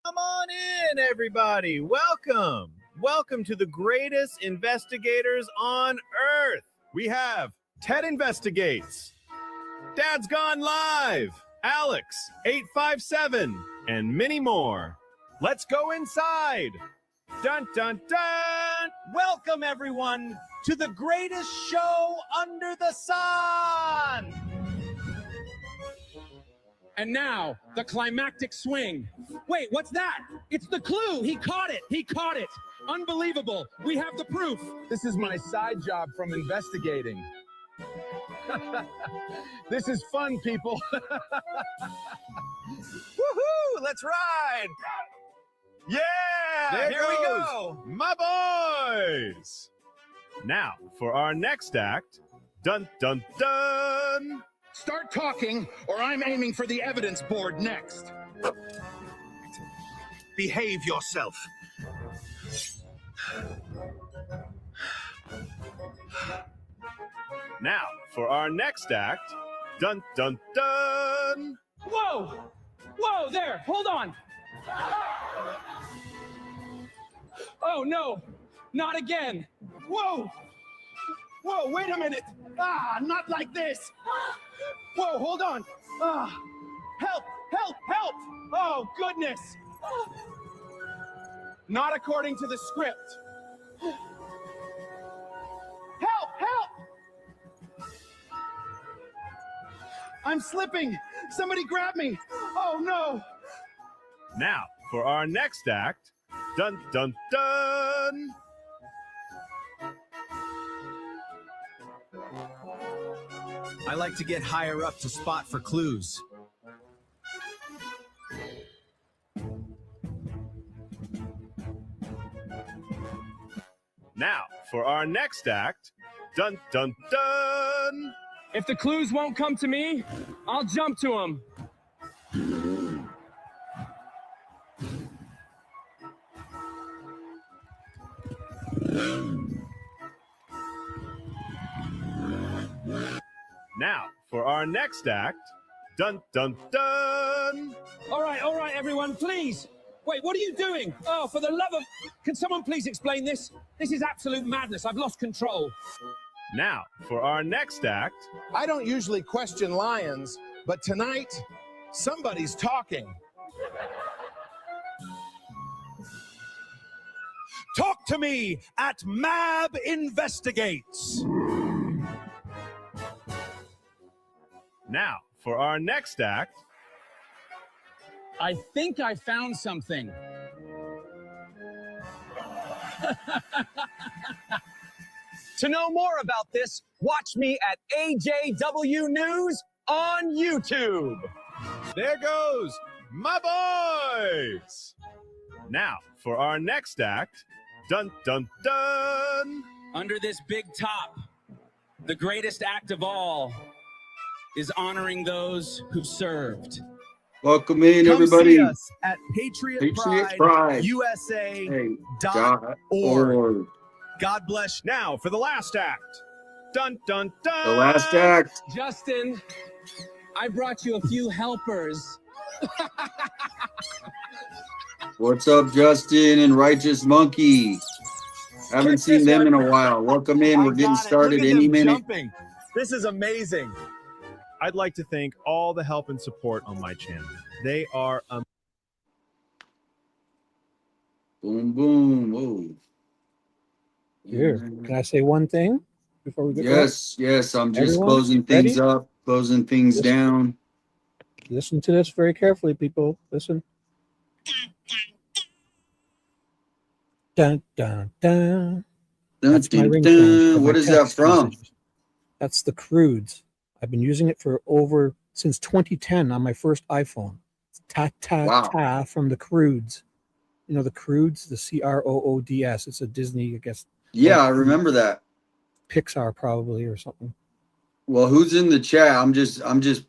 Come on in, everybody. Welcome. Welcome to the greatest investigators on Earth. We have Ted Investigates, Dad's Gone Live, Alex, 857, and many more. Let's go inside. Dun, dun, dun. Welcome, everyone, to the greatest show under the sun. And now, the climactic swing. Wait, what's that? It's the clue. He caught it. He caught it. Unbelievable. We have the proof. This is my side job from investigating. This is fun, people. Woohoo! Let's ride. Yeah! Here we go. My boys! Now, for our next act, dun, dun, dun. Start talking, or I'm aiming for the evidence board next. Behave yourself. Now, for our next act, dun, dun, dun. Whoa! Whoa, there! Hold on! Oh, no! Not again! Whoa! Whoa, wait a minute! Ah, not like this! Whoa, hold on! Ah! Help! Help! Help! Oh, goodness! Not according to the script. Help! Help! I'm slipping! Somebody grab me! Oh, no! Now, for our next act, dun, dun, dun. I like to get higher up to spot for clues. Now, for our next act, dun, dun, dun. If the clues won't come to me, I'll jump to them. Now, for our next act, dun, dun, dun. All right, everyone, please. Wait, what are you doing? Oh, for the love of... Can someone please explain this? This is absolute madness. I've lost control. Now, for our next act, I don't usually question lions, but tonight, somebody's talking. Talk to me at Mab Investigates. now, for our next act, I think I found something. To know more about this, watch me at AJW News on YouTube. there goes my boys. Now, for our next act, dun, dun, dun. Under this big top, the greatest act of all is honoring those who served. Welcome in, Come everybody. see us at Patriot Pride USA.org. God bless you. Now, for the last act, dun, dun, dun. The last act. Justin, I brought you a few helpers. What's up, Justin and Righteous Monkey? Haven't seen them in a while. Welcome in. We're getting started Look at any them minute. jumping. This is amazing. I'd like to thank all the help and support on my channel. They are Boom, boom. Whoa. Here, can I say one thing before we get Yes, yes. I'm just Everyone, closing things ready? up, closing things Yes. down. Listen to this very carefully, people. Listen. Dun, dun, dun. Dun, That's my dun, ringtone dun. for my What is that text from? messages. That's the Crudes. I've been using it for since 2010 on my first iPhone. It's ta ta Wow. ta from the Crudes. You know the Crudes, the Croods. It's a Disney, I guess, Yeah, I remember that. Pixar probably or something. Well, who's in the chat? I'm just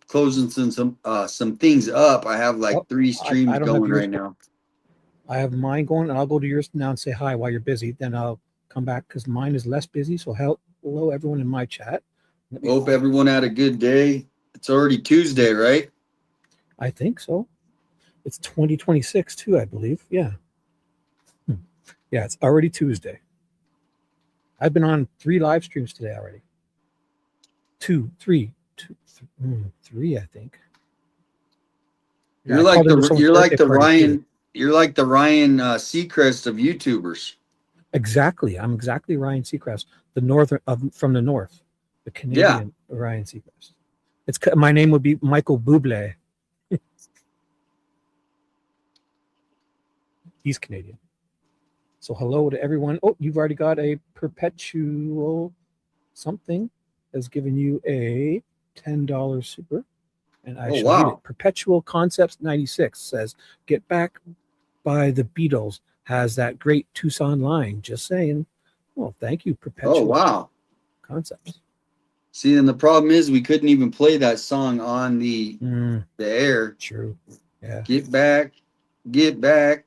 closing some things up. I have like Oh, 3 streams I don't have going yours right now. I have mine going, and I'll go to yours now and say hi while you're busy. Then I'll come back because mine is less busy. So hello everyone in my chat. Let me- Hope everyone had a good day. It's already Tuesday, right? I think so. It's 2026 too, I believe. Yeah. Yeah, it's already Tuesday. I've been on 3 live streams today already. 3, I think. Yeah, You're I like called into someone's birthday party, too. You're like the Ryan Seacrest of YouTubers. Exactly. I'm exactly Ryan Seacrest, from the north, the Canadian Ryan Seacrest. My name would be Michael Bublé. He's Canadian. So hello to everyone. Oh, you've already got a perpetual something has given you a $10 super. And I should read it. Perpetual Concepts 96 says, "Get Back by the Beatles has that great Tucson line." Just saying. Well, thank you, Perpetual Concepts. See, and the problem is we couldn't even play that song on the air. True. Yeah. Get back, get back,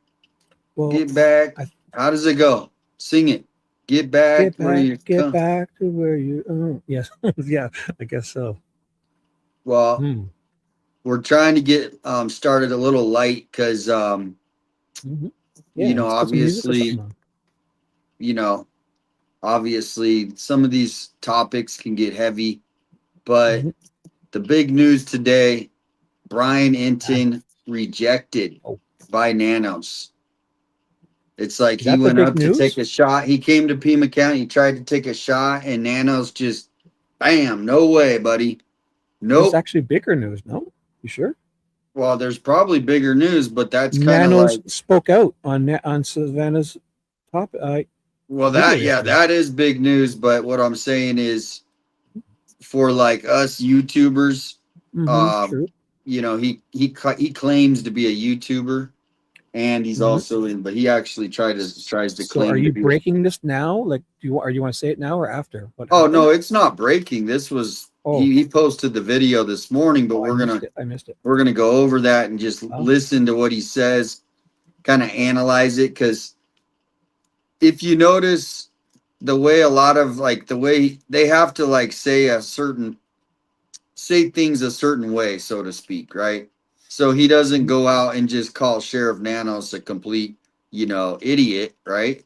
get back. How does it go? Sing it. Get back, get back to where you. Yes. Yeah, I guess so. Well, we're trying to get started a little light because obviously some of these topics can get heavy, but the big news today, Brian Entin rejected by Nanos. It's like he went up to take a shot. He came to Pima County. He tried to take a shot, and Nanos just, bam, no way, buddy. Nope. It's actually bigger news, no? You sure? Well, there's probably bigger news, but that's kind of Nanos like spoke out on Savannah's topic. Well, that is big news. But what I'm saying is, for like us YouTubers, true. He claims to be a YouTuber, and he's also in. But he actually tries to claim. So, are you to be breaking this now? Like, do you want to say it now or after? What happened? No, it's not breaking. This was he posted the video this morning, but I missed it. We're gonna go over that and just listen to what he says, kind of analyze it, because if you notice the way a lot of the way they have to say things a certain way, so to speak, right? So he doesn't go out and just call Sheriff Nanos a complete, idiot, right?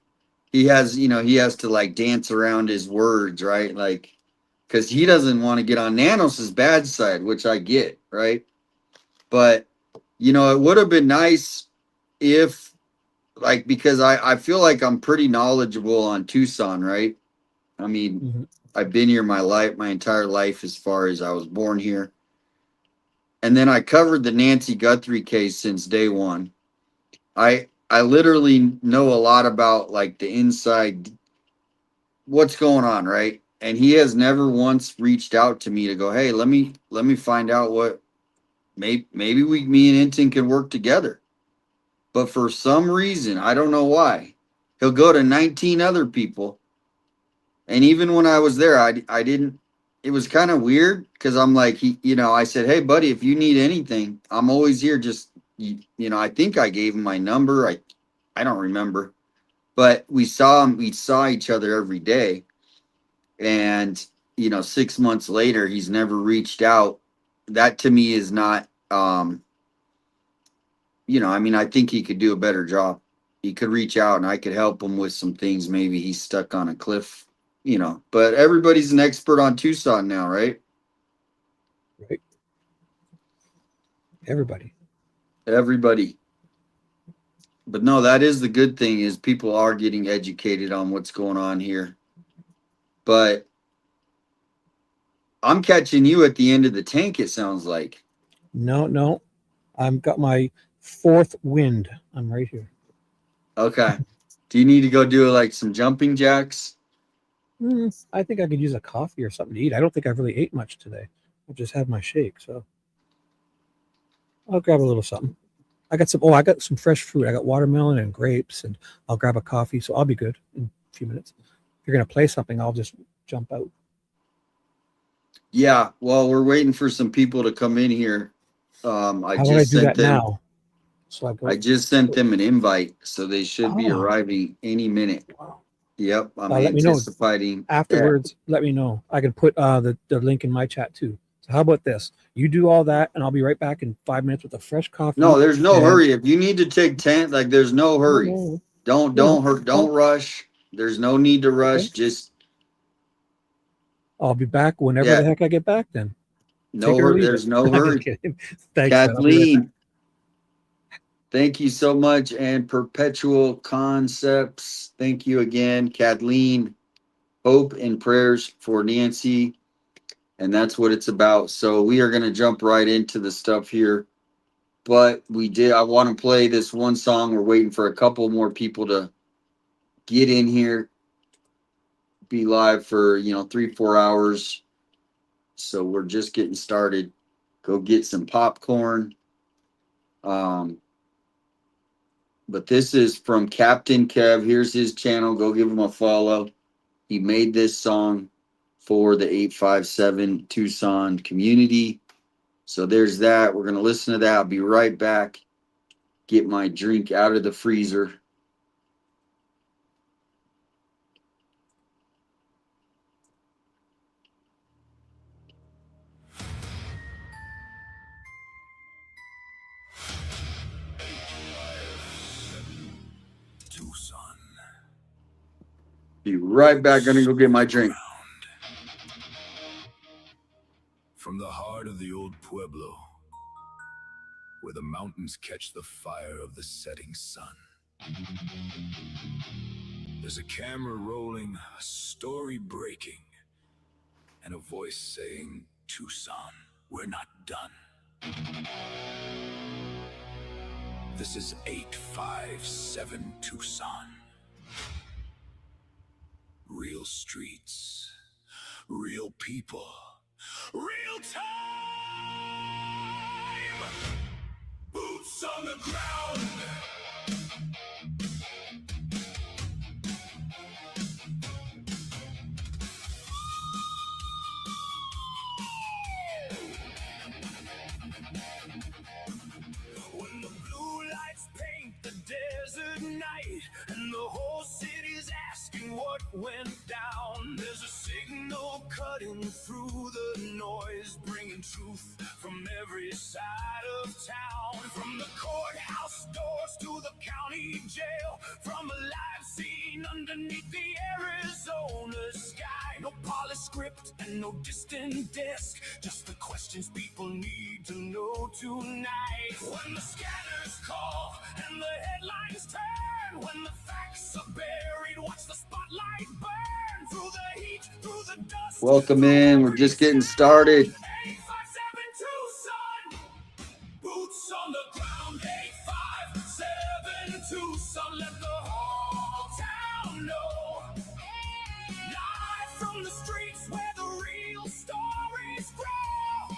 He has to dance around his words, right? Because he doesn't want to get on Nanos's bad side, which I get, right? But, it would have been nice if, because I feel like I'm pretty knowledgeable on Tucson, right? I mean, I've been here my entire life as far as I was born here. And then I covered the Nancy Guthrie case since day one. I literally know a lot about the inside, what's going on, right? And he has never once reached out to me to go, hey, let me find out what me and Entin can work together. But for some reason, I don't know why, he'll go to 19 other people. And even when I was there, I didn't. It was kind of weird because I'm like, I said, hey, buddy, if you need anything, I'm always here. Just, I think I gave him my number. I don't remember. But we saw each other every day. And, 6 months later, he's never reached out. That to me is not, I think he could do a better job. He could reach out and I could help him with some things. Maybe he's stuck on a cliff, but everybody's an expert on Tucson now, right? Right. Everybody. But no, that is the good thing is people are getting educated on what's going on here. But I'm catching you at the end of the tank, it sounds like. No. I've got my 4th wind. I'm right here. Okay. Do you need to go do some jumping jacks? I think I could use a coffee or something to eat. I don't think I've really ate much today. I've just had my shake, so I'll grab a little something. I got some fresh fruit. I got watermelon and grapes, and I'll grab a coffee, so I'll be good in a few minutes. If you're going to play something, I'll just jump out. Yeah, well, we're waiting for some people to come in here. How would I do that now? So I just sent them an invite, so they should be arriving any minute. Wow. Yep, I'm let me know anticipating. Afterwards, let me know. I can put the link in my chat too. So how about this? You do all that, and I'll be right back in 5 minutes with a fresh coffee. No, there's no and- hurry. If you need to take 10, like there's no hurry. No. Don't rush. There's no need to rush. Okay. Just I'll be back whenever Yeah. the heck I get back then. no Take it or hurry. leave There's it. no I'm just hurry. kidding. Thanks, man. I'll be right Kathleen, back. thank you so much. And Perpetual Concepts, thank you again. Kathleen, hope and prayers for Nancy. And that's what it's about. So we are going to jump right into the stuff here. But I want to play this one song. We're waiting for a couple more people to get in here, be live for 3-4 hours. So we're just getting started. Go get some popcorn. But this is from Captain Kev. Here's his channel. Go give him a follow. He made this song for the 857 Tucson community. So there's that. We're going to listen to that. I'll be right back. Get my drink out of the freezer. Tucson. Be right back. Gonna go get my drink. From the heart of the old pueblo, where the mountains catch the fire of the setting sun. There's a camera rolling, a story breaking, and a voice saying, Tucson, we're not done. This is 857 Tucson. Real streets, real people, real time! Boots on the ground! When the blue lights paint the desert night and the whole city's asking what went down, there's a signal cutting through the noise, bringing truth from every side of town. From the courthouse doors to the county jail, from a live scene underneath the Arizona sky. No polished script and no distant desk, just the questions people need to know tonight. When the scanners call and the headlines turn, when the facts are buried, watch the spotlight burn through the heat, through the dust. Welcome in. We're just getting started. 857 Tucson. Boots on the ground. 857 Tucson. Let the whole town know. Live from the streets where the real stories grow.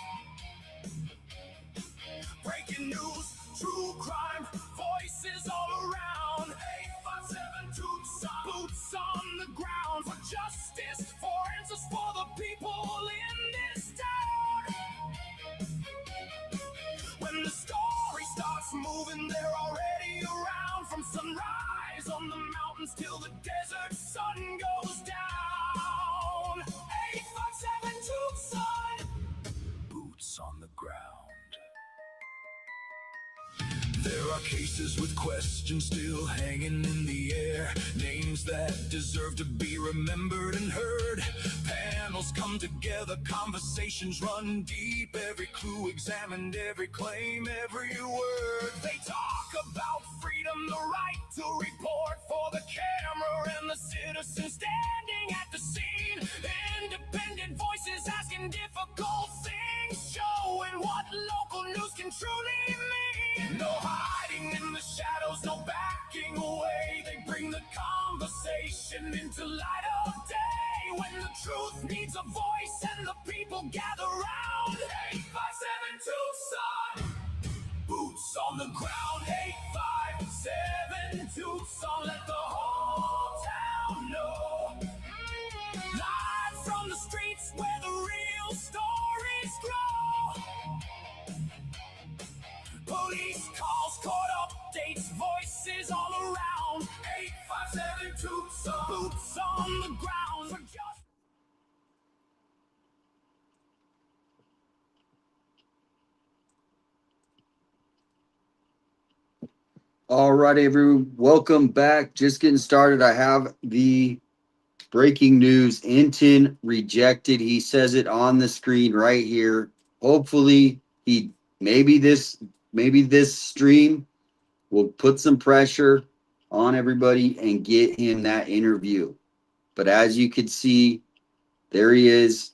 Breaking news, true crime, voices all around. 857 Tucson, boots on the ground for justice, for answers for the people in this town. When the story starts moving, they're already around. From sunrise on the mountains till the desert sun goes down. 857 Tucson, boots on the ground. There are cases with questions still hanging in the air, names that deserve to be remembered and heard. Panels come together, conversations run deep, every clue examined, every claim, every word. They talk about freedom, the right to report, for the camera and the citizen standing at the scene. Independent voices asking difficult things, showing what local news can truly mean. No hiding in the shadows, no backing away. They bring the conversation into light of day. When the truth needs a voice and the people gather round. 857 Tucson, boots on the ground. 857 Tucson, let the whole town know. Live from the streets where the real stories grow. Police calls, court updates, voices all around. 857 Tucson, boots on the ground for just... All right, everyone. Welcome back. Just getting started. I have the breaking news. Entin rejected. He says it on the screen right here. Hopefully, maybe this stream will put some pressure on everybody and get him that interview. But as you can see, there he is.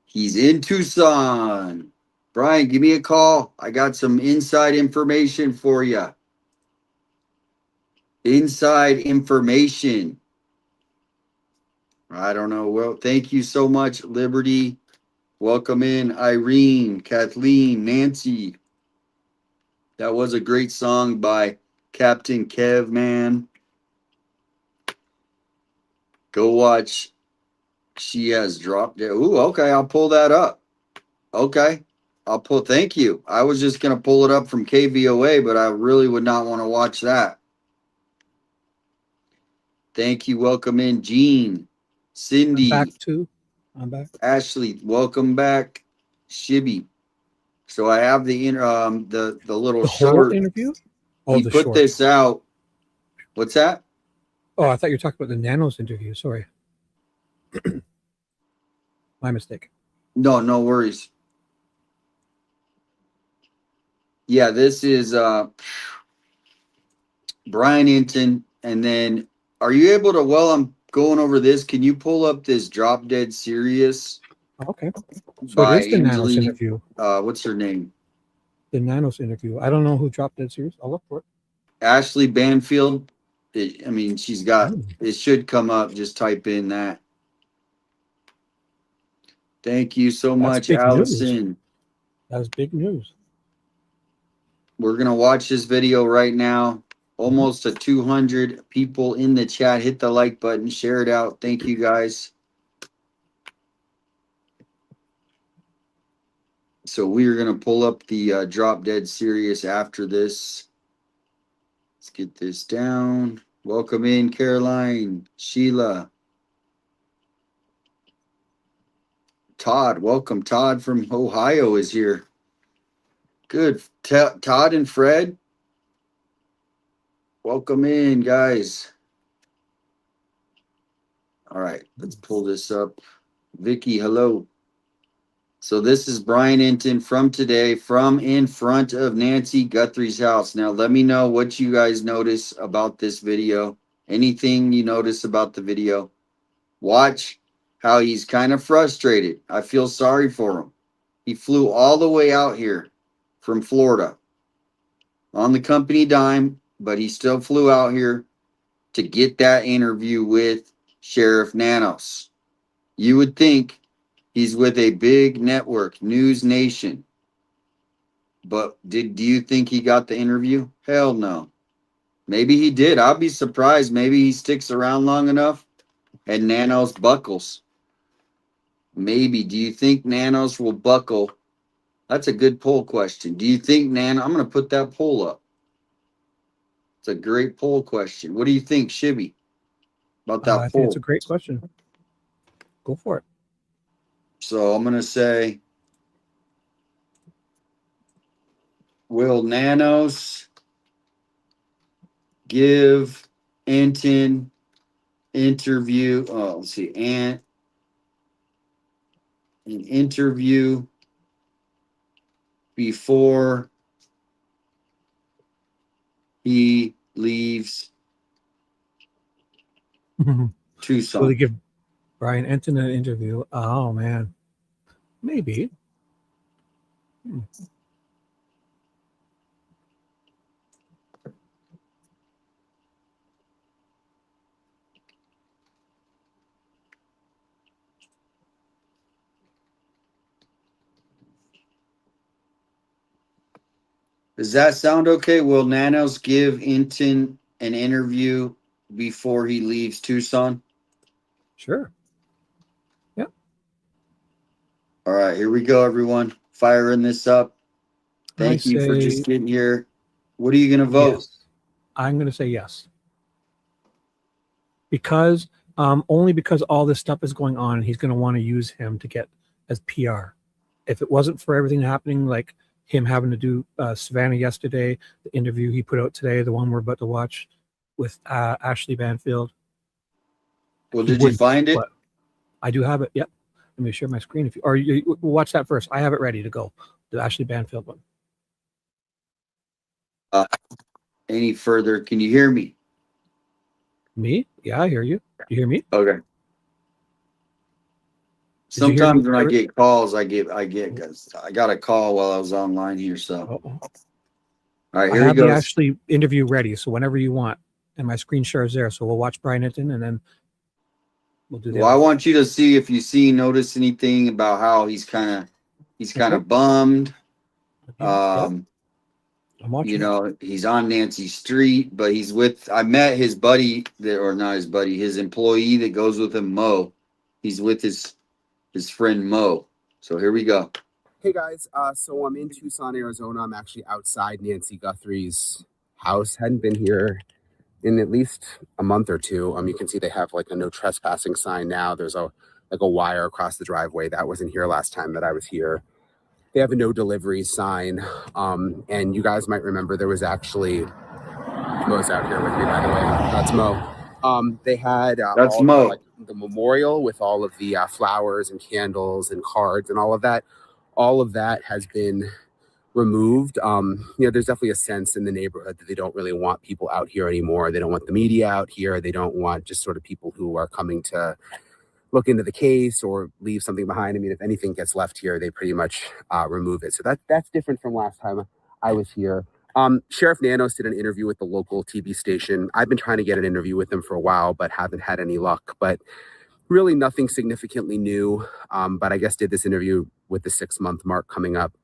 He's in Tucson. Brian, give me a call. I got some inside information for you. Inside information. I don't know. Well, thank you so much, Liberty. Welcome in, Irene, Kathleen, Nancy. That was a great song by Captain Kev, man. Go watch. She has dropped it. Ooh, okay. I'll pull that up. Okay. Thank you. I was just going to pull it up from KVOA, but I really would not want to watch that. Thank you. Welcome in, Jean, Cindy. I'm back. Ashley, welcome back. Shibby. So I have the little short interview. He put this out. What's that? Oh, I thought you were talking about the Nanos interview. Sorry. My mistake. No worries. Yeah, this is Brian Entin. And then are you able to, while I'm going over this, can you pull up this Drop Dead Serious? Okay. So it is the Nanos interview. What's her name? The Nanos interview. I don't know who Drop Dead Serious. I'll look for it. Ashley Banfield. She's got, it should come up. Just type in that. Thank you so much, Allison. That was big news. We're going to watch this video right now. Almost 200 people in the chat. Hit the like button, share it out. Thank you, guys. So we are going to pull up the Drop Dead Serious after this. Let's get this down. Welcome in, Caroline, Sheila. Todd, welcome. Todd from Ohio is here. Good. Todd and Fred, welcome in, guys. All right, let's pull this up. Vicky, hello. So this is Brian Entin from today, from in front of Nancy Guthrie's house. Now, let me know what you guys notice about this video. Anything you notice about the video. Watch how he's kind of frustrated. I feel sorry for him. He flew all the way out here from Florida on the company dime, but he still flew out here to get that interview with Sheriff Nanos. You would think he's with a big network, News Nation. But do you think he got the interview? Hell no. Maybe he did. I'll be surprised. Maybe he sticks around long enough and Nanos buckles. Maybe. Do you think Nanos will buckle? That's a good poll question. Do you think I'm going to put that poll up. It's a great poll question. What do you think, Shibby, about that poll? I think it's a great question. Go for it. So I'm going to say, will Nanos give Entin interview? Oh, let's see. An interview before he leaves Tucson. Will they give Brian Entin an interview? Oh, man. Maybe. Does that sound okay? Will Nanos give Entin an interview before he leaves Tucson? Sure. Yep. All right, here we go, everyone. Firing this up. Thank you for just getting here. What are you going to vote? Yes. I'm going to say yes. Because only because all this stuff is going on, he's going to want to use him to get as PR. If it wasn't for everything happening, like him having to do Savannah yesterday, the interview he put out today, the one we're about to watch with Ashley Banfield. Well, He did you wouldn't, find it? but I do have it. Yep. Let me share my screen. If you, or you watch that first. I have it ready to go. The Ashley Banfield one. Any further? Can you hear me? Me? Yeah, I hear you. You hear me? Okay. Did you hear me? Sometimes when I get calls, I got a call while I was online here. So, Uh-oh. all right, I here he have the goes. Ashley interview ready. So whenever you want, and my screen share is there. So we'll watch Brian Entin and then we'll do the Well, I other. want you to see if you notice anything about how he's kind of bummed. Yep. I'm watching. You know, he's on Nancy Street, but I met his buddy or not his buddy, his employee that goes with him, Mo. He's with his friend Mo. So here we go. Hey guys, so I'm in Tucson, Arizona. I'm actually outside Nancy Guthrie's house. Hadn't been here in at least a month or two. You can see they have like a no trespassing sign now. There's a wire across the driveway that wasn't here last time that I was here. They have a no delivery sign, and you guys might remember there was actually Mo's out here with me, by the way. That's Mo. They had That's Mo. The memorial with all of the flowers and candles and cards and all of that. All of that has been removed. There's definitely a sense in the neighborhood that they don't really want people out here anymore. They don't want the media out here. They don't want just sort of people who are coming to look into the case or leave something behind. I mean, if anything gets left here, they pretty much remove it. So that's different from last time I was here. Sheriff Nanos did an interview with the local TV station. I've been trying to get an interview with him for a while, but haven't had any luck. But really nothing significantly new. But I guess did this interview with the 6-month mark coming up.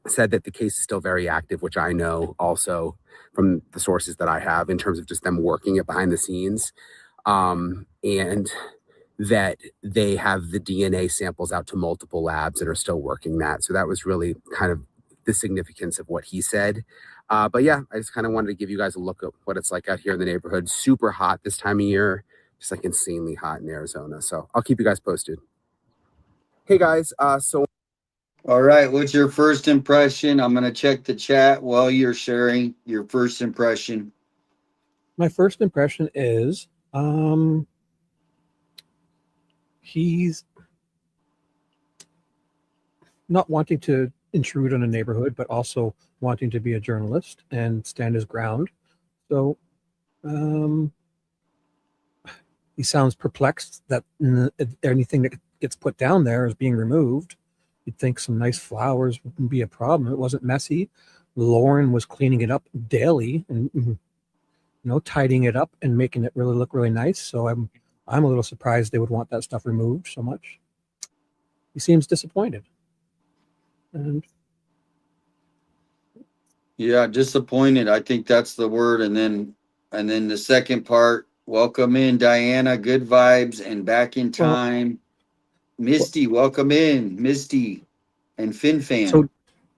Said that the case is still very active, which I know also from the sources that I have in terms of just them working it behind the scenes. And that they have the DNA samples out to multiple labs that are still working that. So that was really kind of the significance of what he said. But yeah, I just kind of wanted to give you guys a look at what it's like out here in the neighborhood. Super hot this time of year, just like insanely hot in Arizona. So I'll keep you guys posted. Hey guys, All right, what's your first impression? I'm going to check the chat while you're sharing your first impression. My first impression is he's not wanting to intrude on a neighborhood, but also wanting to be a journalist and stand his ground. So he sounds perplexed that anything that gets put down there is being removed. You'd think some nice flowers wouldn't be a problem. It wasn't messy. Lauren was cleaning it up daily and tidying it up and making it really look really nice. So I'm a little surprised they would want that stuff removed so much. He seems disappointed. And yeah, disappointed. I think that's the word. And then the second part, welcome in Diana, good vibes and back in time. Misty, welcome in, Misty and FinFan. So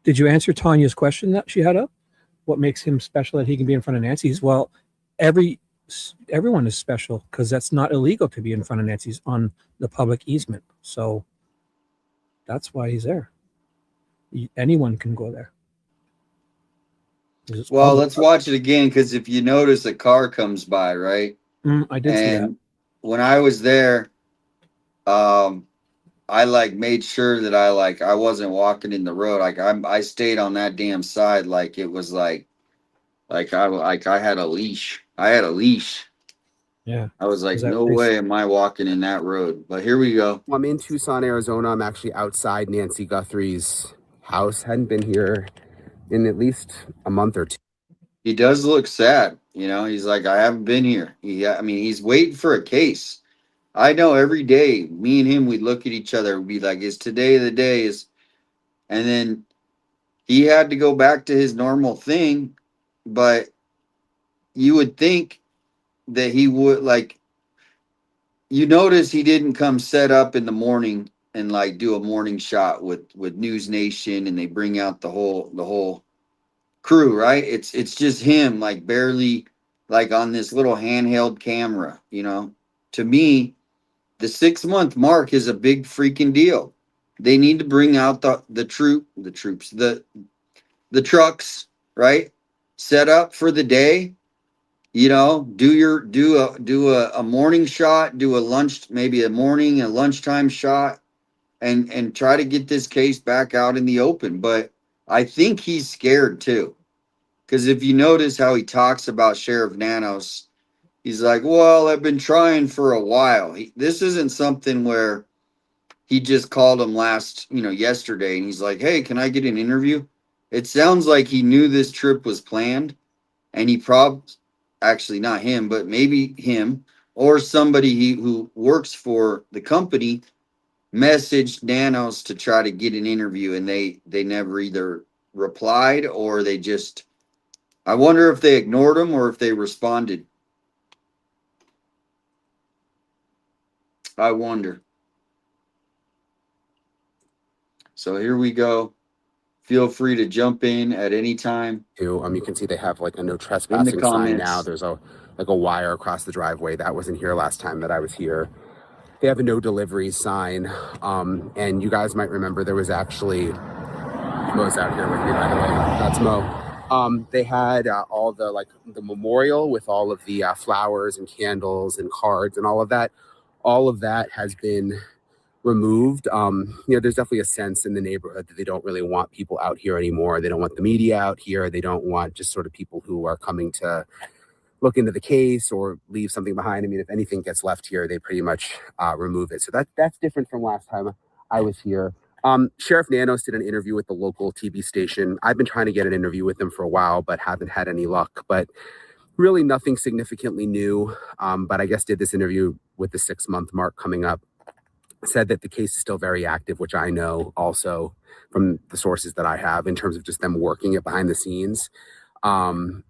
did you answer Tanya's question that she had up? What makes him special that he can be in front of Nancy's? Well, everyone is special because that's not illegal to be in front of Nancy's on the public easement. So that's why he's there. Anyone can go there. Well, let's watch it again because if you notice, a car comes by, right? I did see that. When I was there, I made sure that I wasn't walking in the road. I stayed on that damn side like it was like I had a leash. I had a leash. Yeah. I was like, no way am I walking in that road. But here we go. I'm in Tucson, Arizona. I'm actually outside Nancy Guthrie's house. Hadn't been here in at least a month or two. He does look sad. He's like, I haven't been here. He's waiting for a case. I know every day, me and him, we'd look at each other. We'd be like, is today the day? And then he had to go back to his normal thing. But you would think that he would, you notice he didn't come set up in the morning and do a morning shot with News Nation and they bring out the whole crew, right? It's just him, barely on this little handheld camera, To me, the 6-month mark is a big freaking deal. They need to bring out the troops. the trucks, right? Set up for the day. You know, do a morning shot, do a lunch, maybe a morning, a lunchtime shot, and try to get this case back out in the open. But I think he's scared too. Because if you notice how he talks about Sheriff Nanos, he's like, well, I've been trying for a while. This isn't something where he just called him yesterday, and he's like, hey, can I get an interview? It sounds like he knew this trip was planned, and he actually not him, but maybe him or somebody who works for the company messaged Nanos to try to get an interview, and they never either replied or they just, I wonder if they ignored him or if they responded. I wonder. So here we go. Feel free to jump in at any time. You can see they have like a no trespassing sign now. There's a wire across the driveway that wasn't here last time that I was here. They have a no delivery sign. And you guys might remember there was actually Mo's out here with me, by the way. That's Mo. They had all the memorial with all of the flowers and candles and cards and all of that. All of that has been removed. There's definitely a sense in the neighborhood that they don't really want people out here anymore. They don't want the media out here. They don't want just sort of people who are coming to look into the case or leave something behind. I mean, if anything gets left here, they pretty much remove it. So that's different from last time I was here. Sheriff Nanos did an interview with the local TV station. I've been trying to get an interview with them for a while, but haven't had any luck. But really nothing significantly new. But I guess did this interview with the 6-month mark coming up. Said that the case is still very active, which I know also from the sources that I have in terms of just them working it behind the scenes. And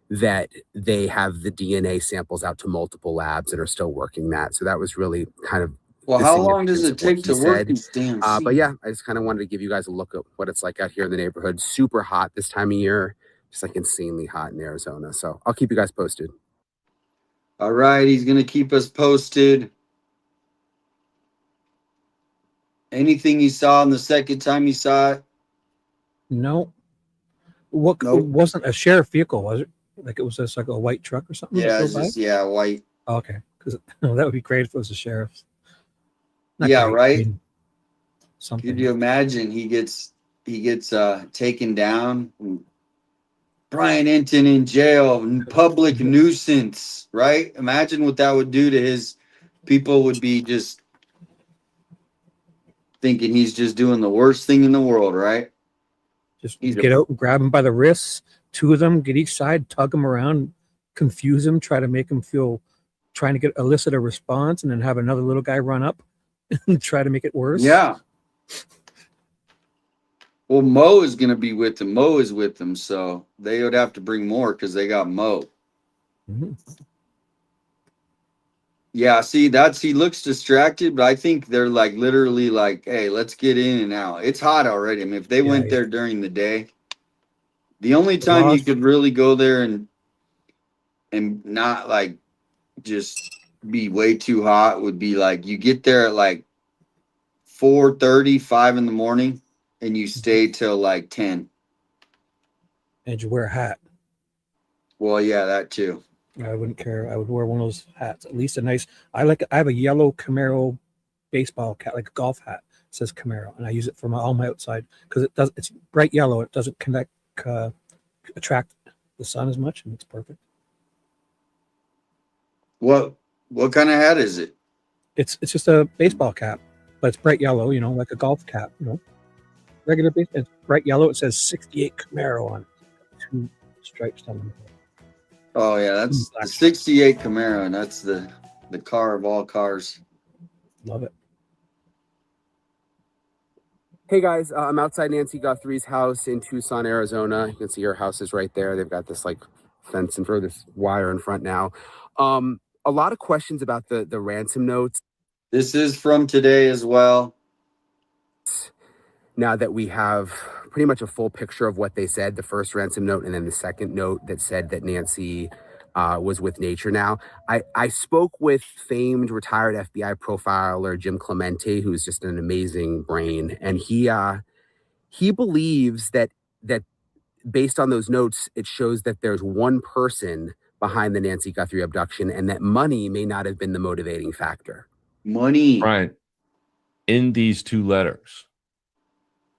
that they have the DNA samples out to multiple labs and are still working that. So that was really kind of, well, how long does it take to work these damn scenes? But yeah, I just kind of wanted to give you guys a look at what it's like out here in the neighborhood. Super hot this time of year, just like insanely hot in Arizona. So I'll keep you guys posted. All right, he's going to keep us posted. Anything you saw on the second time you saw it? No. Nope. It wasn't a sheriff vehicle, was it? Like it was just like a white truck or something? Yeah, white. Oh, okay, because that would be great if it was a sheriff's. Yeah, great. Right. I mean, something. Could you imagine he gets taken down? Brian Entin in jail, public nuisance, right? Imagine what that would do to his people. Would be just thinking he's just doing the worst thing in the world, right? Just get out and grab him by the wrists, 2 of them, get each side, tug him around, confuse him, try to make him feel, trying to elicit a response, and then have another little guy run up and try to make it worse. Yeah. Well, Mo is going to be with them. Mo is with them, so they would have to bring more because they got Mo. Mm-hmm. Yeah, see, he looks distracted, but I think they're like literally like, hey, let's get in and out. It's hot already. I mean, if they went there during the day, the only time you could really go there and not like just be way too hot would be like you get there at like 4:30, 5 in the morning, and you stay till like 10. And you wear a hat. Well, yeah, that too. I wouldn't care. I would wear one of those hats, at least a nice. I have a yellow Camaro baseball cap, like a golf hat. It says Camaro, and I use it for all my outside because it's bright yellow. It doesn't attract the sun as much, and it's perfect. What kind of hat is it? It's just a baseball cap, but it's bright yellow. Like a golf cap. Regular base. It's bright yellow. It says 68 Camaro on it. 2 stripes down the middle. Oh yeah, that's the 68 Camaro, and that's the car of all cars. Love it. Hey guys, I'm outside Nancy Guthrie's house in Tucson, Arizona. You can see her house is right there. They've got this like fence in front of this wire in front now. A lot of questions about the ransom notes. This is from today as well. Now that we have pretty much a full picture of what they said, the first ransom note and then the second note that said that Nancy was with nature now. I spoke with famed retired FBI profiler Jim Clemente, who's just an amazing brain. And he believes that based on those notes, it shows that there's one person behind the Nancy Guthrie abduction, and that money may not have been the motivating factor. Money. Brian, in these two letters,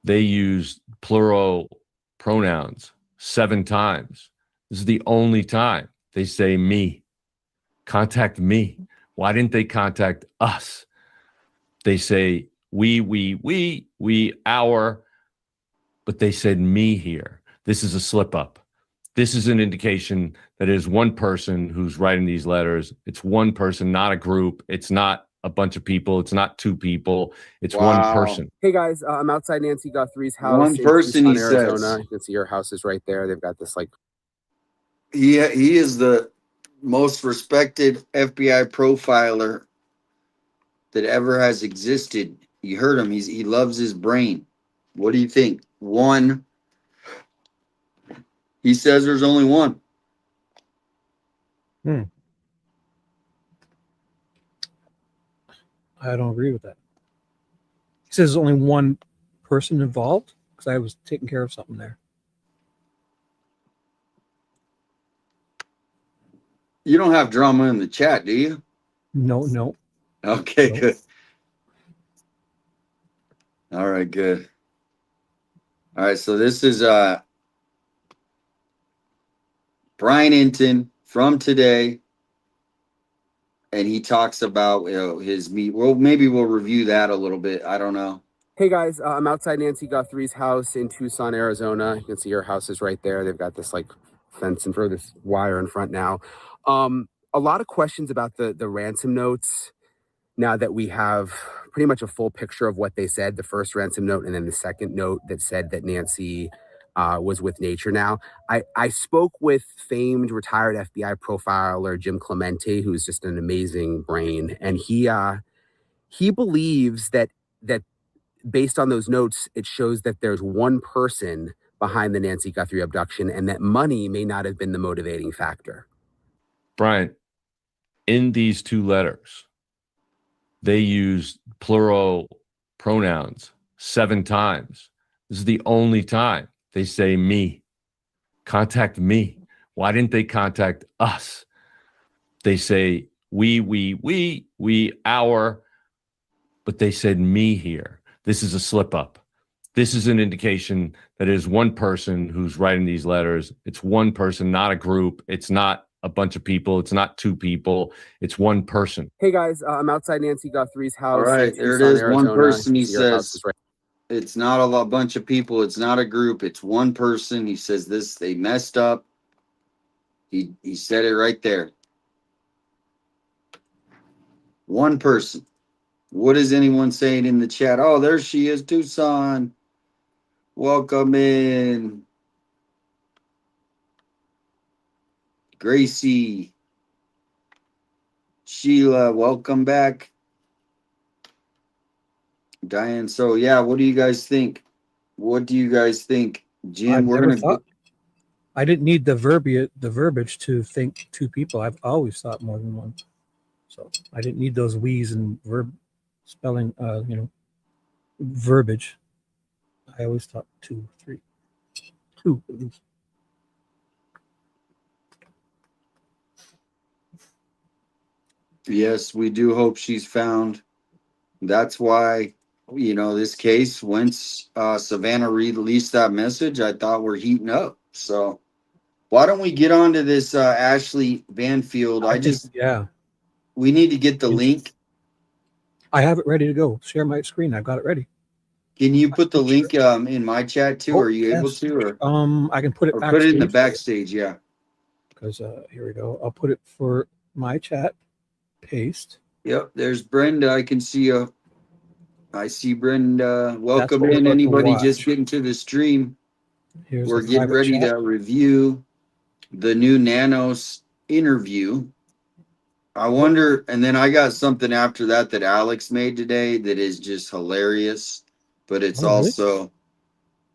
they use plural pronouns 7 times. This is the only time they say me. Contact me. Why didn't they contact us? They say we, our, but they said me here. This is a slip up. This is an indication that it is one person who's writing these letters. It's one person, not a group. It's not a bunch of people. It's not 2 people. It's one person. Hey guys, I'm outside Nancy Guthrie's house. One person, he says. Arizona. You can see her house is right there. They've got this like. He is the most respected FBI profiler that ever has existed. You heard him. He loves his brain. What do you think? One. He says there's only one. I don't agree with that. He says there's only one person involved because I was taking care of something there. You don't have drama in the chat, do you? No. Okay, Nope. good. All right, good. All right, so this is Brian Entin from today, and he talks about his meet. Well, maybe we'll review that a little bit. I don't know. Hey guys, I'm outside Nancy Guthrie's house in Tucson, Arizona. You can see her house is right there. They've got this like fence in front of this wire in front now. A lot of questions about the ransom notes now that we have pretty much a full picture of what they said, the first ransom note and then the second note that said that Nancy was with nature now. I spoke with famed retired FBI profiler Jim Clemente, who's just an amazing brain. And he believes that based on those notes, it shows that there's one person behind the Nancy Guthrie abduction and that money may not have been the motivating factor. Brian, in these two letters, they use plural pronouns 7 times. This is the only time they say me. Contact me. Why didn't they contact us? They say we, our, but they said me here. This is a slip up. This is an indication that it is one person who's writing these letters. It's one person, not a group. It's not a bunch of people. It's not 2 people. It's one person. Hey guys, I'm outside Nancy Guthrie's house. All right, in there it Tucson, is. Arizona. One person, he You can see her house says. is right. It's not a bunch of people. It's not a group. It's one person. He says this. They messed up. He said it right there. One person. What is anyone saying in the chat? Oh, there she is, Tucson. Welcome in. Gracie. Sheila, welcome back. Diane, so yeah, what do you guys think? What do you guys think? Jim, I didn't need the verbiage to think 2 people. I've always thought more than one. So I didn't need those we's and spelling, verbiage. I always thought 2, 3. 2 at least. Yes, we do hope she's found. That's why, this case, once Savannah released that message, I thought we're heating up. So why don't we get on to this Ashley Banfield? We need to get the link. I have it ready to go. Share my screen. I've got it ready. Can you put the link in my chat too? Are you able to? Or I can put it or backstage. put it in the backstage, yeah. Because here we go. I'll put it for my chat. Paste. Yep, there's Brenda. I can see you. I see Brenda. Welcome in. Anybody just getting to the stream? We're getting ready to review the new Nanos interview. I wonder, and then I got something after that Alex made today that is just hilarious, but it's also,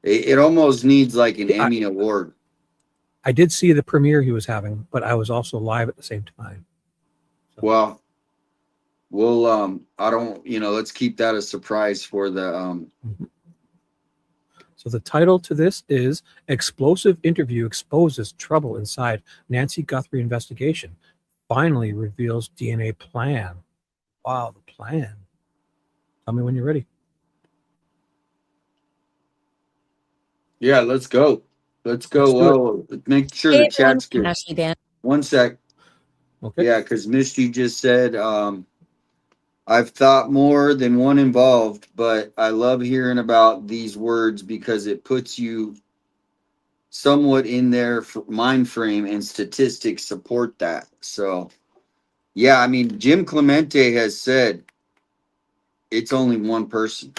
it almost needs like an Emmy award. I did see the premiere he was having, but I was also live at the same time. So. Well, we'll, let's keep that a surprise for the, So the title to this is Explosive Interview Exposes Trouble Inside Nancy Guthrie Investigation. Finally reveals DNA plan. Wow, the plan. Tell me when you're ready. Yeah, let's go. Let's go. Let's do Well, make sure the chat's good. Ashley Dan. One sec. Okay. Yeah, because Misty just said, I've thought more than one involved, but I love hearing about these words because it puts you somewhat in their mind frame, and statistics support that. So, yeah, I mean, Jim Clemente has said it's only one person.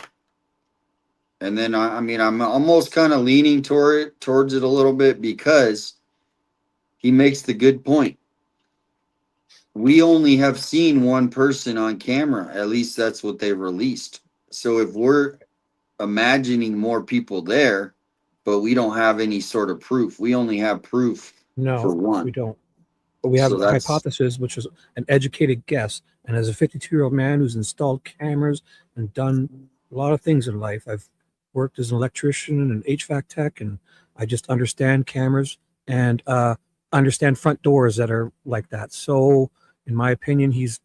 And then, I mean, I'm almost kind of leaning towards it a little bit because he makes the good point. We only have seen one person on camera. At least that's what they released. So if we're imagining more people there, but we don't have any sort of proof, we only have proof for one. We don't. But we have So a hypothesis, which is an educated guess. And as a 52-year-old man who's installed cameras and done a lot of things in life, I've worked as an electrician and an HVAC tech, and I just understand cameras and understand front doors that are like that. So, in my opinion, he's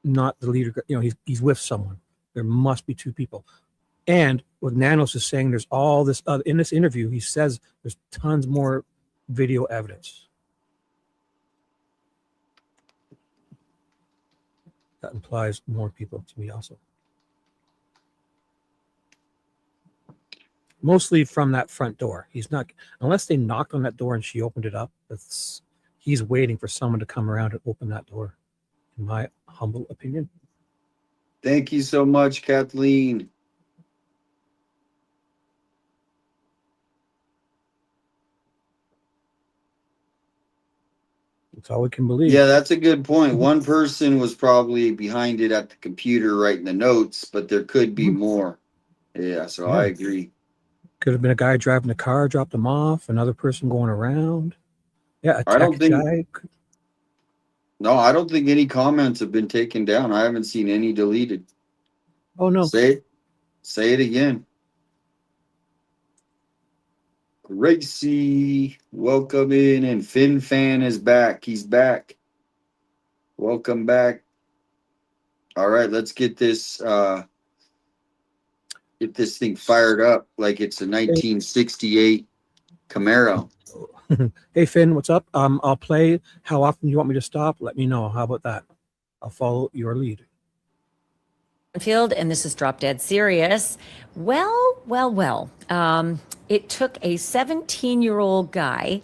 not the leader. You know, he's with someone. There must be two people. And what Nanos is saying, there's all this other, in this interview, he says there's tons more video evidence. That implies more people to me also. Mostly from that front door. He's not, unless they knocked on that door and she opened it up, he's waiting for someone to come around and open that door, in my humble opinion. Thank you so much, Kathleen. That's all we can believe. Yeah, that's a good point. One person was probably behind it at the computer writing the notes, but there could be more. Yeah, so I agree. Could have been a guy driving the car, dropped him off, another person going around. Yeah, I don't think. guy. No, I don't think any comments have been taken down. I haven't seen any deleted. Oh no. Say it again. Gracie, welcome in, and Finn Fan is back. He's back. Welcome back. All right, let's get this thing fired up like it's a 1968 Camaro. Hey Finn, what's up? I'll play. How often you want me to stop? Let me know. How about that? I'll follow your lead. Field, and this is Drop Dead Serious. Well. It took a 17-year-old guy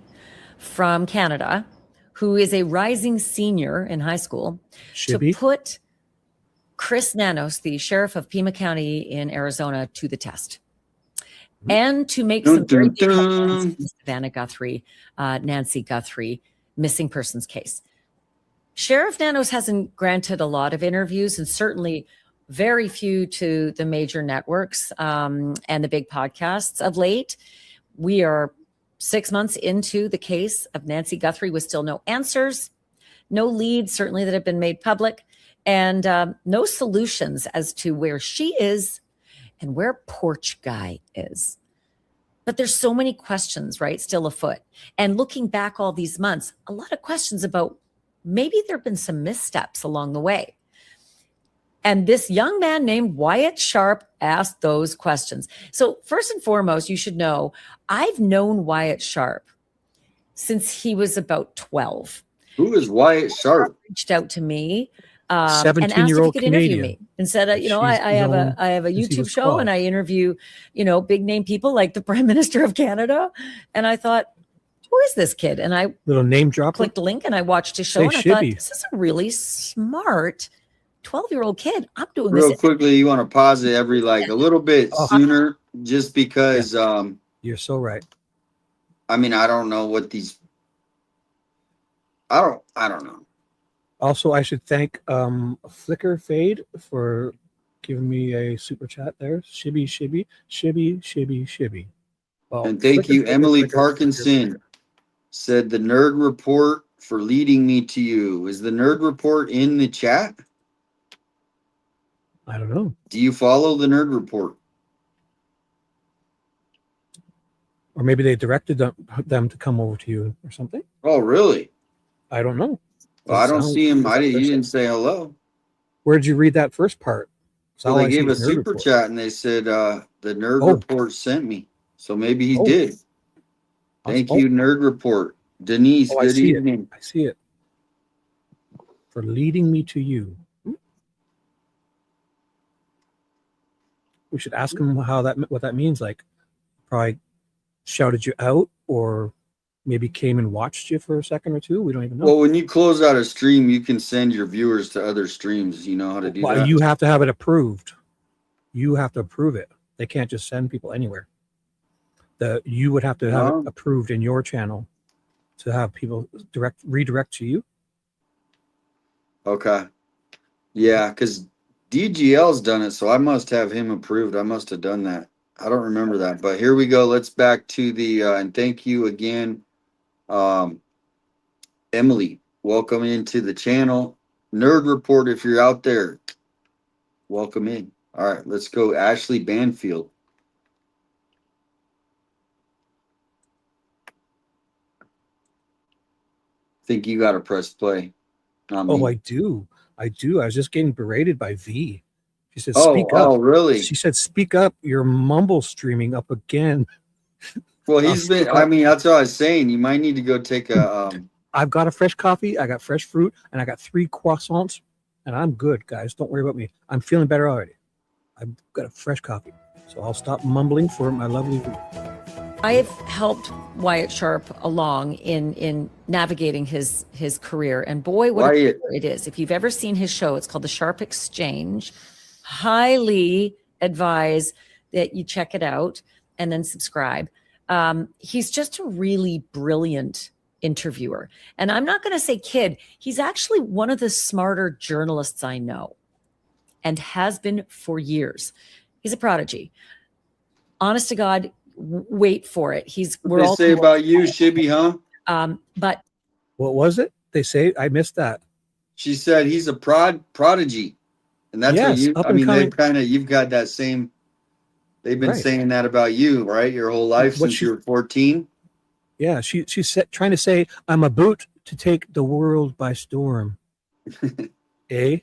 from Canada who is a rising senior in high school to put Chris Nanos, the sheriff of Pima County in Arizona, to the test. And to make some very big headlines in the Savannah Guthrie, Nancy Guthrie missing persons case. Sheriff Nanos hasn't granted a lot of interviews, and certainly very few to the major networks and the big podcasts of late. We are 6 months into the case of Nancy Guthrie with still no answers, no leads certainly that have been made public, and no solutions as to where she is and where Porch Guy is. But there's so many questions, right, still afoot. And looking back all these months, a lot of questions about maybe there have been some missteps along the way. And this young man named Wyatt Sharp asked those questions. So first and foremost, you should know, I've known Wyatt Sharp since he was about 12. Who is Wyatt Sharp? Reached out to me and asked if he could Canadian. Interview me and said, I have a YouTube show and I interview, big name people like the Prime Minister of Canada. And I thought, who is this kid? And I little name drop. Clicked the link and I watched his show and I thought, this is a really smart 12-year-old kid. I'm doing Real this. quickly, you want to pause it every a little bit sooner, just because you're so right. I mean, I don't know what these. I don't know. Also, I should thank Flicker Fade for giving me a super chat there. Shibby. Well, and thank you, Emily Parkinson. Said the Nerd Report for leading me to you. Is the Nerd Report in the chat? I don't know. Do you follow the Nerd Report? Or maybe they directed them to come over to you or something. Oh, really? I don't know. Well, I don't Sound- see him. is that what He they're didn't saying? say hello. Where did you read that first part? 'Cause So all they I see gave a is Nerd super Report. chat and they said the Nerd Oh. Report sent me. So maybe he Oh. did. Thank Oh. you, Nerd Report. Denise, Oh, I good see evening. it. I see it. For leading me to you. We should ask him what that means. Like, probably shouted you out, or maybe came and watched you for a second or two. We don't even know. Well, when you close out a stream, you can send your viewers to other streams. You know how to do Well, that? you have to have it approved. You have to approve it. They can't just send people anywhere. You would have to have it approved in your channel to have people redirect to you. Okay. Yeah, because DGL's done it, so I must have him approved. I must have done that. I don't remember that, but here we go. Let's back to the and thank you again, Emily. Welcome into the channel. Nerd Report, if you're out there, welcome in. All right, let's go. Ashley Banfield. Think you got to press play. Not me. Oh, I do. I was just getting berated by V. She said, Oh, "Speak up." oh, really? She said, "Speak up. You're mumble streaming up again." Well, he's been. I mean, that's what I was saying. You might need to go take a. I've got a fresh coffee. I got fresh fruit, and I got 3 croissants, and I'm good, guys. Don't worry about me. I'm feeling better already. I've got a fresh coffee, so I'll stop mumbling for my lovely V. I've helped Wyatt Sharp along in navigating his career, and boy, what a career it is. If you've ever seen his show, it's called The Sharp Exchange. Highly advise that you check it out and then subscribe. He's just a really brilliant interviewer, and I'm not going to say kid. He's actually one of the smarter journalists I know, and has been for years. He's a prodigy. Honest to God. Wait for it. We're all say about you, Shibby, huh? But what was it they say? I missed that. She said he's a prodigy, and that's what you. I mean, you've got that same. They've been saying that about you, right? Your whole life since you were 14. Yeah, she's trying to say I'm about to take the world by storm. Eh?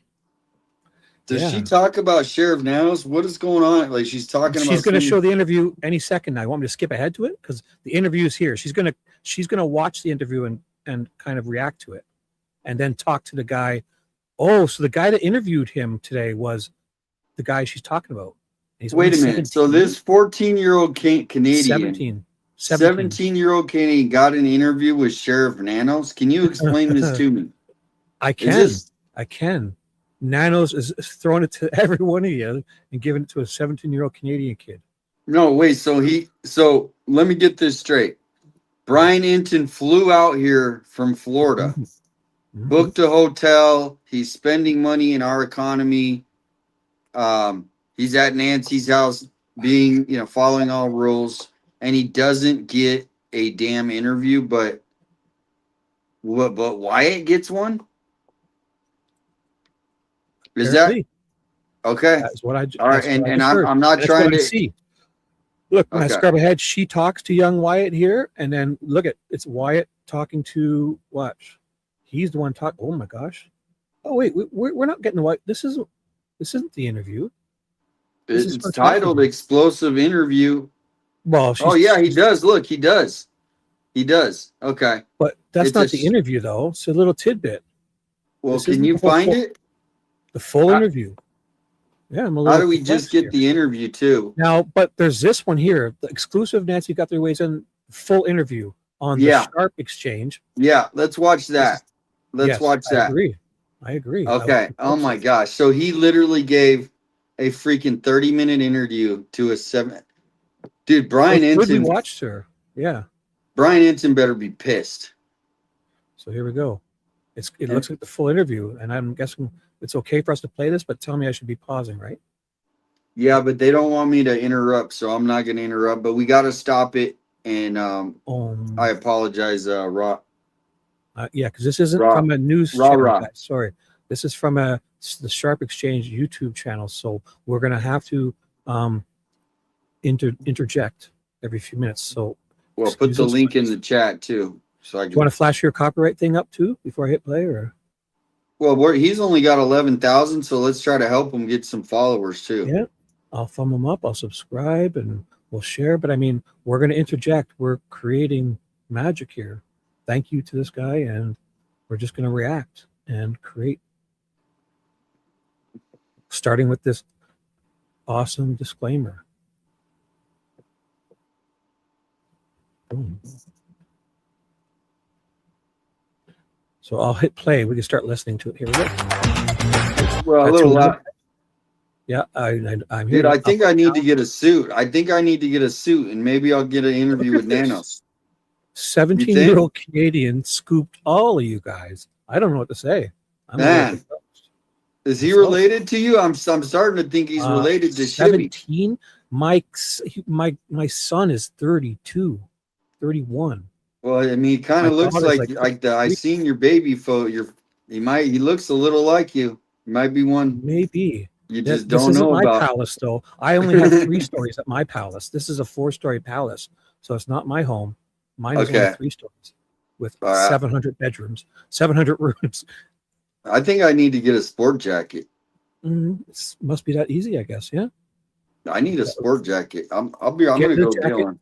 Does she talk about Sheriff Nanos? What is going on? Like she's talking about. She's going to show the interview any second now. You want me to skip ahead to it because the interview is here. She's going to watch the interview and kind of react to it, and then talk to the guy. Oh, so the guy that interviewed him today was the guy she's talking about. Wait a minute. 17. So this 14-year-old Canadian, 17-year-old Canadian got an interview with Sheriff Nanos. Can you explain this to me? I can. Nanos is throwing it to every one of you and giving it to a 17-year-old Canadian kid. No, wait. So let me get this straight. Brian Entin flew out here from Florida, booked a hotel. He's spending money in our economy. He's at Nancy's house, following all rules, and he doesn't get a damn interview. But Wyatt gets one. Is that okay? That's what I. All right, and I'm not trying to see. Look, when I scrub ahead, she talks to young Wyatt here, and then look it's Wyatt talking to watch. He's the one talking. Oh my gosh! Oh wait, we're not getting the Wyatt. This isn't the interview. It's titled "Explosive Interview." Well, yeah, he does. Look, he does. Okay, but that's not the interview though. It's a little tidbit. Well, can you find it? The full interview. Yeah, I'm a little. How do we just get the interview too? Now, but there's this one here, the exclusive Nancy Guthrie weighs in full interview on the Sharp Exchange. Yeah, let's watch that. Let's watch that. I agree. Okay. Oh my gosh. So he literally gave a freaking 30-minute interview to a 7. Dude, Brian Entin. We watched her. Yeah. Brian Entin better be pissed. So here we go. It looks like the full interview, and I'm guessing it's okay for us to play this, but tell me I should be pausing, right? Yeah, but they don't want me to interrupt, so I'm not going to interrupt. But we got to stop it, and I apologize, Raw. Yeah, because this isn't from a news channel. Sorry, this is from the Sharp Exchange YouTube channel, so we're going to have to interject every few minutes. So Well, put the link in the chat too, so I Do you want to flash your copyright thing up too before I hit play, or? Well, he's only got 11,000, so let's try to help him get some followers too. Yeah, I'll thumb him up. I'll subscribe, and we'll share. But I mean, we're going to interject. We're creating magic here. Thank you to this guy, and we're just going to react and create. Starting with this awesome disclaimer. Boom. So I'll hit play. We can start listening to it. Here we go. Well, a little loud. Yeah, I'm here. Dude, I think I need to get a suit. I think I need to get a suit, and maybe I'll get an interview with Nanos. 17-year-old Canadian scooped all of you guys. I don't know what to say. Man, is he related to you? I'm starting to think he's related to Shibby. 17. My son is 32, 31. Well, I mean, he kind of looks like I seen your baby photo. He looks a little like you. He might be one. Maybe. You just don't know about. This isn't my palace, though. I only have 3 stories at my palace. This is a 4-story palace, so it's not my home. Mine is only 3 stories with 700 bedrooms, 700 rooms. I think I need to get a sport jacket. It must be that easy, I guess. Yeah. I need a sport jacket. I'm going to go get one.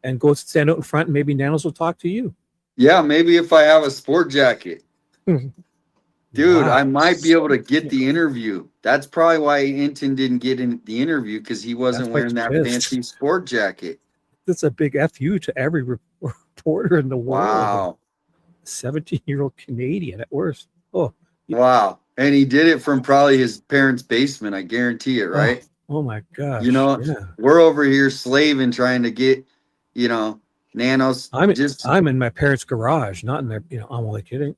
And go stand out in front, and maybe Nanos will talk to you. Yeah, maybe if I have a sport jacket. Dude, wow. I might be able to get the interview. That's probably why Entin didn't get in the interview, because he wasn't wearing that fancy sport jacket. That's a big FU to every reporter in the world. Wow. 17-year-old Canadian at worst. Oh. Wow. And he did it from probably his parents' basement. I guarantee it, right? Oh my gosh. You know, we're over here slaving, trying to get, Nanos. I'm in my parents' garage, not in their, I'm only kidding.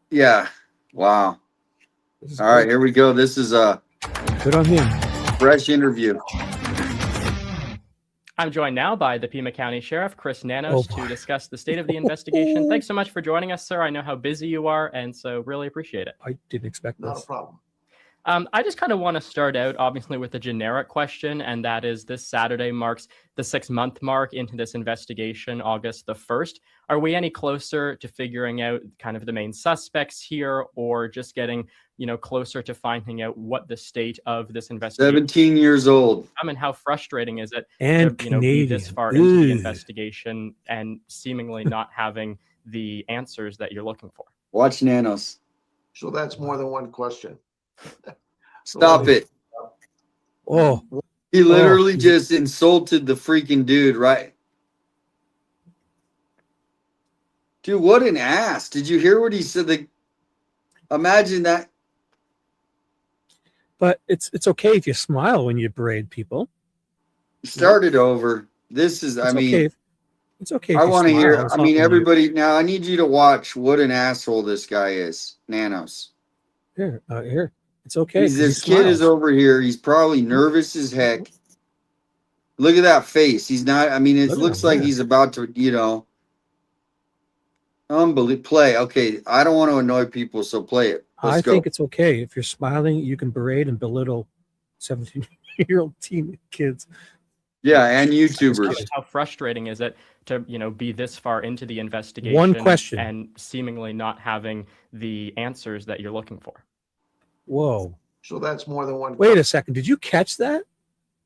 Yeah. Wow. All right, here we go. This is a good on him. Fresh interview. I'm joined now by the Pima County Sheriff, Chris Nanos, to discuss the state of the investigation. Thanks so much for joining us, sir. I know how busy you are, and so really appreciate it. I didn't expect this. Not a problem. I just kind of want to start out, obviously, with a generic question, and that is this Saturday marks the 6-month mark into this investigation, August the 1st. Are we any closer to figuring out kind of the main suspects here, or just getting, closer to finding out what the state of this investigation? 17 years old. I mean, how frustrating is it and to, be this far into the investigation and seemingly not having the answers that you're looking for? Watch Nanos. So that's more than one question. Stop it. Oh, he literally just insulted the freaking dude, right? Dude, what an ass. Did you hear what he said? Imagine that. But it's okay if you smile when you berate people. Start it over. This is, it's okay. I want to hear, everybody, now I need you to watch what an asshole this guy is. Nanos. Here. It's okay. This kid is over here. He's probably nervous as heck. Look at that face. He's not, it looks like he's about to, unbelievable. Play. Okay. I don't want to annoy people, so play it. I think it's okay. If you're smiling, you can berate and belittle 17-year-old teen kids. Yeah, and YouTubers. How frustrating is it to, be this far into the investigation? One question. And seemingly not having the answers that you're looking for? Whoa. So that's more than one. Wait a second. Did you catch that?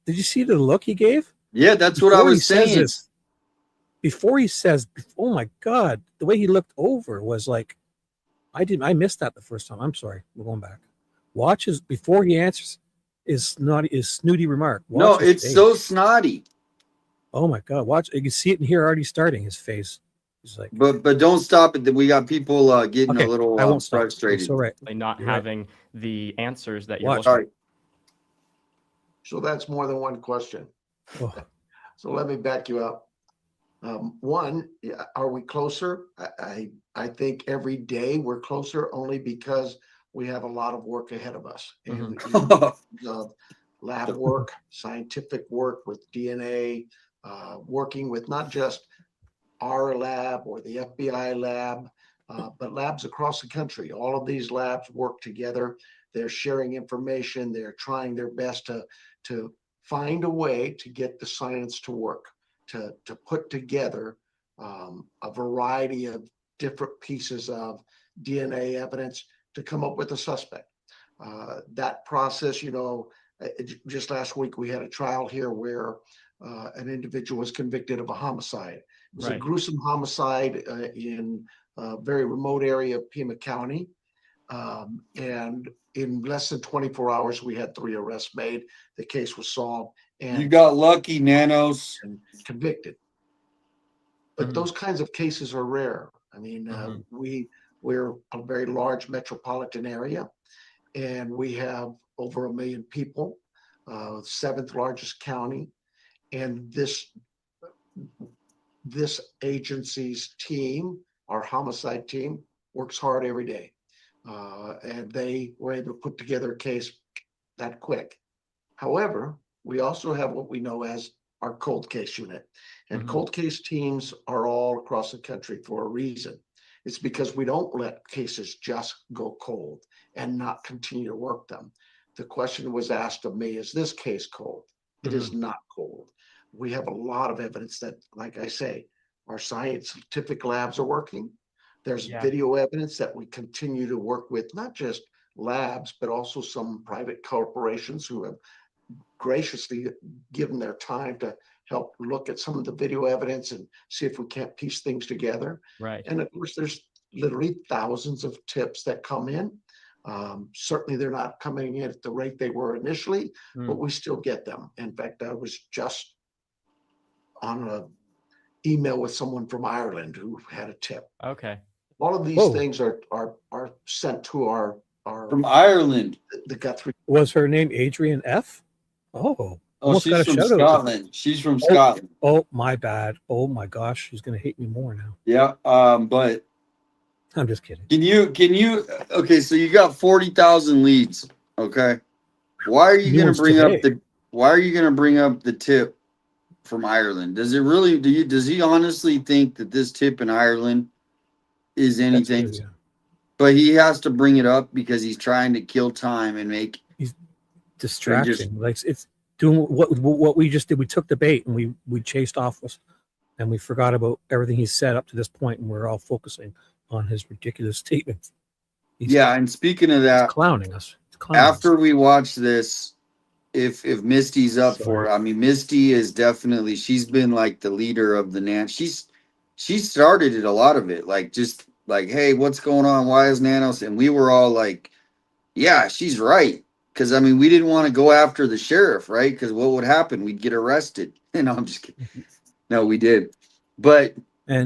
Did you see the look he gave? Yeah, that's what I was saying. Before he says, oh my God, the way he looked over was like, I missed that the first time. I'm sorry. We're going back. Watch his, before he answers his snooty remark. No, it's so snotty. Oh my God. Watch. You can see it in here already starting his face. He's like, but don't stop it. That we got people getting a little frustrated. So right. Not You're having the answers that you're looking for. So that's more than one question. Oh. So let me back you up. One, are we closer? I think every day we're closer, only because we have a lot of work ahead of us. Lab work, scientific work with DNA, working with not just our lab or the FBI lab, but labs across the country. All of these labs work together. They're sharing information. They're trying their best to find a way to get the science to work. to put together a variety of different pieces of DNA evidence to come up with a suspect. That process, just last week we had a trial here where an individual was convicted of a homicide. It was a Right. gruesome homicide in a very remote area of Pima County. And in less than 24 hours, we had 3 arrests made. The case was solved You and got lucky, Nanos. convicted. But those kinds of cases are rare. I mean, we're a very large metropolitan area, and we have over 1 million people, 7th largest county, and this agency's team, our homicide team, works hard every day, and they were able to put together a case that quick. However, we also have what we know as our cold case unit, and cold case teams are all across the country for a reason. It's because we don't let cases just go cold and not continue to work them. The question was asked of me, is this case cold? It is not cold. We have a lot of evidence that, like I say, our scientific labs are working. There's video evidence that we continue to work with, not just labs, but also some private corporations who have graciously given their time to help look at some of the video evidence and see if we can't piece things together. Right. And of course, there's literally thousands of tips that come in. Certainly, they're not coming in at the rate they were initially, but we still get them. In fact, I was just on an email with someone from Ireland who had a tip. Okay. All of these things are sent to our From Ireland. The Guthrie. Was her name Adrian F? Oh, almost she's got a from shout Scotland. She's from Scotland. Oh, my bad. Oh my gosh, she's gonna hate me more now. Yeah, but I'm just kidding. Can you? Okay, so you got 40,000 leads. Okay, why are you going to bring up the? Why are you going to bring up the tip from Ireland? Does it really? Does he honestly think that this tip in Ireland is anything? True, yeah. But he has to bring it up because he's trying to kill time and make. He's distracting. Like it's doing what we just did. We took the bait and we chased off us, and we forgot about everything he's said up to this point, and we're all focusing on his ridiculous statements. And speaking of that, clowning us. After we watch this, if Misty's up for it, I mean, Misty is definitely, she's been like the leader of the Nanos. She started it, a lot of it, like just like, hey, what's going on? Why is Nanos? And we were all like, yeah, she's right. Because I mean, we didn't want to go after the sheriff, right? Because what would happen? We'd get arrested. No, I'm just kidding. No, we did. But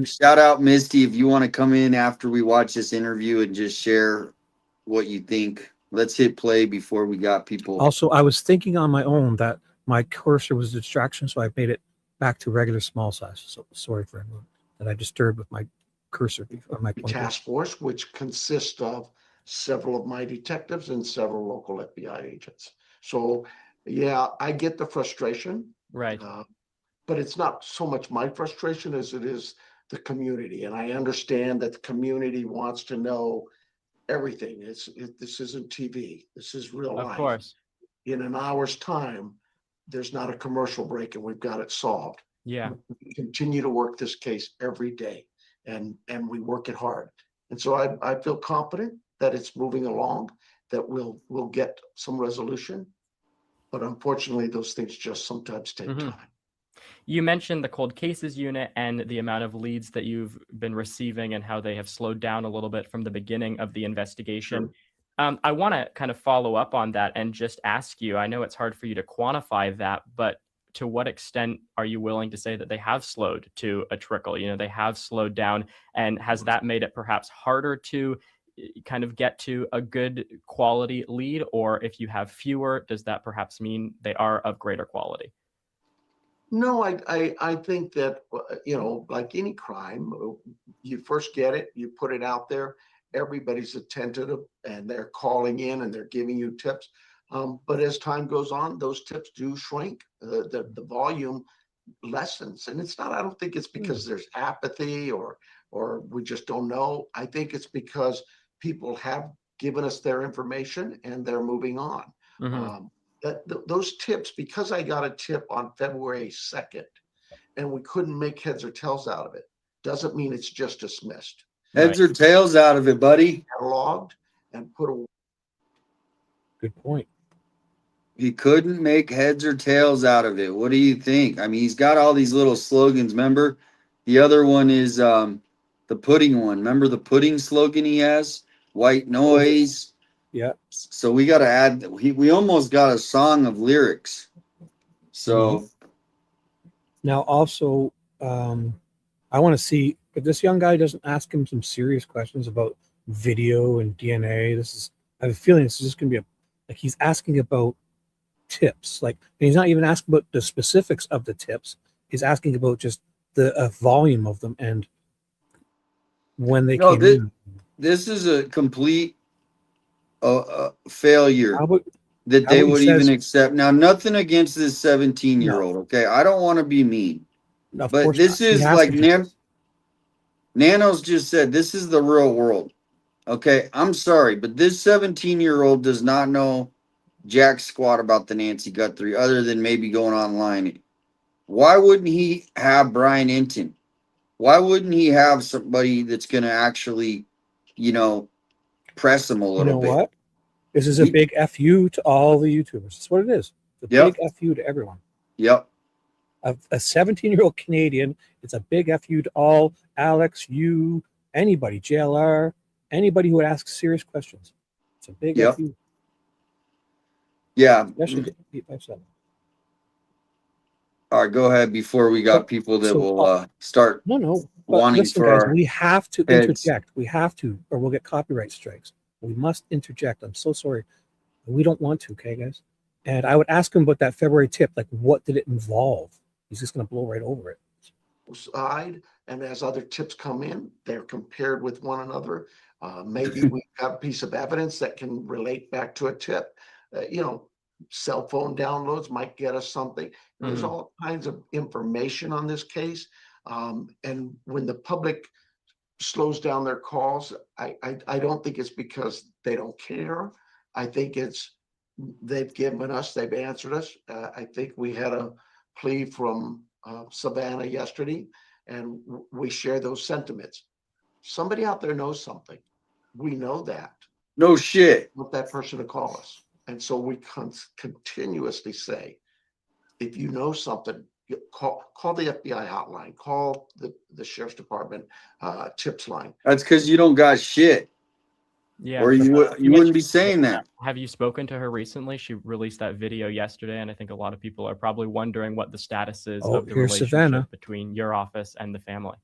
shout out Misty if you want to come in after we watch this interview and just share what you think. Let's hit play before we got people. Also, I was thinking on my own that my cursor was a distraction, so I made it back to regular small size. So sorry for everyone that I disturbed with my cursor on my task force, which consists of several of my detectives and several local FBI agents. So yeah, I get the frustration. Right. But it's not so much my frustration as it is the community. And I understand that the community wants to know everything. This isn't TV. This is real life. Of course. In an hour's time, there's not a commercial break and we've got it solved. Yeah. We continue to work this case every day and we work it hard. And so I feel confident that it's moving along, that we'll get some resolution. But unfortunately, those things just sometimes take time. You mentioned the cold cases unit and the amount of leads that you've been receiving and how they have slowed down a little bit from the beginning of the investigation. Sure. I want to kind of follow up on that and just ask you, I know it's hard for you to quantify that, but to what extent are you willing to say that they have slowed to a trickle? You know, they have slowed down, and has that made it perhaps harder to kind of get to a good quality lead? Or if you have fewer, does that perhaps mean they are of greater quality? No, I think that, like any crime, you first get it, you put it out there, everybody's attentive and they're calling in and they're giving you tips. But as time goes on, those tips do shrink. The volume lessens. And it's not, I don't think it's because there's apathy or we just don't know. I think it's because people have given us their information and they're moving on. Those tips, because I got a tip on February 2nd and we couldn't make heads or tails out of it, doesn't mean it's just dismissed. Heads or tails out of it, buddy. Cataloged and put away. Good point. He couldn't make heads or tails out of it. What do you think? I mean, he's got all these little slogans. Remember, the other one is the pudding one. Remember the pudding slogan he has? White noise. Yeah. So we got to add. We almost got a song of lyrics. So now, also, I want to see if this young guy doesn't ask him some serious questions about video and DNA. I have a feeling this is just going to be like he's asking about tips. Like, and he's not even asking about the specifics of the tips. He's asking about just the volume of them and when they came in. This is a complete failure that how they about would he says- even accept. Now, nothing against this 17-year-old. Okay, I don't want to be mean, Of but course this not. He is has like to do Nanos just said. This is the real world. Okay, I'm sorry, but this 17-year-old does not know jack squat about the Nancy Guthrie other than maybe going online. Why wouldn't he have Brian Entin? Why wouldn't he have somebody that's going to actually, press him a You little know bit? what? This is a big FU to all the YouTubers. That's what it is. The Yep. big FU to everyone. Yep. A 17-year-old Canadian, it's a big FU to all Alex, you, anybody, JLR, anybody who would ask serious questions. It's a big Yep. FU. Yeah. Especially 857. All right, go ahead before we got people that will start but wanting listen, for guys, our we have to heads. interject. We have to, or we'll get copyright strikes. We must interject. I'm so sorry. We don't want to, okay, guys? And I would ask him about that February tip, like what did it involve? He's just going to blow right over it. Side, and as other tips come in, they're compared with one another. Maybe we've got a piece of evidence that can relate back to a tip. Cell phone downloads might get us something. There's all kinds of information on this case. And when the public slows down their calls, I don't think it's because they don't care. I think it's they've answered us. I think we had a plea from Savannah yesterday, and we share those sentiments. Somebody out there knows something. We know that. No shit. Want that person to call us. And so we continuously say, if you know something, call the FBI hotline, call the Sheriff's Department tips line. That's because you don't got shit. Yeah. Or you wouldn't be saying that. Have you spoken to her recently? She released that video yesterday, and I think a lot of people are probably wondering what the status is of the here's relationship Savannah. between your office and the family.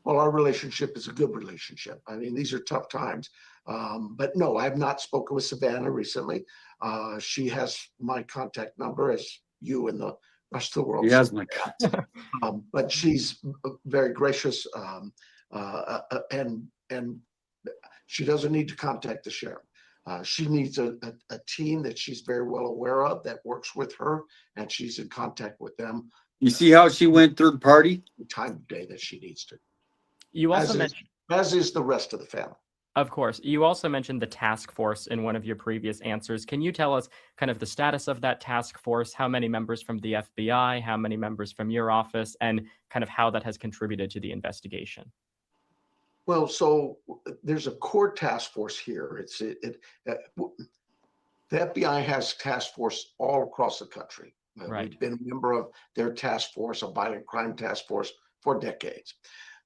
Well, our relationship is a good relationship. I mean, these are tough times. But no, I've not spoken with Savannah recently. She has my contact number, as you and the rest of the world. He has my contact. But she's very gracious, and she doesn't need to contact the sheriff. She needs a team that she's very well aware of that works with her, and she's in contact with them. You see how she went third party? The time of day that she needs to. You also mentioned, as is the rest of the family. of course, you also mentioned the task force in one of your previous answers. Can you tell us kind of the status of that task force? How many members from the FBI? How many members from your office? And kind of how that has contributed to the investigation? Well, so there's a core task force here. The FBI has task force all across the country. Right. We've been a member of their task force, a violent crime task force, for decades.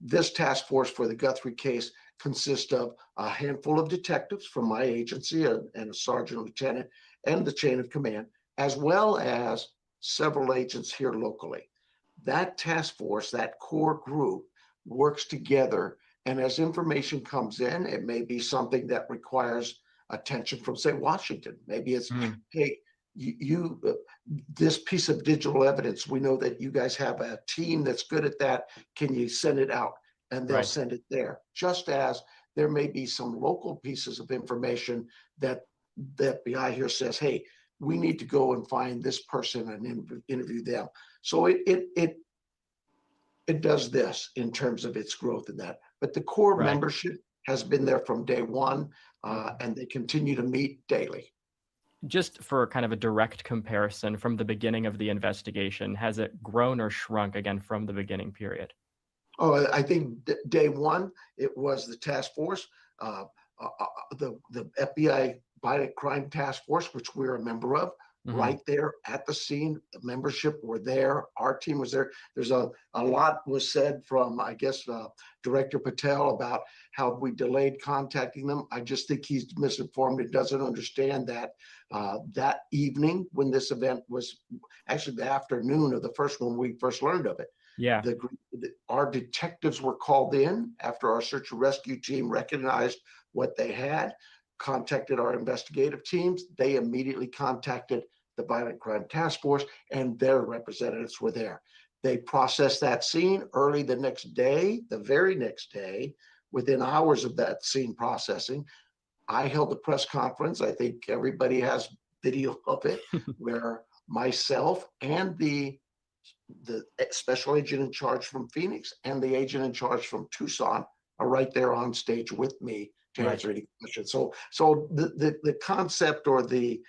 This task force for the Guthrie case consists of a handful of detectives from my agency and a sergeant lieutenant and the chain of command, as well as several agents here locally. That task force, that core group, works together. And as information comes in, it may be something that requires attention from, say, Washington. Maybe it's, hey, this piece of digital evidence, we know that you guys have a team that's good at that. Can you send it out? And they'll send it there. Just as there may be some local pieces of information that the FBI here says, hey, we need to go and find this person and interview them. So it does this in terms of its growth in that. But the core membership has been there from day one, and they continue to meet daily. just for kind of a direct comparison from the beginning of the investigation, has it grown or shrunk again from the beginning period? Oh, I think day one, it was the task force, the FBI Violent Crime Task Force, which we're a member of, right there at the scene. The membership were there. Our team was there. There's a lot was said from, I guess, Director Patel about how we delayed contacting them. I just think he's misinformed and doesn't understand that that evening when this event was actually the afternoon of the first one, we first learned of it. Yeah. Our detectives were called in after our search and rescue team recognized what they had, contacted our investigative teams. They immediately contacted the Violent Crime Task Force, and their representatives were there. They processed that scene early the next day, the very next day, within hours of that scene processing. I held a press conference. I think everybody has video of it, where myself and the special agent in charge from Phoenix and the agent in charge from Tucson are right there on stage with me to answer any questions. So the concept or the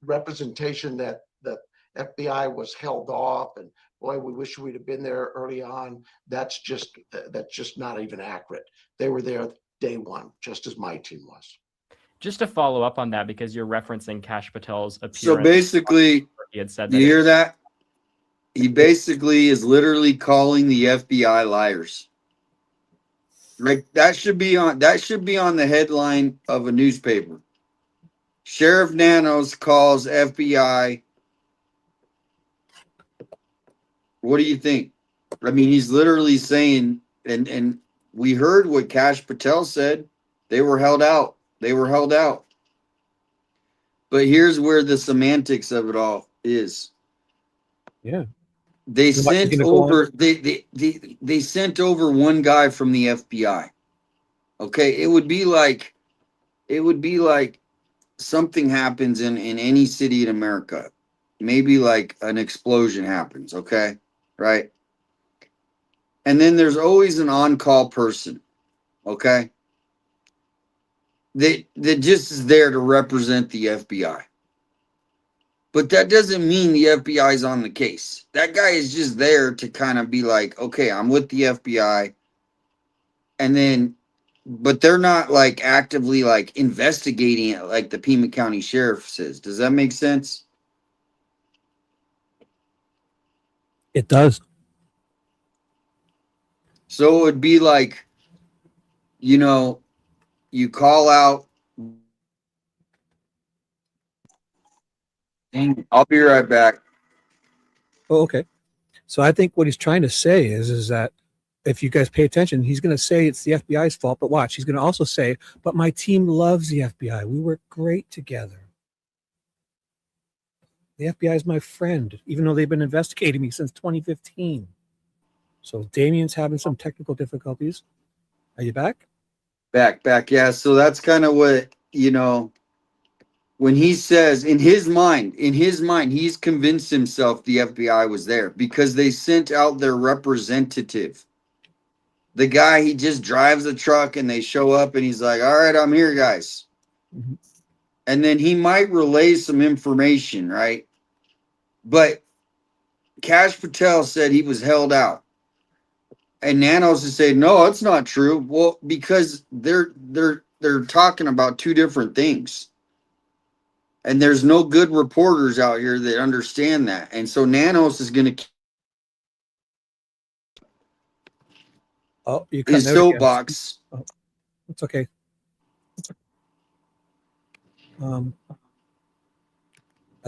representation that the FBI was held off and boy, we wish we'd have been there early on, that's just not even accurate. They were there day one, just as my team was. Just to follow up on that, because you're referencing Kash Patel's appearance. So basically, he had said you hear that? He basically is literally calling the FBI liars. Like that should be on the headline of a newspaper. Sheriff Nanos calls FBI. What do you think? I mean, he's literally saying, and we heard what Kash Patel said. They were held out. They were held out. But here's where the semantics of it all is. Yeah. They sent over they sent over one guy from the FBI. Okay, it would be like something happens in any city in America. Maybe like an explosion happens, okay? Right? And then there's always an on-call person, okay? That just is there to represent the FBI. But that doesn't mean the FBI is on the case. That guy is just there to kind of be like, okay, I'm with the FBI. And then, but they're not like actively like investigating it like the Pima County Sheriff says. Does that make sense? It does. So it would be like, you know, you call out. I'll be right back. Oh, okay. So I think what he's trying to say is that if you guys pay attention, he's going to say it's the FBI's fault, but watch, he's going to also say, but my team loves the FBI. We work great together. The FBI is my friend, even though they've been investigating me since 2015. So Damien's having some technical difficulties. Are you back? Back. Yeah. So that's kind of what, you know, when he says in his mind, he's convinced himself the FBI was there because they sent out their representative. The guy, he just drives the truck and they show up and he's like, all right, I'm here, guys. Mm-hmm. And then he might relay some information, right? But Kash Patel said he was held out. And Nanos is saying, no, it's not true. Well, because they're talking about two different things. And there's no good reporters out here that understand that. And so Nanos is going to his soapbox. Oh, it's okay. I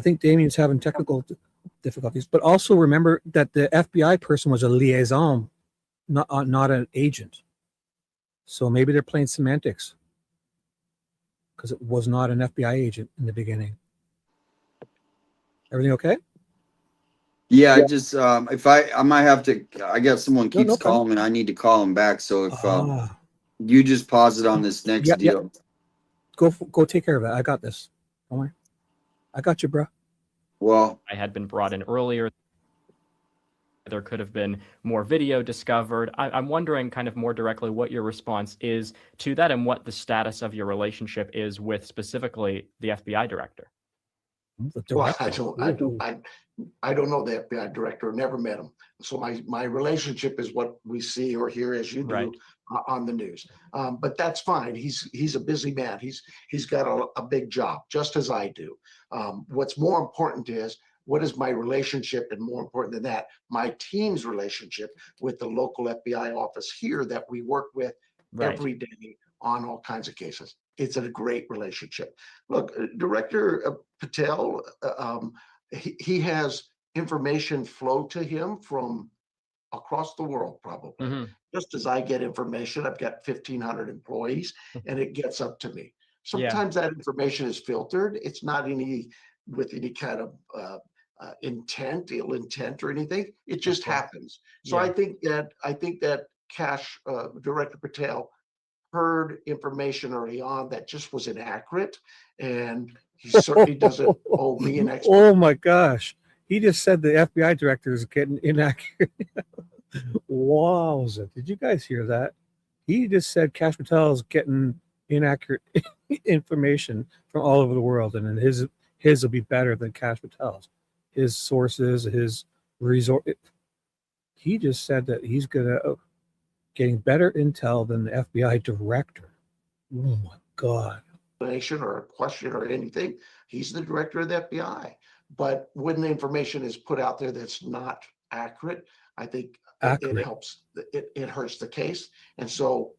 think Damien's having technical difficulties, but also remember that the FBI person was a liaison, not an agent. So maybe they're playing semantics because it was not an FBI agent in the beginning. Everything okay? Yeah, I just if I might have to. I guess someone keeps calling and I need to call him back. So if you just pause it on this next deal, go take care of it. I got this. Don't worry. I got you, bro. Well, I had been brought in earlier. there could have been more video discovered. I'm wondering kind of more directly what your response is to that and what the status of your relationship is with specifically the FBI director. Well, I don't know the FBI director, never met him. So my relationship is what we see or hear as you do Right. On the news. But that's fine. He's a busy man. He's got a big job, just as I do. What's more important is what is my relationship, and more important than that, my team's relationship with the local FBI office here that we work with Right. every day on all kinds of cases. It's a great relationship. Look, Director Patel, he has information flow to him from across the world, probably. Mhm. Just as I get information, I've got 1,500 employees, and it gets up to me. Yeah. Sometimes that information is filtered. It's not with any kind of ill intent or anything. It just course. happens. So Yeah. I think that Director Patel heard information early on that just was inaccurate, and he certainly doesn't owe me an explanation. Oh my gosh. He just said the FBI director is getting inaccurate. Wowza. Did you guys hear that? He just said Kash Patel is getting inaccurate information from all over the world, and then his will be better than Kash Patel's. His sources, his resort. He just said that he's getting better intel than the FBI director. Oh my God. Or a question or anything. He's the director of the FBI. But when the information is put out there that's not accurate, I think it helps. It hurts the case. And so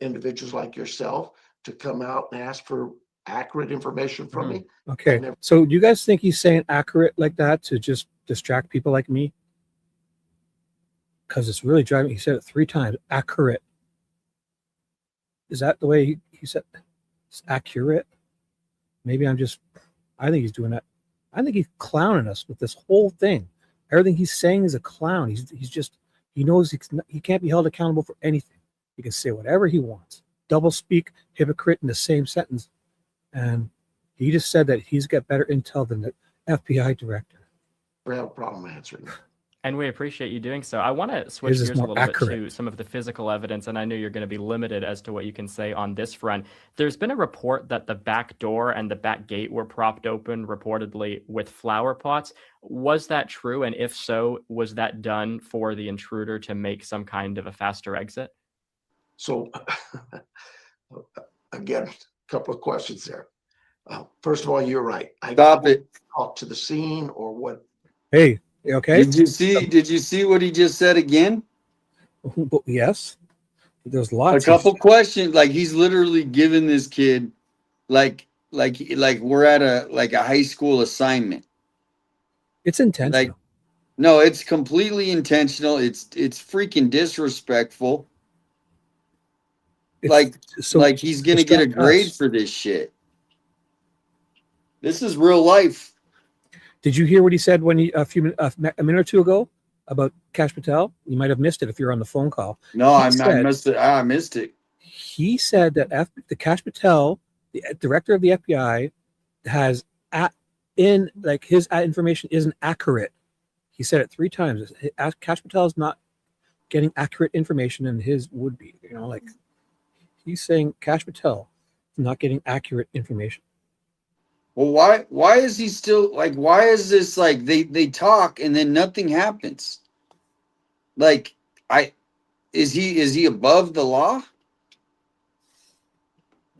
individuals like yourself to come out and ask for accurate information from me. Okay. So do you guys think he's saying accurate like that to just distract people like me? Because it's really driving. He said it 3 times. Accurate. Is that the way he said it's accurate? Maybe I think he's doing that. I think he's clowning us with this whole thing. Everything he's saying is a clown. He knows he can't be held accountable for anything. He can say whatever he wants. Double speak, hypocrite in the same sentence. And he just said that he's got better intel than the FBI director. We have a problem answering that. And we appreciate you doing so. I want to switch gears a little bit to some of the physical evidence, and I know you're going to be limited as to what you can say on this front. There's been a report that the back door and the back gate were propped open, reportedly with flower pots. Was that true? And if so, was that done for the intruder to make some kind of a faster exit? So, again, a couple of questions there. First of all, you're right. Stop it. Talk to the scene or what? Hey. Okay. Did you see what he just said again? Yes. There's lots. A couple questions. Like he's literally giving this kid, like we're at a high school assignment. It's intentional. Like, no, it's completely intentional. It's freaking disrespectful. Like he's gonna get a grade for this shit. This is real life. Did you hear what he said when a minute or two ago about Kash Patel? You might have missed it if you're on the phone call. No, I missed it. I missed it. He said that the Kash Patel, the director of the FBI, has his information isn't accurate. He said it 3 times. Kash Patel is not getting accurate information, and his would be. He's saying Kash Patel is not getting accurate information. Well, why is he still why is this they talk and then nothing happens? Is he above the law?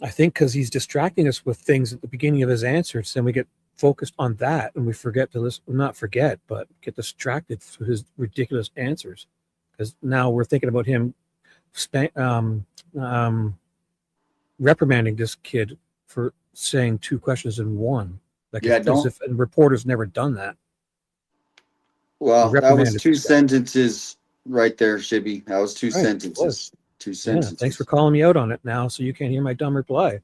I think because he's distracting us with things at the beginning of his answers, and we get focused on that and we forget to listen, not forget, but get distracted through his ridiculous answers. Because now we're thinking about him reprimanding this kid for saying 2 questions in one. As if a reporter's never done that. Well, that was 2 sentences right there, Shibby. That was 2 sentences. 2 sentences. Yeah, thanks for calling me out on it now, so you can't hear my dumb reply.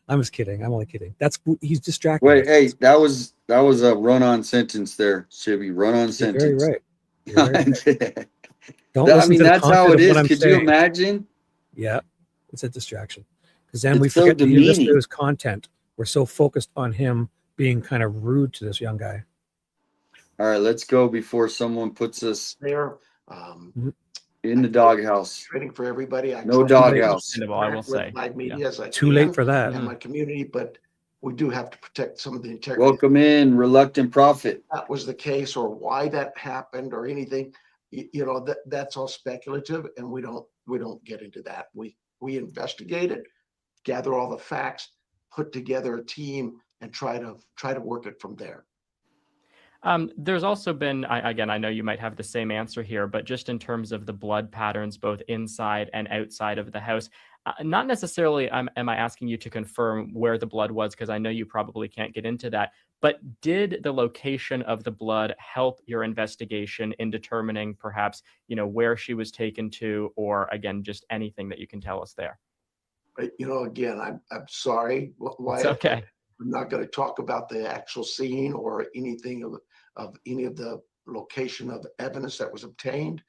I'm just kidding. I'm only kidding. He's distracted. Wait, hey, that was a run-on sentence there, Shibby. Run-on sentence. You're very right. You're very right. That's how it is. Could you imagine? Yeah, it's a distraction. Because then we forget to listen to his content. We're so focused on him being kind of rude to this young guy. All right, let's go before someone puts us there. in the doghouse. Training for everybody. I No try to be doghouse. Understandable, I will with say. my Yeah. media as I Too late can for that. and my community, but we do have to protect some of the integrity. Welcome in, reluctant prophet. That was the case, or why that happened, or anything. You know, that's all speculative, and we don't get into that. We investigate it, gather all the facts, put together a team, and try to work it from there. There's also been, again, I know you might have the same answer here, but just in terms of the blood patterns, both inside and outside of the house, not necessarily am I asking you to confirm where the blood was, because I know you probably can't get into that, but did the location of the blood help your investigation in determining perhaps, where she was taken to, or again, just anything that you can tell us there? Again, I'm sorry. Why? It's okay. I'm not going to talk about the actual scene or anything of any of the location of evidence that was obtained.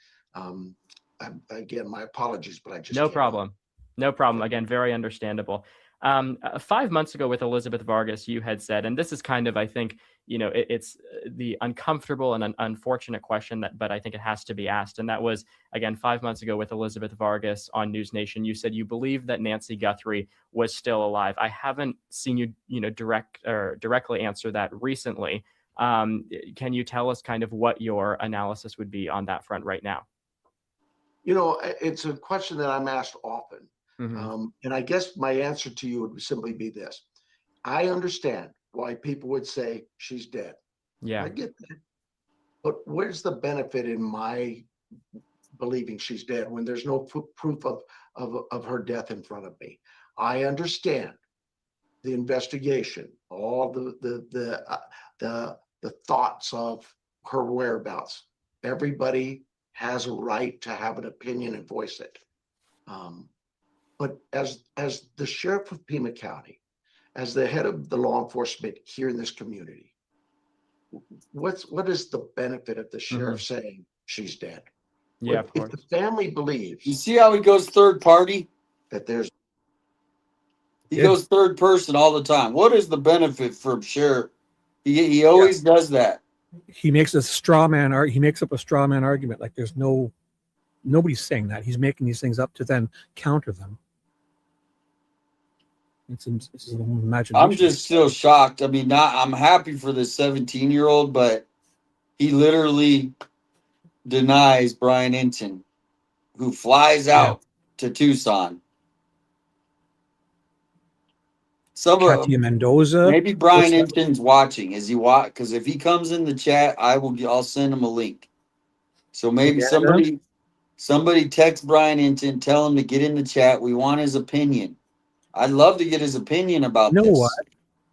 Again, my apologies, but I just No can't. problem. No problem. Again, very understandable. 5 months ago with Elizabeth Vargas, you had said, and this is kind of, I think, it's the uncomfortable and unfortunate question but I think it has to be asked. And that was, again, 5 months ago with Elizabeth Vargas on News Nation, you said you believe that Nancy Guthrie was still alive. I haven't seen you, directly answer that recently. Can you tell us kind of what your analysis would be on that front right now? It's a question that I'm asked often. Mm-hmm. And I guess my answer to you would simply be this. I understand why people would say she's dead. Yeah. I get that. But where's the benefit in my believing she's dead when there's no proof of her death in front of me? I understand the investigation, all the thoughts of her whereabouts. Everybody has a right to have an opinion and voice it. But as the sheriff of Pima County, as the head of the law enforcement here in this community, what is the benefit of the sheriff saying she's dead? Yeah, of course. If the family believes You see how he goes third party? that there's He goes third person all the time. What is the benefit from sheriff? He always does that. He makes a straw man. He makes up a straw man argument. Like there's nobody's saying that. He's making these things up to then counter them. It's an imagination. I'm just still shocked. I mean, I'm happy for this 17-year-old, but he literally denies Brian Entin, who flies out to Tucson. Katia Mendoza. Maybe Brian Entin's watching. Is he watch? Because if he comes in the chat, I'll send him a link. So maybe somebody text Brian Entin, tell him to get in the chat. We want his opinion. I'd love to get his opinion about this. What?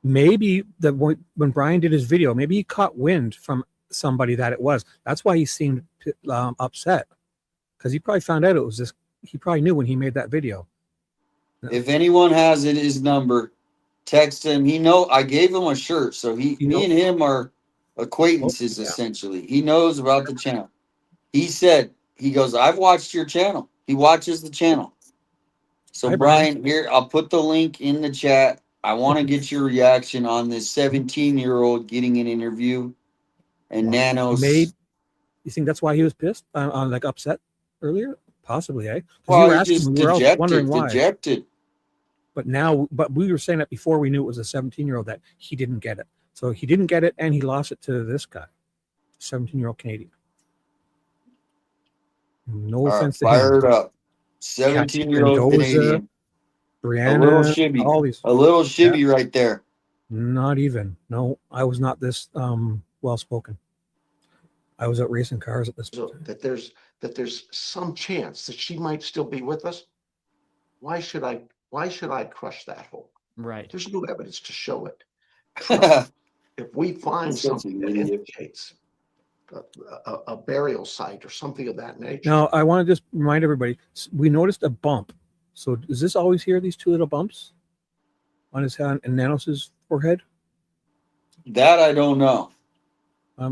Maybe when Brian did his video, maybe he caught wind from somebody that it was. That's why he seemed upset, because he probably found out it was this. He probably knew when he made that video. If anyone has his number, text him. I gave him a shirt, so me and him are acquaintances essentially. He knows about the channel. He goes, I've watched your channel. He watches the channel. So Brian, here, I'll put the link in the chat. I want to get your reaction on this 17-year-old getting an interview and Nanos. You think that's why he was pissed, like upset earlier? Possibly, eh? Well, he just dejected. But we were saying that before we knew it was a 17-year-old that he didn't get it. So he didn't get it, and he lost it to this guy, 17-year-old Canadian. No offense to him. Fired up. 17-year-old Canadian. Brianna, a little shibby right there. Not even. No, I was not this well-spoken. I was out racing cars at this time. That there's some chance that she might still be with us. Why should I crush that hope? Right. There's no evidence to show it. If we find something that indicates a burial site or something of that nature. Now, I want to just remind everybody, we noticed a bump. So does this always here, these two little bumps on his hand and Nanos's forehead? That I don't know.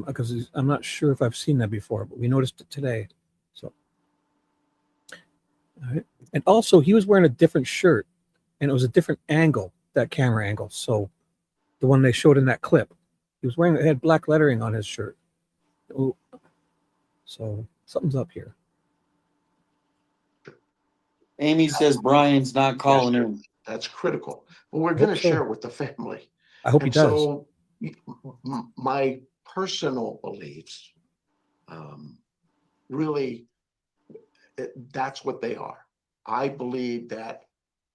Because I'm not sure if I've seen that before, but we noticed it today. So, all right. And also, he was wearing a different shirt, and it was a different angle, that camera angle. So the one they showed in that clip, it had black lettering on his shirt. Oh, so something's up here. Amy says Brian's not calling in. That's critical. But we're going to share it with the family. I hope he And does. so my personal beliefs, really, that's what they are. I believe that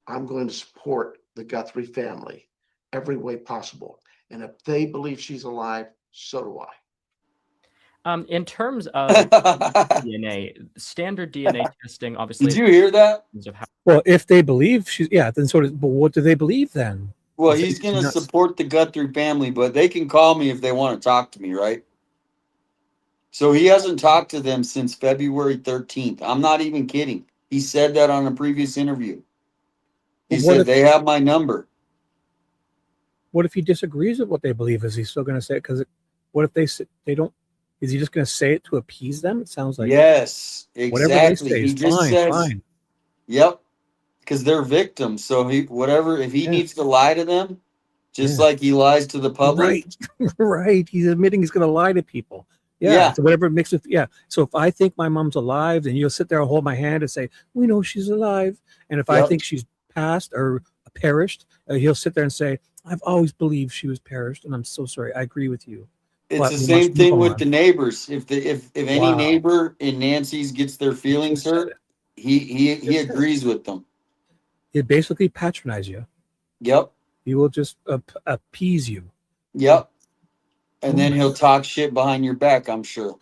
I'm going to support the Guthrie family every way possible. And if they believe she's alive, so do I. In terms of DNA, standard DNA testing, obviously. Did you hear that? Well, if they believe she's, then sort of, but what do they believe then? Well, he's going to support the Guthrie family, but they can call me if they want to talk to me, right? So he hasn't talked to them since February 13th. I'm not even kidding. He said that on a previous interview. He said they have my number. What if he disagrees with what they believe? Is he still going to say it? Because what if they don't? Is he just going to say it to appease them? It sounds like yes, whatever exactly. they say He just fine, says, fine. Yep, because they're victims. So if he needs to lie to them, just like he lies to the public, right? He's admitting he's going to lie to people. Yeah. So whatever makes it. Yeah. So if I think my mom's alive, then you'll sit there and hold my hand and say, "We know she's alive." And if I think she's passed or perished, he'll sit there and say, "I've always believed she was perished, and I'm so sorry. I agree with you." it's the same thing with the neighbors. If any neighbor in Nancy's gets their feelings hurt, he agrees with them. He'll basically patronize you. Yep. He will just appease you. Yep. And then he'll talk shit behind your back, I'm sure.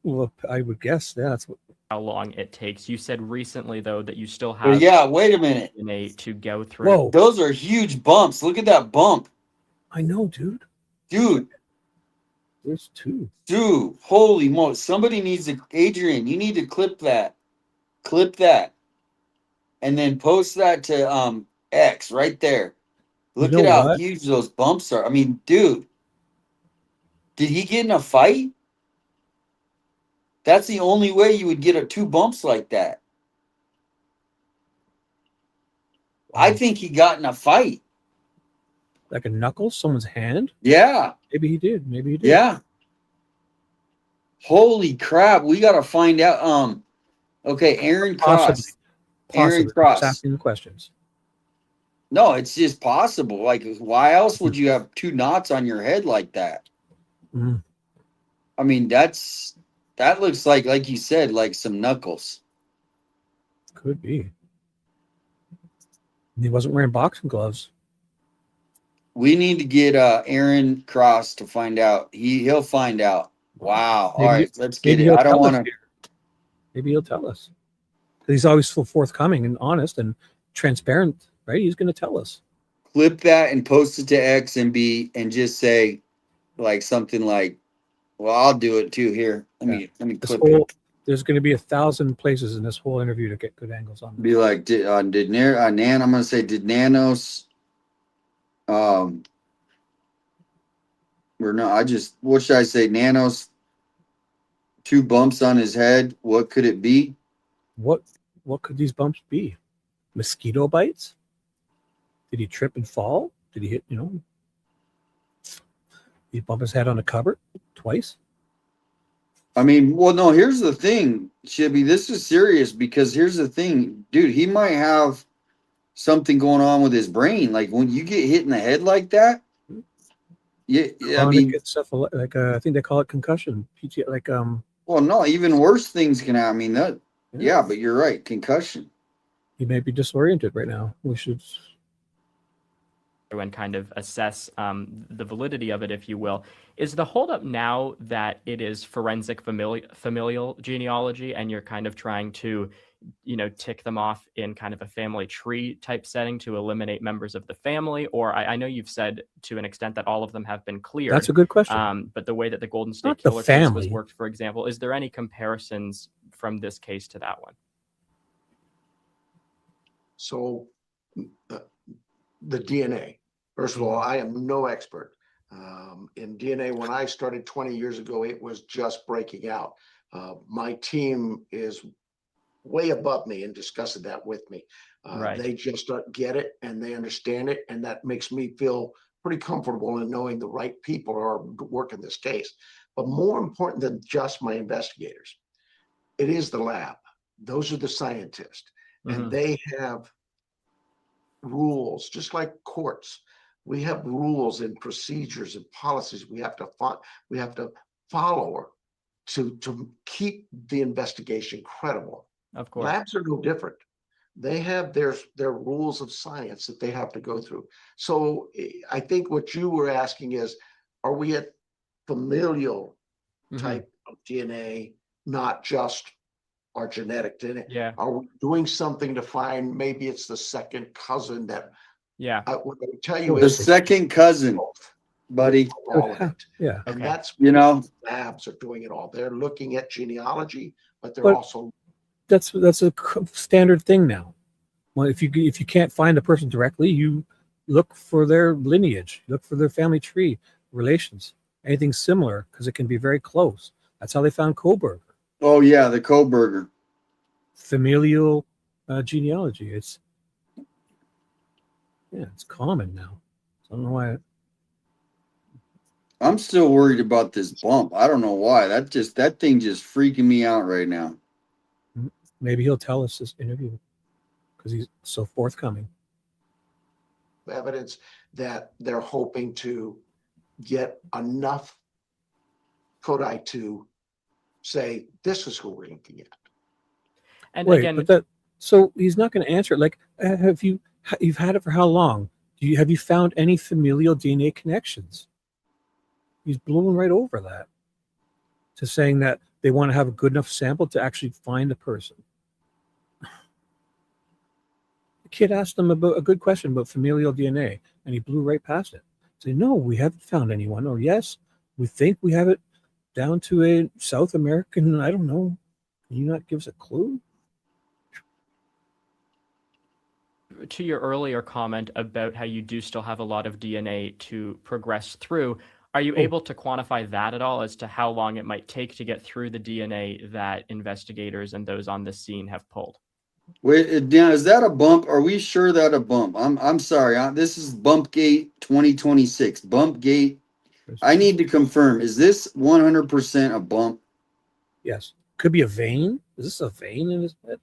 Well, I would guess that's how long it takes. You said recently, though, that you still have wait a minute. DNA to go through. Whoa. Those are huge bumps. Look at that bump. I know, dude. There's two. Dude, holy moly. Somebody needs to, Adrian, you need to clip that. Clip that. And then post that to X right there. Look at how huge those bumps are. I mean, dude, did he get in a fight? That's the only way you would get two bumps like that. I think he got in a fight. Like a knuckle, someone's hand? Yeah. Maybe he did. Maybe he did. Yeah. Holy crap. We got to find out. Okay, Aaron Cross. Aaron Cross. Just asking the questions. No, it's just possible. Like, why else would you have two knots on your head like that? Mm. I mean, that looks like you said, like some knuckles. Could be. He wasn't wearing boxing gloves. We need to get Aaron Cross to find out. He'll find out. Wow. All right, let's get it. I don't want to. Maybe he'll tell us. He's always so forthcoming and honest and transparent, right? He's going to tell us. Clip that and post it to X and just say like something like, well, I'll do it too here. Let me clip it. There's going to be 1,000 places in this whole interview to get good angles on. Be like, did I'm going to say, did Nanos, or no, what should I say? Nanos, two bumps on his head. What could it be? What could these bumps be? Mosquito bites? Did he trip and fall? Did he hit, did he bump his head on a cupboard twice? I mean, well, no, here's the thing, Shibby. This is serious because here's the thing, dude. He might have something going on with his brain. Like when you get hit in the head like that, I mean, I think they call it concussion. Well, no, even worse things can happen. I mean that. Yeah, but you're right. Concussion. He may be disoriented right now. We should. And kind of assess the validity of it, if you will. Is the holdup now that it is forensic familial genealogy and you're kind of trying to, tick them off in kind of a family tree type setting to eliminate members of the family? Or I know you've said to an extent that all of them have been cleared. That's a good question. But the way that the Golden State Killer case was worked, for example, is there any comparisons from this case to that one? So the DNA, first of all, I am no expert in DNA. When I started 20 years ago, it was just breaking out. My team is way above me and discussing that with me. Right. They just get it and they understand it. And that makes me feel pretty comfortable in knowing the right people are working this case. But more important than just my investigators, it is the lab. Those are the scientists, and they have rules, just like courts. We have rules and procedures and policies we have to follow to keep the investigation credible. Of course. Labs are no different. They have their rules of science that they have to go through. So I think what you were asking is, are we at familial type of DNA, not just our genetic DNA? Yeah. Are we doing something to find, maybe it's the second cousin that, Yeah. what I tell you The is second cousin, buddy. all of it. Yeah. And Okay. that's, You know, labs are doing it all. They're looking at genealogy, but they're But- also, That's a standard thing now. Well, if you can't find a person directly, you look for their lineage, look for their family tree, relations, anything similar, because it can be very close. That's how they found Coburg. oh yeah, the Koberger. Familial genealogy. It's common now. I don't know why. I'm still worried about this bump. I don't know why. That thing just freaking me out right now. Maybe he'll tell us this interview because he's so forthcoming. evidence that they're hoping to get enough Kodai to say, this is who we're looking at. And Wait, again, but so he's not going to answer it. Like, you've had it for how long? Have you found any familial DNA connections? He's blowing right over that to saying that they want to have a good enough sample to actually find the person. The kid asked him about a good question about familial DNA, and he blew right past it. Say, no, we haven't found anyone. Or yes, we think we have it down to a South American. I don't know. Can you not give us a clue? to your earlier comment about how you do still have a lot of DNA to progress through, are you able to quantify that at all as to how long it might take to get through the DNA that investigators and those on the scene have pulled? Wait, now is that a bump? Are we sure that a bump? I'm sorry. This is Bumpgate 2026. Bumpgate. I need to confirm. Is this 100% a bump? Yes. Could be a vein. Is this a vein in his head?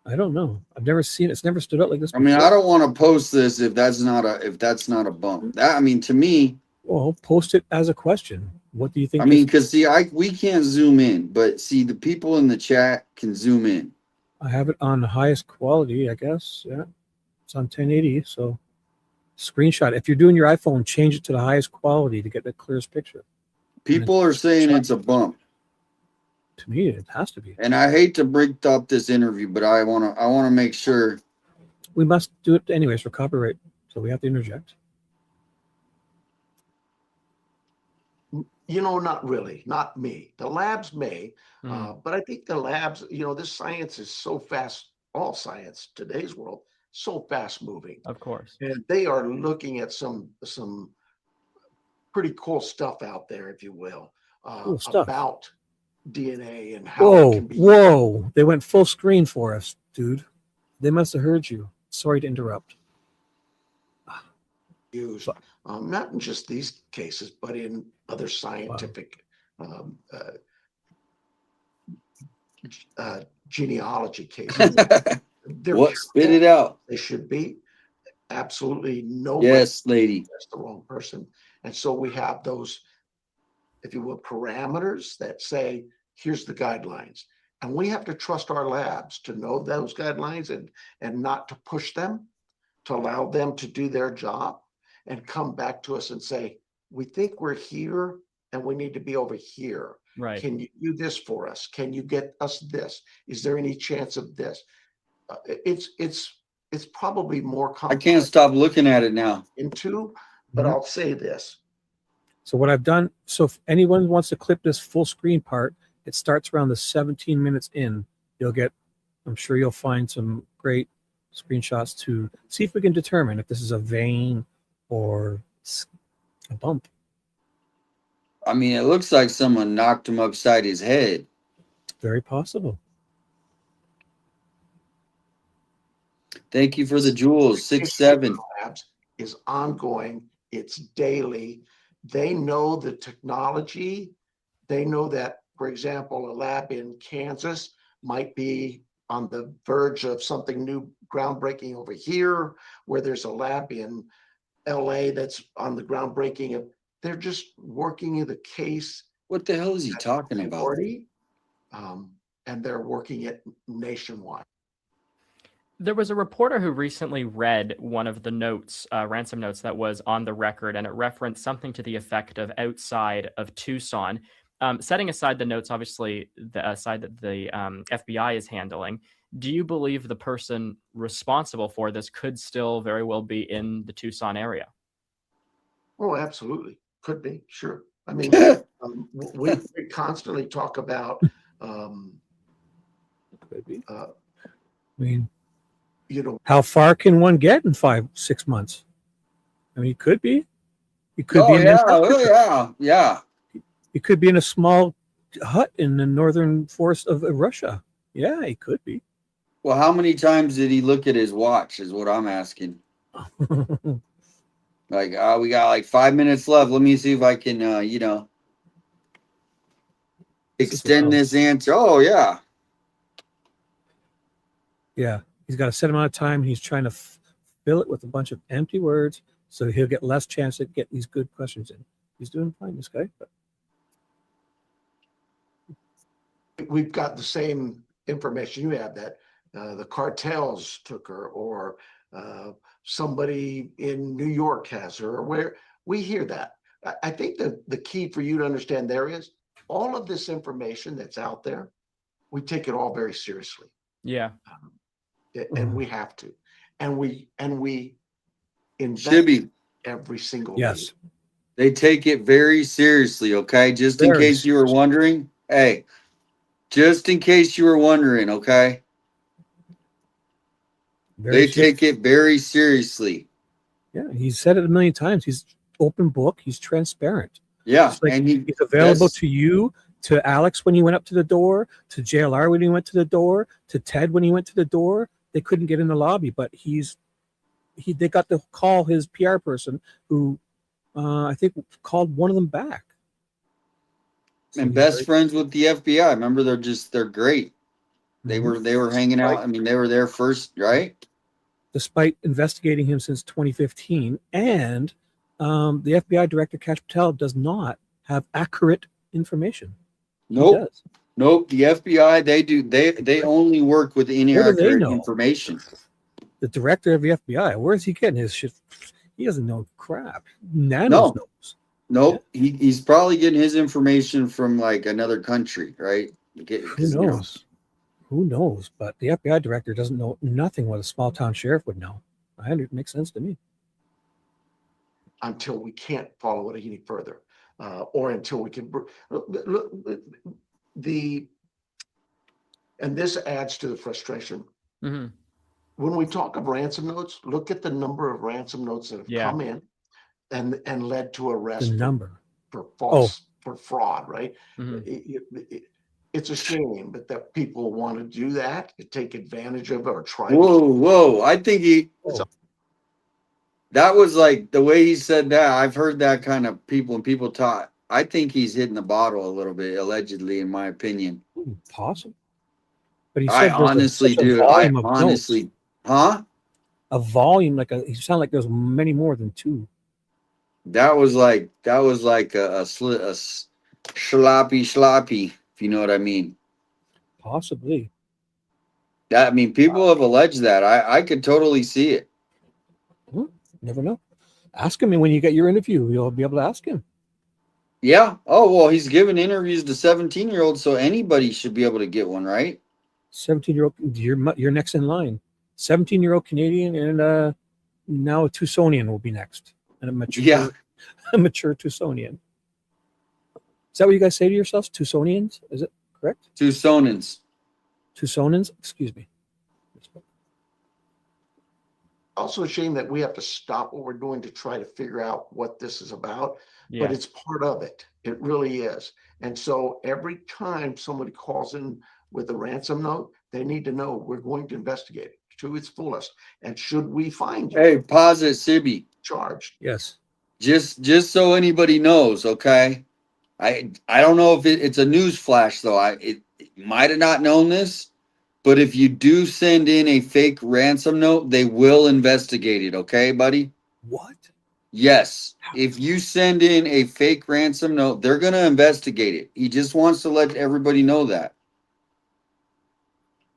I don't know. I've never seen it. It's never stood out like this I mean, before. I don't want to post this if that's not a bump. That, I mean, to me, Well, post it as a question. What do you think? I mean, because see, we can't zoom in, but see, the people in the chat can zoom in. I have it on the highest quality, I guess. Yeah. It's on 1080. So screenshot. If you're doing your iPhone, change it to the highest quality to get the clearest picture. People are saying it's a bump. To me, it has to be. And I hate to break up this interview, but I wanna make sure. We must do it anyways for copyright. So we have to interject. You know, not really, not me. The labs may, but I think the labs, you know, this science is so fast, all science, today's world, so fast moving. Of course. And they are looking at some pretty cool stuff out there, if you will, Cool stuff. about DNA and how it Whoa, can be whoa. They went full screen for us, dude. They must have heard you. Sorry to interrupt. used, not in just these cases, but in other scientific genealogy cases. They're What? Spit it out. They should be. Absolutely no. Yes, lady. That's the wrong person. And so we have those, if you will, parameters that say, here's the guidelines. And we have to trust our labs to know those guidelines and not to push them, to allow them to do their job and come back to us and say, we think we're here and we need to be over here. Right. Can you do this for us? Can you get us this? Is there any chance of this? It's probably more I complex can't stop looking at it now. but I'll say this. So what I've done, so if anyone wants to clip this full screen part, it starts around the 17 minutes in. I'm sure you'll find some great screenshots to see if we can determine if this is a vein or a bump. I mean, it looks like someone knocked him upside his head. Very possible. Thank you for the jewels. 6-7. Labs is ongoing. It's daily. they know the technology. They know that, for example, a lab in Kansas might be on the verge of something new, groundbreaking over here, where there's a lab in LA that's on the groundbreaking. They're just working in the case. What the hell is he talking about? And they're working it nationwide. There was a reporter who recently read one of the notes, ransom notes that was on the record, and it referenced something to the effect of outside of Tucson. Setting aside the notes, obviously, the side that the FBI is handling, do you believe the person responsible for this could still very well be in the Tucson area? Oh, absolutely. Could be, sure. I mean, we constantly talk about, Could be. I mean, you know, how far can one get in 5-6 months? I mean, it could be. It could be Oh in yeah, Antarctica. yeah. It could be in a small hut in the northern forest of Russia. Yeah, it could be. Well, how many times did he look at his watch is what I'm asking. Like, we got like 5 minutes left. Let me see if I can, extend this answer. Oh, yeah. Yeah, he's got a set amount of time. And he's trying to fill it with a bunch of empty words, so he'll get less chance to get these good questions in. He's doing fine, this guy. But we've got the same information you have, that the cartels took her, or somebody in New York has her, or where we hear that. I think that the key for you to understand there is all of this information that's out there, we take it all very seriously. Yeah. And we have to. And we invest Shibby. every single yes, day. They take it very seriously, okay? Just in Very case you were wondering. Hey, just in case you were wondering, okay? They take it very seriously. Yeah, he's said it a million times. He's open book. He's transparent. Yeah, Like, and he's available to you, to Alex when he went up to the door, to JLR when he went to the door, to Ted when he went to the door. They couldn't get in the lobby, but they got to call his PR person, who I think called one of them back. and best friends with the FBI. Remember, they're great. They were hanging out. I mean, they were there first, right? Despite investigating him since 2015, and the FBI director Kash Patel does not have accurate information. Nope. Nope. The FBI, they only work with inaccurate information. The director of the FBI, where's he getting his shit? He doesn't know crap. Nanos knows. Nope. Yeah. He's probably getting his information from like another country, right? Who knows? Who knows? But the FBI director doesn't know nothing what a small town sheriff would know. It makes sense to me. Until we can't follow it any further, or until we can. And this adds to the frustration. Mm-hmm. When we talk of ransom notes, look at the number of ransom notes that have come in and led to arrest. The number for false, for fraud, right? Mm-hmm. It's a shame, but that people want to do that, to take advantage of it, or try. Whoa! I think that was like the way he said that. I've heard that kind of people, and people talk. I think he's hitting the bottle a little bit, allegedly, in my opinion. Possible. But he said I honestly do. Huh? A volume, he sounded like there's many more than two. That was like a sloppy, if you know what I mean. Possibly. People have alleged that. I could totally see it. Never know. Ask him when you get your interview. You'll be able to ask him. Yeah. Oh, well, he's giving interviews to 17-year-olds, so anybody should be able to get one, right? 17-year-old, you're next in line. 17-year-old Canadian, and now a Tucsonian will be next. And a mature Tucsonian. Is that what you guys say to yourselves? Tucsonians? Is it correct? Tucsonans. Excuse me. Also a shame that we have to stop what we're doing to try to figure out what this is about, but it's part of it. It really is. And so every time somebody calls in with a ransom note, they need to know we're going to investigate it to its fullest. And should we find you, hey, pause it, Sibby. Charged. Yes. Just so anybody knows, okay? I don't know if it's a news flash though. It might have not known this, but if you do send in a fake ransom note, they will investigate it, okay, buddy? What? Yes. If you send in a fake ransom note, they're going to investigate it. He just wants to let everybody know that.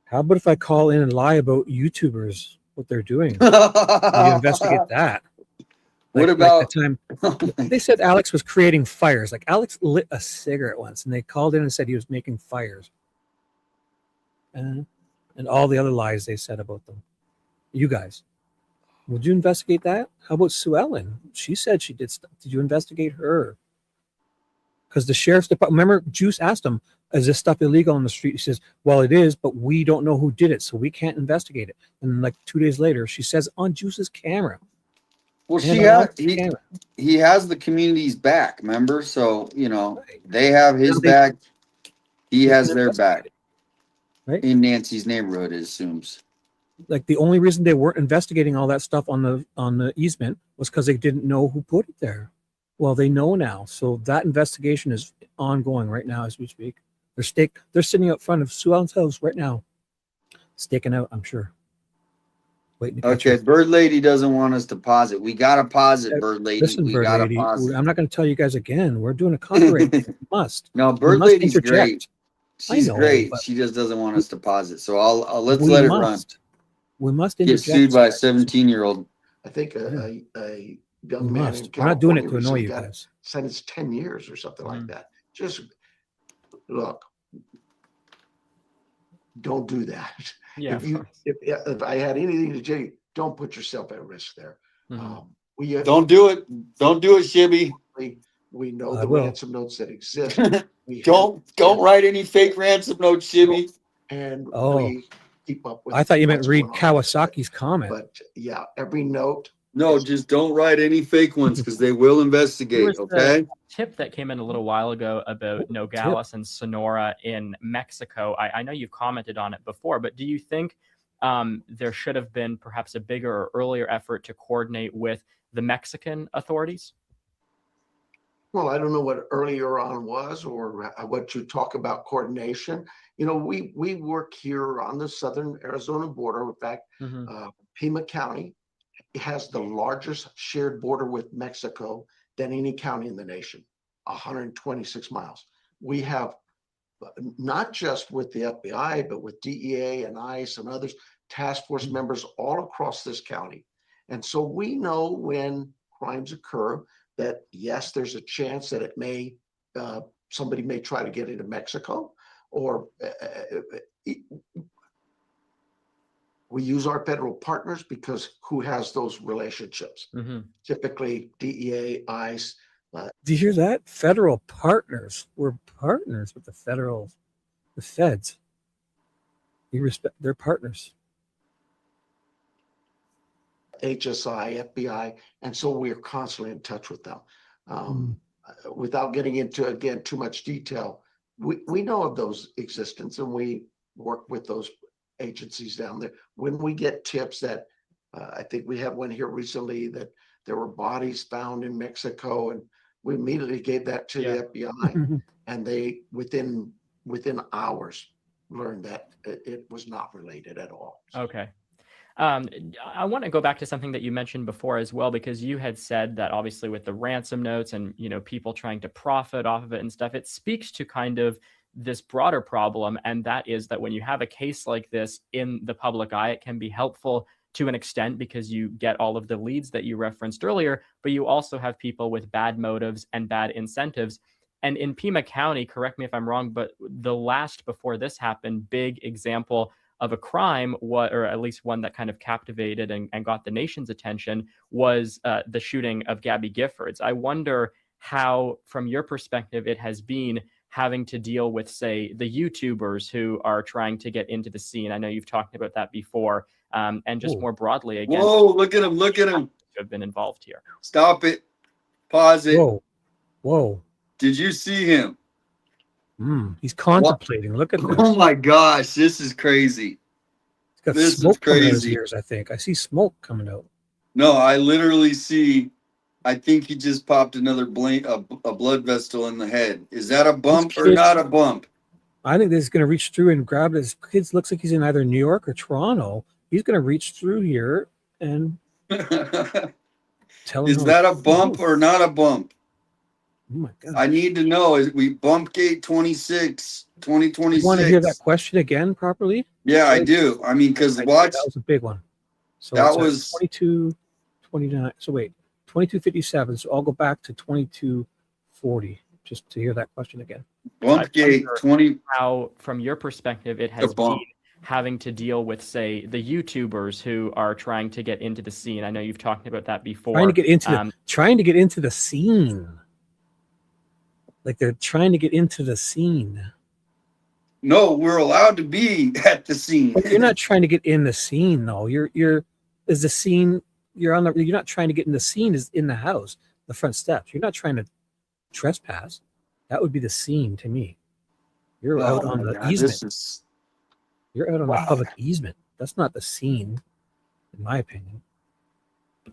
How about if I call in and lie about YouTubers, what they're doing? You investigate that. What about the time they said Alex was creating fires? Like Alex lit a cigarette once, and they called in and said he was making fires, and all the other lies they said about them. You guys, would you investigate that? How about Sue Ellen? She said she did stuff. Did you investigate her? Because the sheriff's department, remember, Juice asked him, "Is this stuff illegal on the street?" He says, "Well, it is, but we don't know who did it, so we can't investigate it." And like 2 days later, she says on Juice's camera. Well, he has the community's back, remember? So, they have his back. He has their back. Right? In Nancy's neighborhood, it assumes. Like the only reason they weren't investigating all that stuff on the easement was because they didn't know who put it there. Well, they know now. So that investigation is ongoing right now as we speak. They're sitting out front of Sue Ellen's house right now, staking out, I'm sure. Waiting to Okay, Bird Lady doesn't want us to pause it. We gotta pause it, Bird Lady. Listen, we Bird gotta Lady, pause it. I'm not going to tell you guys again. We're doing a copyright. We must. No, We Bird must Lady's interject. great. She's I know, great. but She just doesn't want us to pause it. So let's we let it must. run. We must Get interject. sued by a 17-year-old. I think a young We man must. in We're not doing it California to annoy recently you got guys. sentenced 10 years or something like that. Just look, don't do that. Yeah, if I had anything to tell you, don't put yourself at risk there. Don't do it. Don't do it, Shibby. We know I the will. ransom notes that exist. Don't write any fake ransom notes, Shibby. And Oh. we keep up with. I thought you meant what's read going on with it. Kawasaki's comment. But yeah, every note. No, just don't write any fake ones because they will There investigate. was Okay. a tip that came in a little while ago about Nogales and Sonora in Mexico. I know you've commented on it before, but do you think there should have been perhaps a bigger or earlier effort to coordinate with the Mexican authorities? Well, I don't know what earlier on was or what you talk about coordination. We work here on the southern Arizona border. In fact, Pima County has the largest shared border with Mexico than any county in the nation, 126 miles. We have not just with the FBI, but with DEA and ICE and others, task force members all across this county. And so we know when crimes occur that, yes, there's a chance that it may, somebody may try to get into Mexico, or we use our federal partners because who has those relationships? Typically DEA, ICE. Do you hear that? Federal partners. We're partners with the feds. We respect their partners. HSI, FBI, and so we're constantly in touch with them. Without getting into, again, too much detail, we know of those existence and we work with those agencies down there. When we get tips that, I think we had one here recently that there were bodies found in Mexico, and we immediately gave that to the FBI, and they within hours learned that it was not related at all. Okay. I want to go back to something that you mentioned before as well, because you had said that obviously with the ransom notes and, people trying to profit off of it and stuff, it speaks to kind of this broader problem. And that is that when you have a case like this in the public eye, it can be helpful to an extent because you get all of the leads that you referenced earlier, but you also have people with bad motives and bad incentives. And in Pima County, correct me if I'm wrong, but the last before this happened, big example of a crime, or at least one that kind of captivated and got the nation's attention, was the shooting of Gabby Giffords. I wonder how, from your perspective, it has been having to deal with, say, the YouTubers who are trying to get into the scene. I know you've talked about that before, and just more broadly, again. Whoa, look at him, look at him. Have been involved here. Stop it. Pause it. Whoa. Did you see him? He's contemplating. Look at this. Oh my gosh, this is crazy. He's got This smoke is coming out of his crazy. ears, I think. I see smoke coming out. No, I literally see I think he just popped another a blood vessel in the head. Is that a bump or kid- not a bump? I think this is going to reach through and grab this. Kid looks like he's in either New York or Toronto. He's going to reach through here and tell him. Is that a bump or not a bump? Oh my God. I need to know. Is we bump gate 2026? You want to hear that question again properly? Yeah, I do. I mean, because watch. That was a big one. So That it's at was 22:29. So wait, 22:57. So I'll go back to 22:40 just to hear that question again. bump gate 20. How, from your perspective, it has been having to deal with, say, the YouTubers who are trying to get into the scene. I know you've talked about that before. Trying to get into the scene. Like they're trying to get into the scene. No, we're allowed to be at the scene. But you're not trying to get in the scene, though. You're is the scene. You're not trying to get in the scene. Is in the house, the front steps. You're not trying to trespass. That would be the scene to me. You're out on the easement. You're out on the public easement. That's not the scene, in my opinion.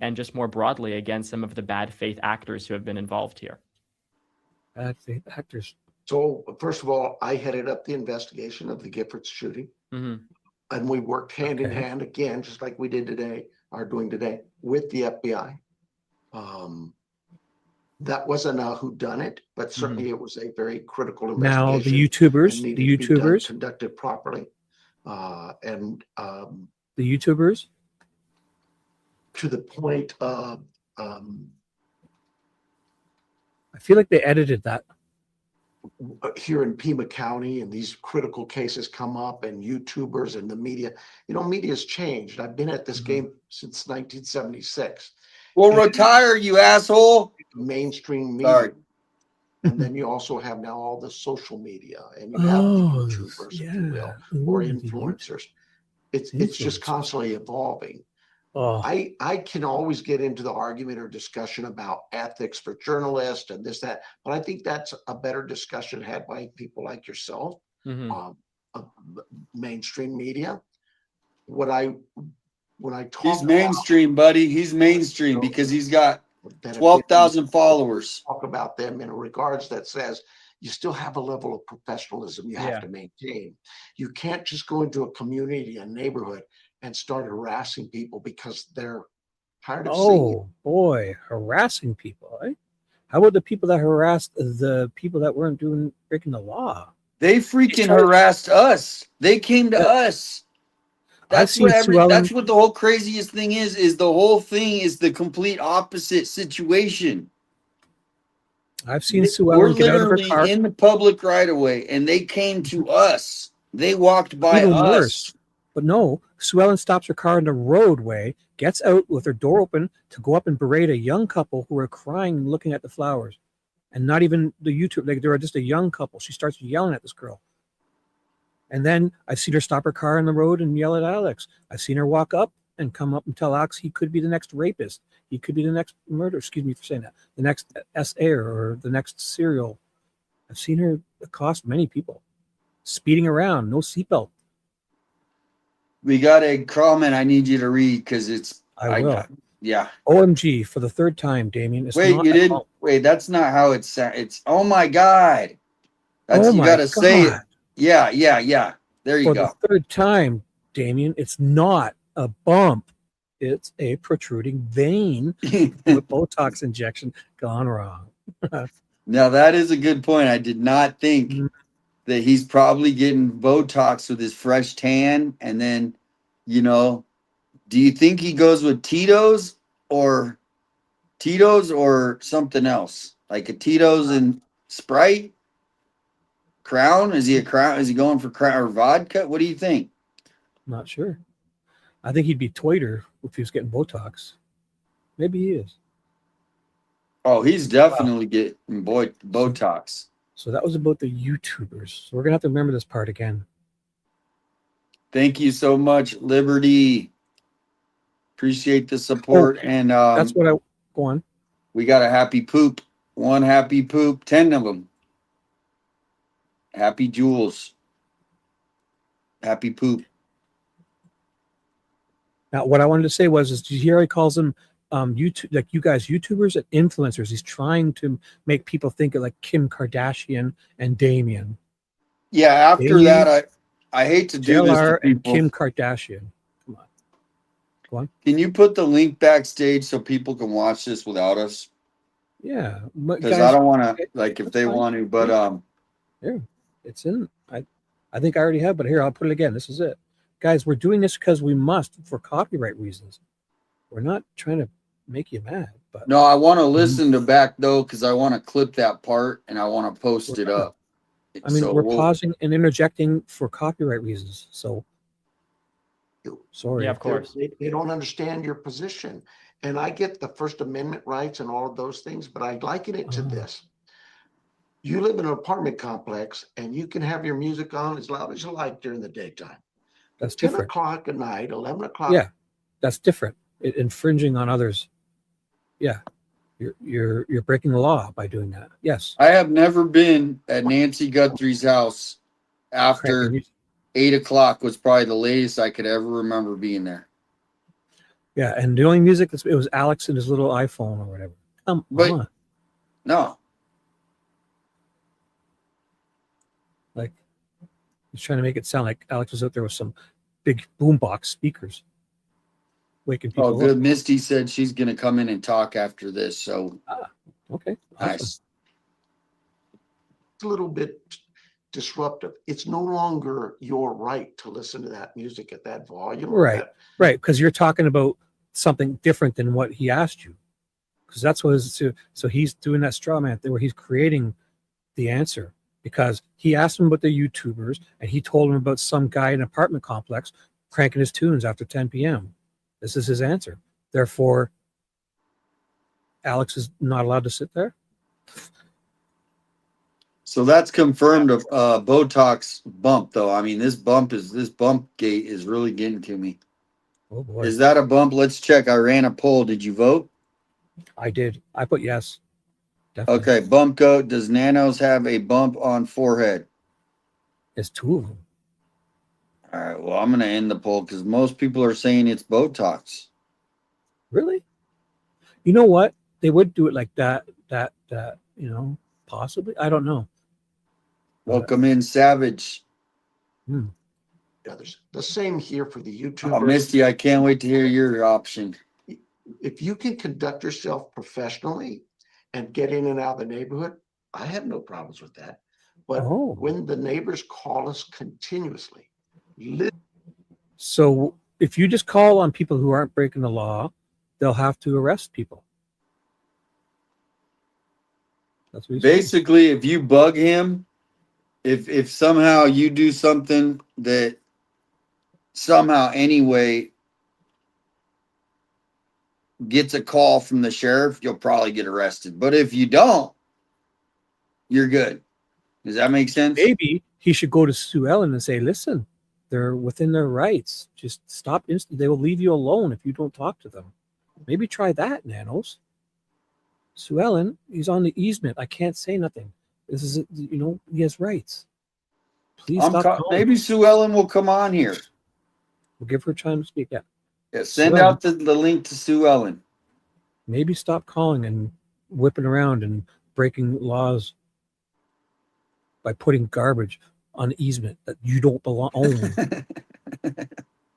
And just more broadly against some of the bad faith actors who have been involved here. Bad faith actors. So first of all, I headed up the investigation of the Giffords shooting. Mm-hmm. And we worked hand in hand again, just like we did today, are doing today, with the FBI. That wasn't a whoddunit, but certainly it was a very critical investigation. Now the YouTubers, conducted properly, the YouTubers, to the point of, I feel like they edited that. here in Pima County, and these critical cases come up, and YouTubers and the media, media's changed. I've been at this game since 1976. Well, retire, you asshole. Mainstream media. Sorry. And then you also have now all the social media, and you have the YouTubers, if you will, or influencers. It's just constantly evolving. I can always get into the argument or discussion about ethics for journalists and this, that, but I think that's a better discussion had by people like yourself, mainstream media. When I talk, he's mainstream, buddy. He's mainstream because he's got 12,000 followers. Talk about them in a regards that says you still have a level of professionalism you have to maintain. You can't just go into a community, a neighborhood, and start harassing people because they're tired of seeing you. Oh boy, harassing people, eh? How about the people that harassed the people that weren't breaking the law? They freaking harassed us. They came to us. That's what the whole craziest thing is the whole thing is the complete opposite situation. I've seen Sue Ellen get out of her car. We're literally in the public right away, and they came to us. They walked by Even us. Worse. But no, Sue Ellen stops her car in the roadway, gets out with her door open to go up and berate a young couple who are crying and looking at the flowers. And not even the YouTube, like they were just a young couple. She starts yelling at this girl. And then I've seen her stop her car on the road and yell at Alex. I've seen her walk up and come up and tell Alex he could be the next rapist. He could be the next murderer. Excuse me for saying that. The next SA or the next serial. I've seen her accost many people. Speeding around, no seatbelt. We got a comment I need you to read because it's. I will. Yeah. OMG for the third time, Damien. It's Wait, you didn't. Wait, that's not how it's. It's. Oh my God. That's you got to say it. Yeah. There you go. For the third time, Damien, it's not a bump. It's a protruding vein with Botox injection gone wrong. Now, that is a good point. I did not think that he's probably getting Botox with his fresh tan. And then, do you think he goes with Tito's or something else? Like a Tito's and Sprite? Crown? Is he a Crown? Is he going for Crown or vodka? What do you think? Not sure. I think he'd be Twitter if he was getting Botox. Maybe he is. Oh, he's definitely getting Botox. So that was about the YouTubers. So we're going to have to remember this part again. Thank you so much, Liberty. Appreciate the support. And that's what I go on. We got a happy poop. 1 happy poop, 10 of them. Happy Jules. Happy poop. Now, what I wanted to say was, did you hear he calls him YouTube, like you guys, YouTubers and influencers. He's trying to make people think of like Kim Kardashian and Damien. Yeah, after Damien, that, I hate to do this to JLR and people. Kim Kardashian. Come on. Go on. Can you put the link backstage so people can watch this without us? Yeah. But Because guys, I don't want to, like, if that's they fine. want to, but Here, it's in. I think I already have, but here, I'll put it again. This is it. Guys, we're doing this because we must for copyright reasons. We're not trying to make you mad, but no, I want to listen to back though, because I want to clip that part and I want to post it up. I mean, So we're we'll- pausing and interjecting for copyright reasons. So sorry. Yeah, of course. They don't understand your position. And I get the First Amendment rights and all of those things, but I liken it to this. You live in an apartment complex and you can have your music on as loud as you like during the daytime. That's 10 different. o'clock at night, 11 o'clock. Yeah, that's different. Infringing on others. Yeah, you're breaking the law by doing that. Yes. I have never been at Nancy Guthrie's house after Correct. 8 o'clock was probably the latest I could ever remember being there. Yeah, and the only music it was Alex and his little iPhone or whatever. Come on. No. Like he's trying to make it sound like Alex was out there with some big boombox speakers, waking people Oh, good. up. Misty said she's going to come in and talk after this. So Okay. nice. Awesome. It's a little bit disruptive. It's no longer your right to listen to that music at that volume. or Right. that- Right, because you're talking about something different than what he asked you. Because that's what so he's doing that straw man thing where he's creating the answer because he asked him about the YouTubers and he told him about some guy in an apartment complex cranking his tunes after 10 p.m. This is his answer. Therefore, Alex is not allowed to sit there. So that's confirmed of Botox bump though. I mean, this bump gate is really getting to me. Oh boy. Is that a bump? Let's check. I ran a poll. Did you vote? I did. I put yes. Definitely. Okay, bump goat. Does Nanos have a bump on forehead? There's two of them. All right, well, I'm going to end the poll because most people are saying it's Botox. Really? You know what? They would do it like that, possibly. I don't know. Welcome in, Savage. Others. The same here for the Oh, YouTubers. Misty, I can't wait to hear your option. If you can conduct yourself professionally and get in and out of the neighborhood, I have no problems with that. But when the neighbors call us continuously, So if you just call on people who aren't breaking the law, they'll have to arrest people. That's what he's saying. Basically, if you bug him, if somehow you do something that somehow anyway gets a call from the sheriff, you'll probably get arrested. But if you don't, you're good. Does that make sense? Maybe he should go to Sue Ellen and say, listen, they're within their rights. Just stop. They will leave you alone if you don't talk to them. Maybe try that, Nanos. Sue Ellen, he's on the easement. I can't say nothing. This is, he has rights. Please stop calling. Maybe Sue Ellen will come on here. We'll give her time to speak. Yeah. Yeah, send out the link to Sue Ellen. Maybe stop calling and whipping around and breaking laws by putting garbage on the easement that you don't own.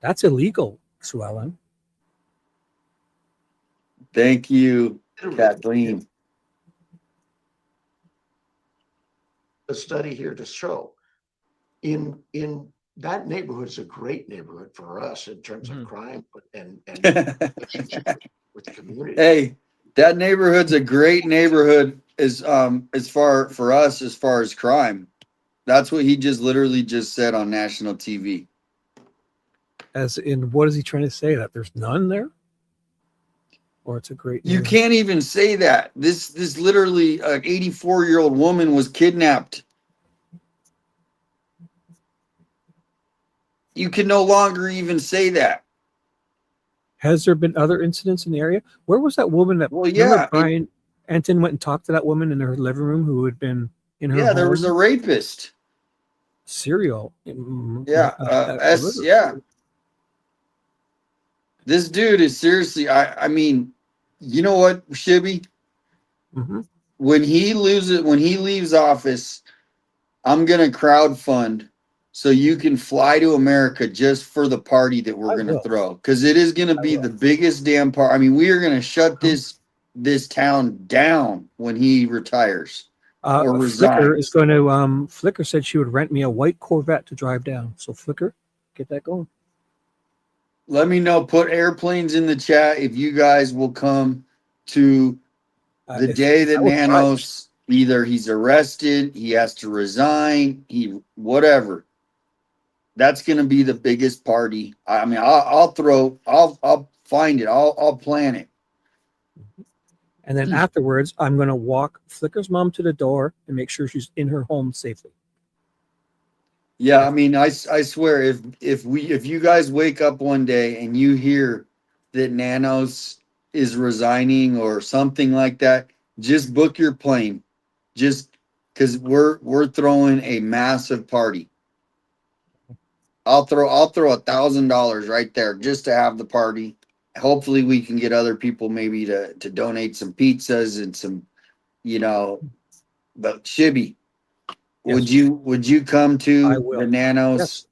That's illegal, Sue Ellen. Thank you, Kathleen. a study here to show in that neighborhood is a great neighborhood for us in terms of crime and with the community. Hey, that neighborhood's a great neighborhood as far for us as far as crime. That's what he just literally just said on national TV. As in, what is he trying to say? That there's none there? Or it's a great You can't even say that. This literally an 84-year-old woman was kidnapped. You can no longer even say that. Has there been other incidents in the area? Where was that woman that? Well, yeah, Brian Entin went and talked to that woman in her living room who had been in her. Yeah, there was a home? rapist. Serial. Yeah, yeah. This dude is seriously. I mean, You know what, Shibby? Mm-hmm. When he leaves office, I'm gonna crowdfund so you can fly to America just for the party that we're I gonna will. throw. Because it is gonna I be will. the biggest damn part. I mean, we are gonna shut this town down when he retires or Flicker is resigns. going to. Flicker said she would rent me a white Corvette to drive down. So Flicker, get that going. Let me know. Put airplanes in the chat if you guys will come to the day that I will try. Nanos either he's arrested, he has to resign, he whatever. That's gonna be the biggest party. I mean, I'll find it. I'll plan it. And then afterwards, I'm going to walk Flicker's mom to the door and make sure she's in her home safely. Yeah, I mean, I swear, if you guys wake up one day and you hear that Nanos is resigning or something like that, just book your plane. Just because we're throwing a massive party. I'll throw $1,000 right there just to have the party. Hopefully we can get other people maybe to donate some pizzas and some, but Shibby, Yes. would you come I to will. the Nanos Yes.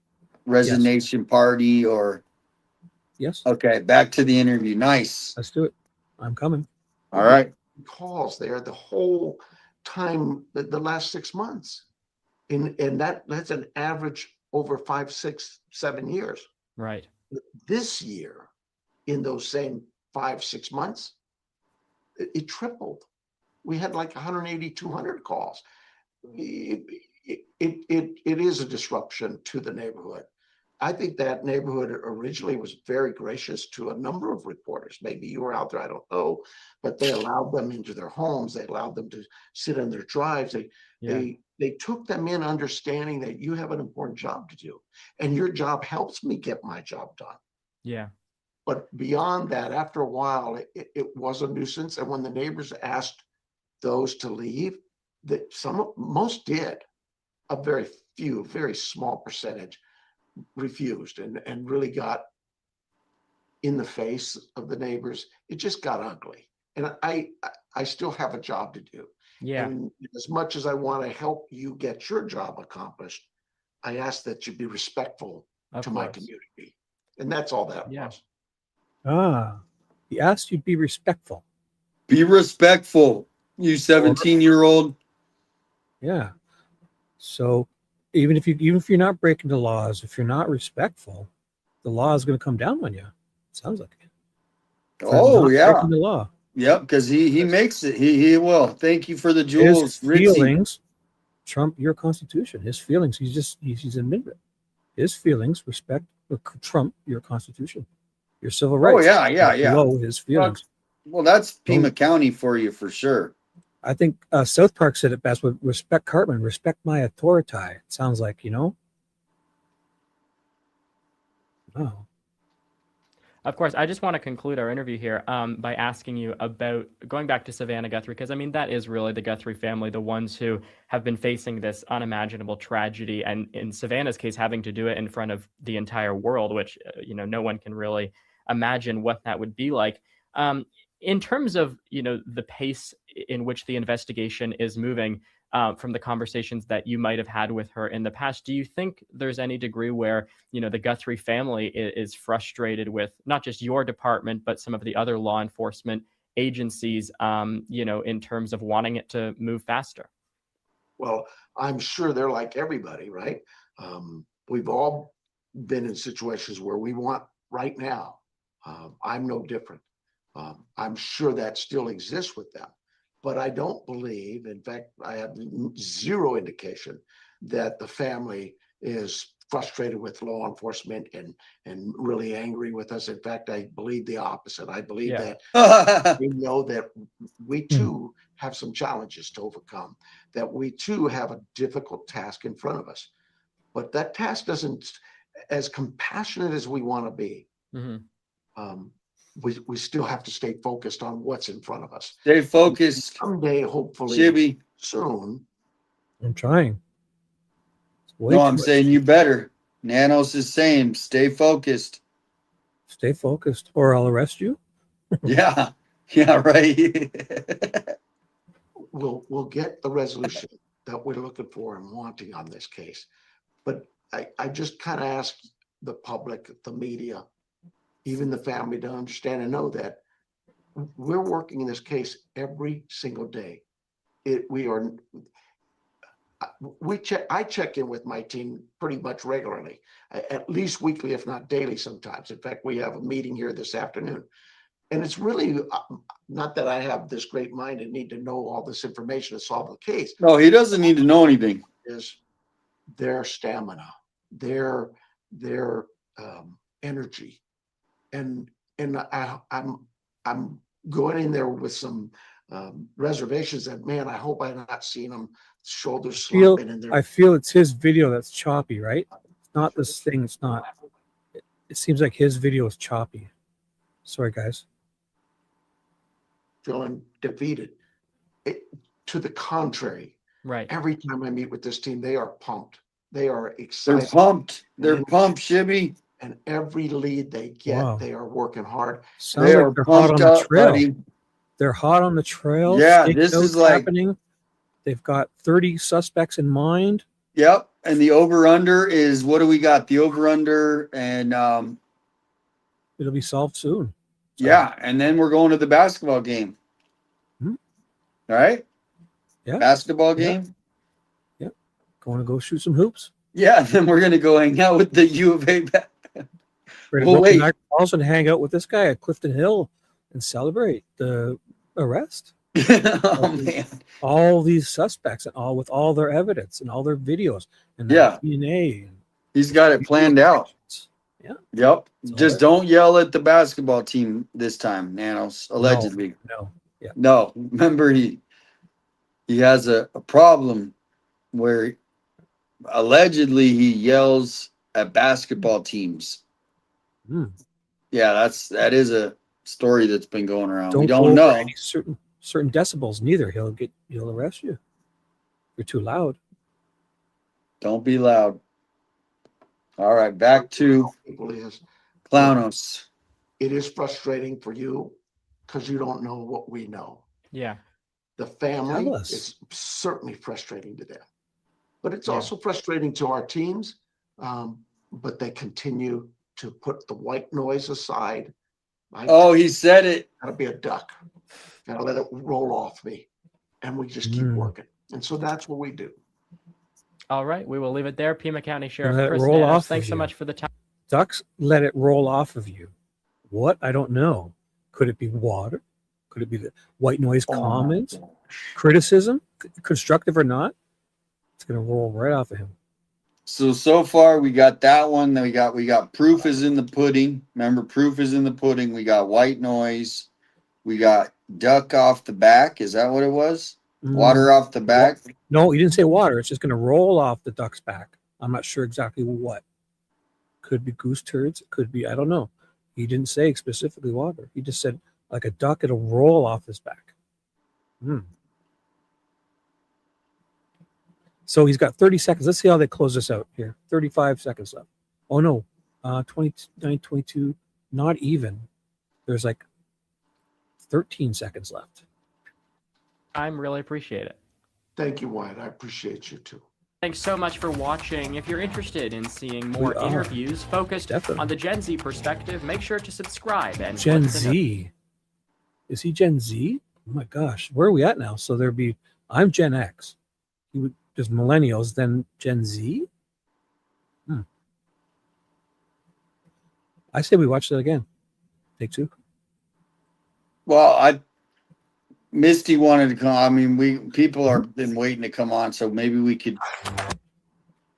resignation party or Yes. okay, back to the interview. Nice. Let's do it. I'm coming. All right. Calls there the whole time, the last 6 months. And that's an average over 5, 6, 7 years. Right. This year, in those same 5, 6 months, it tripled. We had like 180, 200 calls. It is a disruption to the neighborhood. I think that neighborhood originally was very gracious to a number of reporters. Maybe you were out there, I don't know, but they allowed them into their homes. They allowed them to sit in their drives. They took them in understanding that you have an important job to do and your job helps me get my job done. Yeah. But beyond that, after a while, it was a nuisance. And when the neighbors asked those to leave, that most did. A very few, very small percentage refused and really got in the face of the neighbors. It just got ugly. And I still have a job to do. Yeah. And as much as I want to help you get your job accomplished, I ask that you be respectful to my community. And that's all that was. He asked you to be respectful. Be respectful, you 17-year-old. Yeah. So even if you're not breaking the laws, if you're not respectful, the law is going to come down on you. Sounds like it. Oh yeah. Breaking the law. Yep, because he makes it. He will. Thank you for the jewels, His Richie. feelings trump your constitution. His feelings, he's admitted it. His feelings trump your constitution, your civil rights. Oh yeah. Below his feelings. Well, that's Pima County for you for sure. I think South Park said it best with respect Cartman, respect my authority. It sounds like, Oh. Of course, I just want to conclude our interview here by asking you about going back to Savannah Guthrie, because I mean, that is really the Guthrie family, the ones who have been facing this unimaginable tragedy. And in Savannah's case, having to do it in front of the entire world, which, no one can really imagine what that would be like. In terms of, the pace in which the investigation is moving, from the conversations that you might have had with her in the past, do you think there's any degree where, the Guthrie family is frustrated with not just your department, but some of the other law enforcement agencies, in terms of wanting it to move faster? Well, I'm sure they're like everybody, right? We've all been in situations where we want right now. I'm no different. I'm sure that still exists with them. But I don't believe, in fact, I have zero indication that the family is frustrated with law enforcement and really angry with us. In fact, I believe the opposite. I believe that we know that we too have some challenges to overcome, that we too have a difficult task in front of us. But that task doesn't, as compassionate as we want to be, we still have to stay focused on what's in front of us. Stay focused. Someday, hopefully, Shibby. soon. I'm trying. No, I'm saying you better. Nanos is saying, stay focused. Stay focused, or I'll arrest you. Yeah. Yeah, right. We'll get the resolution that we're looking for and wanting on this case. But I just kind of ask the public, the media, even the family to understand and know that we're working in this case every single day. I check in with my team pretty much regularly, at least weekly, if not daily sometimes. In fact, we have a meeting here this afternoon. And it's really not that I have this great mind and need to know all this information to solve the case. No, he doesn't need to know anything. Is their stamina, their energy, and I'm going in there with some reservations that, man, I hope I'm not seeing them shoulders slumping in there. I feel it's his video that's choppy, right? Not this thing. It's not. It seems like his video is choppy. Sorry, guys. Feeling defeated. To the contrary, Right. every time I meet with this team, they are pumped. They are excited. They're pumped. They're pumped, Shibby. And every lead they get, they are working hard. Sounds They like are they're hot on pumped the up, trail. buddy. They're hot on the trail. Yeah, this is like happening. They've got 30 suspects in mind. Yep. And the over-under is, what do we got? The over-under, and it'll be solved soon. So. Yeah, and then we're going to the basketball game. Hmm. All right? Yeah. Basketball game? Yeah. Going to go shoot some hoops. Yeah, and then we're going to go hang out with the U of A. We're going to go to also hang out with this guy at Clifton Hill and celebrate the arrest. Oh, man. All these suspects and all with all their evidence and all their videos and DNA. He's got it planned out. Yeah. Yep. Just don't yell at the basketball team this time, Nanos. Allegedly. No. Yeah. No. Remember, he has a problem where allegedly he yells at basketball teams. Yeah, that is a story that's been going around. We don't know any certain decibels. Neither he'll arrest you. You're too loud. Don't be loud. All right, back to Clownos. It is frustrating for you because you don't know what we know. Yeah. The family is certainly frustrating to them, but it's also frustrating to our teams. But they continue to put the white noise aside. He said it. Gotta be a duck. Gotta let it roll off me, and we just keep working. And so that's what we do. All right, we will leave it there. Pima County Sheriff Let it Chris roll Nanos, off thanks of so you. much for the time. Ducks let it roll off of you. What? I don't know. Could it be water? Could it be the white noise comments? Criticism? Constructive or not? It's going to roll right off of him. So far we got that one. Then we got proof is in the pudding. Remember, proof is in the pudding. We got white noise. We got duck off the back. Is that what it was? Water off the back? No, he didn't say water. It's just going to roll off the duck's back. I'm not sure exactly what. Could be goose turds. It could be, I don't know. He didn't say specifically water. He just said, like a duck, it'll roll off his back. So he's got 30 seconds. Let's see how they close this out here. 35 seconds left. Oh, no. 29, 22, not even. There's like 13 seconds left. I really appreciate it. Thank you, Wyatt. I appreciate you too. Thanks so much for watching. If you're interested in seeing more interviews focused on the Gen Z perspective, make sure to subscribe. And Gen Z? Is he Gen Z? Oh my gosh. Where are we at now? So I'm Gen X. There's millennials, then Gen Z? I say we watch that again. Take two. Well, Misty wanted to come. I mean, people are been waiting to come on, so maybe we could.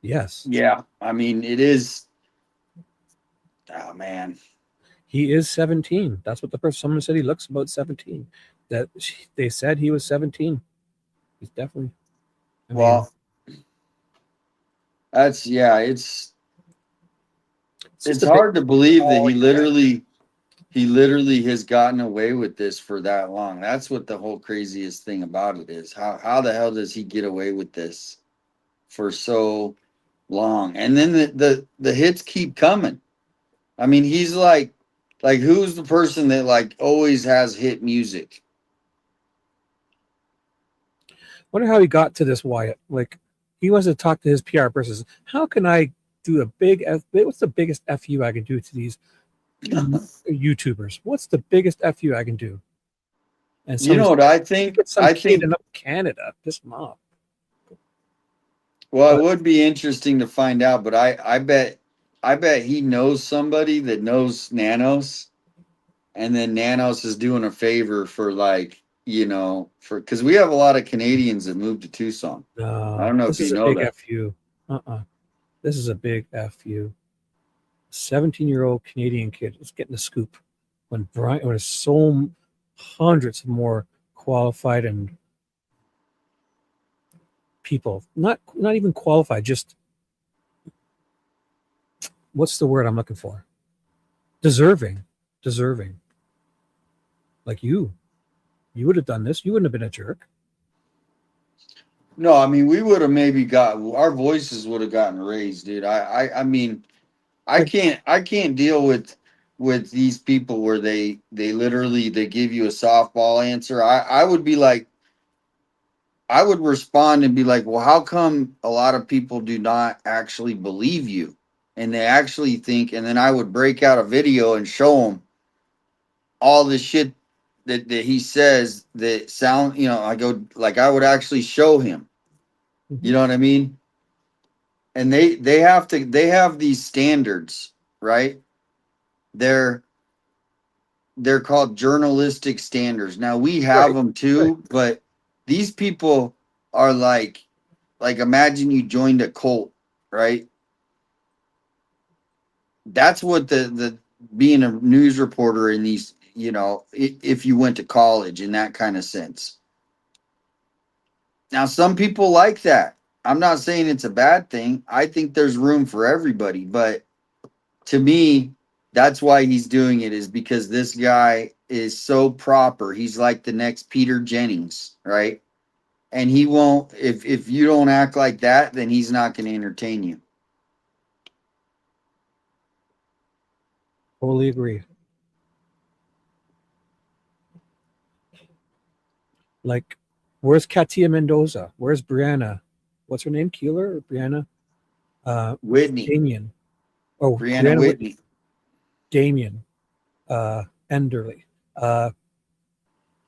Yes. Yeah. I mean, it is. Oh man. He is 17. That's what someone said. He looks about 17. They said he was 17. He's definitely. It's hard to believe that he literally has gotten away with this for that long. That's what the whole craziest thing about it is. How the hell does he get away with this for so long? And then the hits keep coming. I mean, he's like Like, who's the person that like always has hit music? Wonder how he got to this, Wyatt. Like, he wants to talk to his PR person. How can I do a big what's the biggest FU I can do to these YouTubers? What's the biggest FU I can do? And so You know what I think? some I kid think, in Canada, this mob. well, it would be interesting to find out, but I bet he knows somebody that knows Nanos, and then Nanos is doing a favor for, like, you know, for because we have a lot of Canadians that moved to Tucson. I don't know This if is you a know big that. FU. This is a big FU. 17-year-old Canadian kid is getting the scoop when there's so hundreds more qualified and people, not even qualified, just what's the word I'm looking for? Deserving. Like you would have done this. You wouldn't have been a jerk. No, I mean, we would have maybe got our voices would have gotten raised, dude. I mean, I can't deal with these people where they literally they give you a softball answer. I would be like, I would respond and be like, well, how come a lot of people do not actually believe you, and they actually think? And then I would break out a video and show them all the shit that he says that sound. You know, I go like I would actually show him. You know what I mean? And they have these standards, right? They're called journalistic standards. Now we have them too, but these people are like imagine you joined a cult, right? That's what the being a news reporter in these, you know, if you went to college in that kind of sense. Now some people like that. I'm not saying it's a bad thing. I think there's room for everybody, but to me, that's why he's doing it, is because this guy is so proper. He's like the next Peter Jennings, right? And he won't, if you don't act like that, then he's not going to entertain you. Totally agree. Like, where's Katia Mendoza? Where's Brianna? What's her name? Keeler or Brianna? Whitney. Damien. Oh, Brianna Whitney. Damien. Enderly.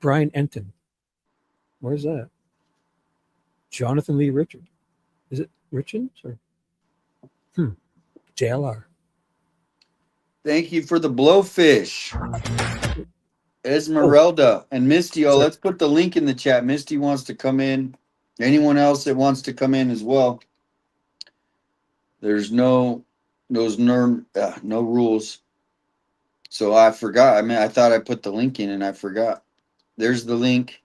Brian Entin. Where's that? Jonathan Lee Richard. Is it Richards or JLR? Thank you for the blowfish. Esmeralda and Misty. Oh, let's put the link in the chat. Misty wants to come in. Anyone else that wants to come in as well. There's no rules. So I forgot. I mean, I thought I put the link in and I forgot. There's the link.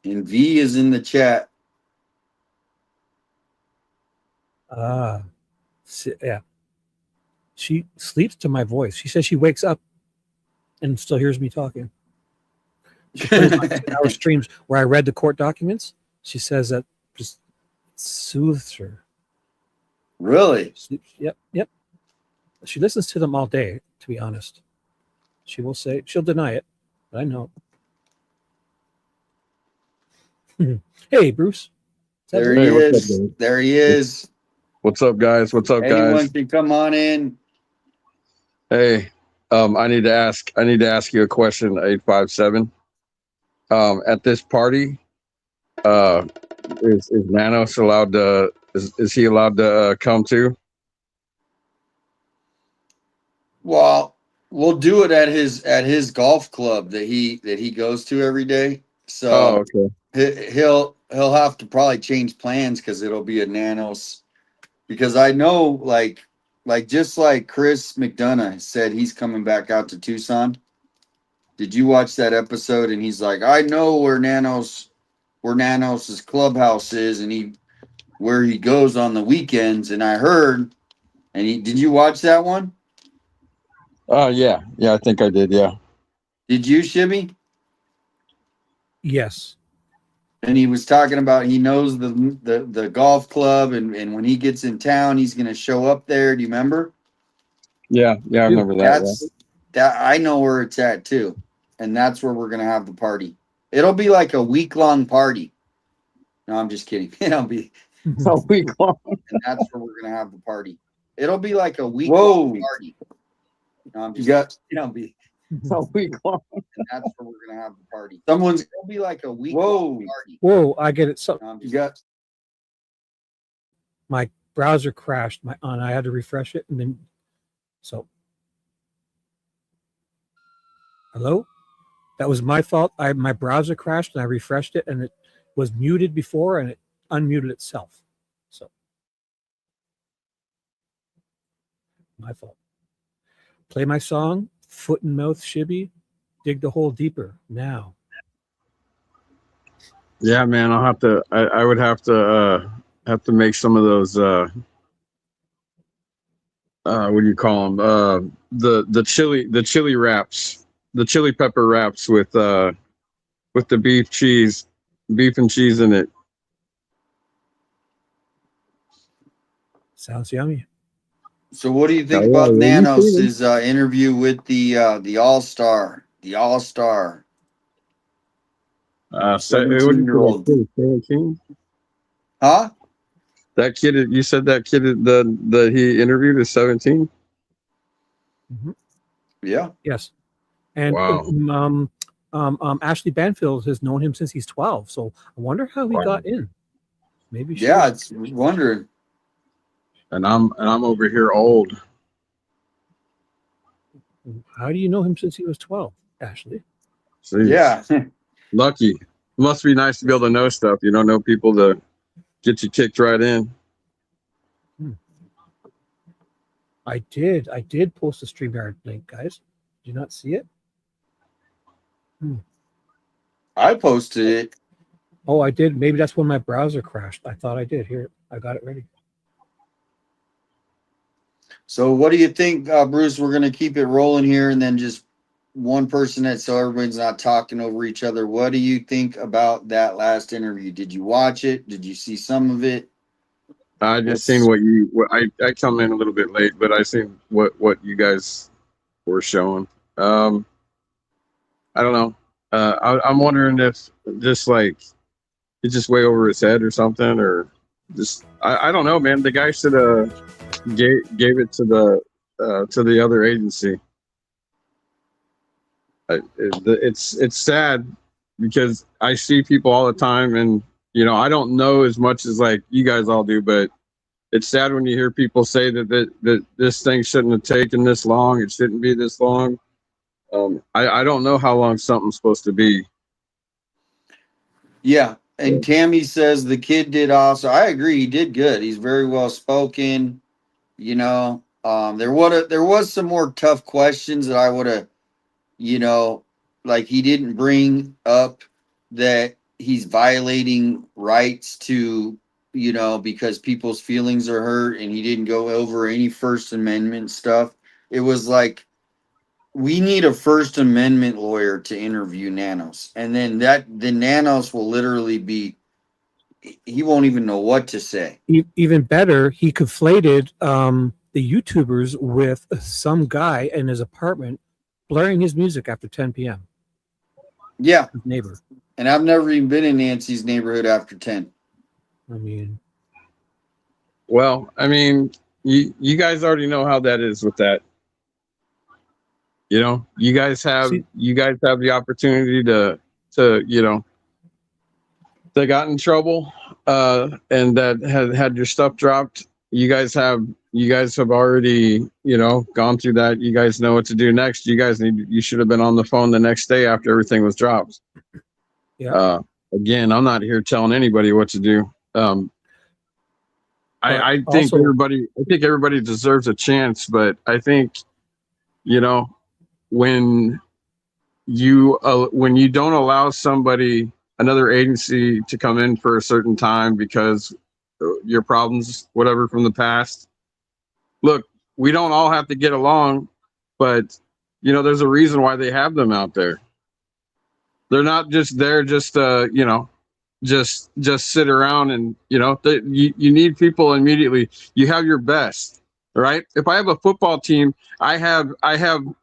And V is in the chat. Yeah. She sleeps to my voice. She says she wakes up and still hears me talking. She plays my 10-hour streams where I read the court documents. She says that just soothes her. Really? Yep. She listens to them all day, to be honest. She will say, she'll deny it, but I know. Hey, Bruce. There he is. There he is. What's up, guys? What's up, Anyone guys? can come on in. Hey, I need to ask you a question, 857. At this party, is Nanos allowed to? Is he allowed to come too? Well, we'll do it at his golf club that he goes to every day. So okay. He'll have to probably change plans because it'll be a Nanos. Because I know, like just like Chris McDonough said, he's coming back out to Tucson. Did you watch that episode? And he's like, I know where Nanos's clubhouse is, and where he goes on the weekends. And I heard, did you watch that one? Yeah, I think I did. Yeah. Did you, Shibby? Yes. And he was talking about he knows the golf club, and when he gets in town, he's gonna show up there. Do you remember? Yeah, I remember that. That I know where it's at too, and that's where we're gonna have the party. It'll be like a week-long party. No, I'm just kidding. It'll be A week long. and that's where we're gonna have the party. It'll be like a week-long party. No, I'm just it'll be A week long. and that's where we're gonna have the party. It'll be like a week-long party. Whoa, I get it. So No, my browser crashed. And I had to refresh it, and then hello. That was my fault. My browser crashed, and I refreshed it, and it was muted before, and it unmuted itself. So my fault. Play my song, Foot and Mouth Shibby. Dig the hole deeper now. Yeah, man, I'll have to. I would have to make some of those. What do you call them? The chili wraps, the chili pepper wraps with the beef and cheese in it. Sounds yummy. So what do you think about Nanos' interview with the All-Star? The All-Star. 17-year-old. 17? Huh? That kid, you said that kid that he interviewed is 17? Mm-hmm. Yeah. Yes. And wow. Ashley Banfield has known him since he's 12. So I wonder how he got in. Maybe it's wondering. And I'm over here old. How do you know him since he was 12, Ashley? Jeez. Yeah. Lucky. It must be nice to be able to know stuff. You don't know people to get you kicked right in. I did post a StreamYard link, guys. Did you not see it? I posted it. Oh, I did. Maybe that's when my browser crashed. I thought I did. Here, I got it ready. So what do you think, Bruce? We're going to keep it rolling here and then just one person so everybody's not talking over each other. What do you think about that last interview? Did you watch it? Did you see some of it? I just seen I come in a little bit late, but I seen what you guys were showing. I don't know. I'm wondering if just like it's just way over his head or something, or just I don't know, man. The guy should have gave it to the other agency. It's sad because I see people all the time, and I don't know as much as like you guys all do, but it's sad when you hear people say that this thing shouldn't have taken this long. It shouldn't be this long. I don't know how long something's supposed to be. Yeah. And Tammy says the kid did also. I agree. He did good. He's very well spoken. There was some more tough questions that I would have, like he didn't bring up that he's violating rights to, because people's feelings are hurt, and he didn't go over any First Amendment stuff. It was like, we need a First Amendment lawyer to interview Nanos, and then the Nanos will literally he won't even know what to say. Even better, he conflated the YouTubers with some guy in his apartment blaring his music after 10 p.m. Yeah. His neighbor. And I've never even been in Nancy's neighborhood after 10. Well, you guys already know how that is with that. You guys have the opportunity to they got in trouble and that had your stuff dropped. You guys have already gone through that. You guys know what to do next. You should have been on the phone the next day after everything was dropped. Yeah. Again, I'm not here telling anybody what to do. I think everybody deserves a chance, but I think when you don't allow another agency to come in for a certain time because your problems, whatever from the past. Look, we don't all have to get along, but there's a reason why they have them out there. They're not just there just sit around and, you know, you need people immediately. You have your best, right? If I have a football team, I have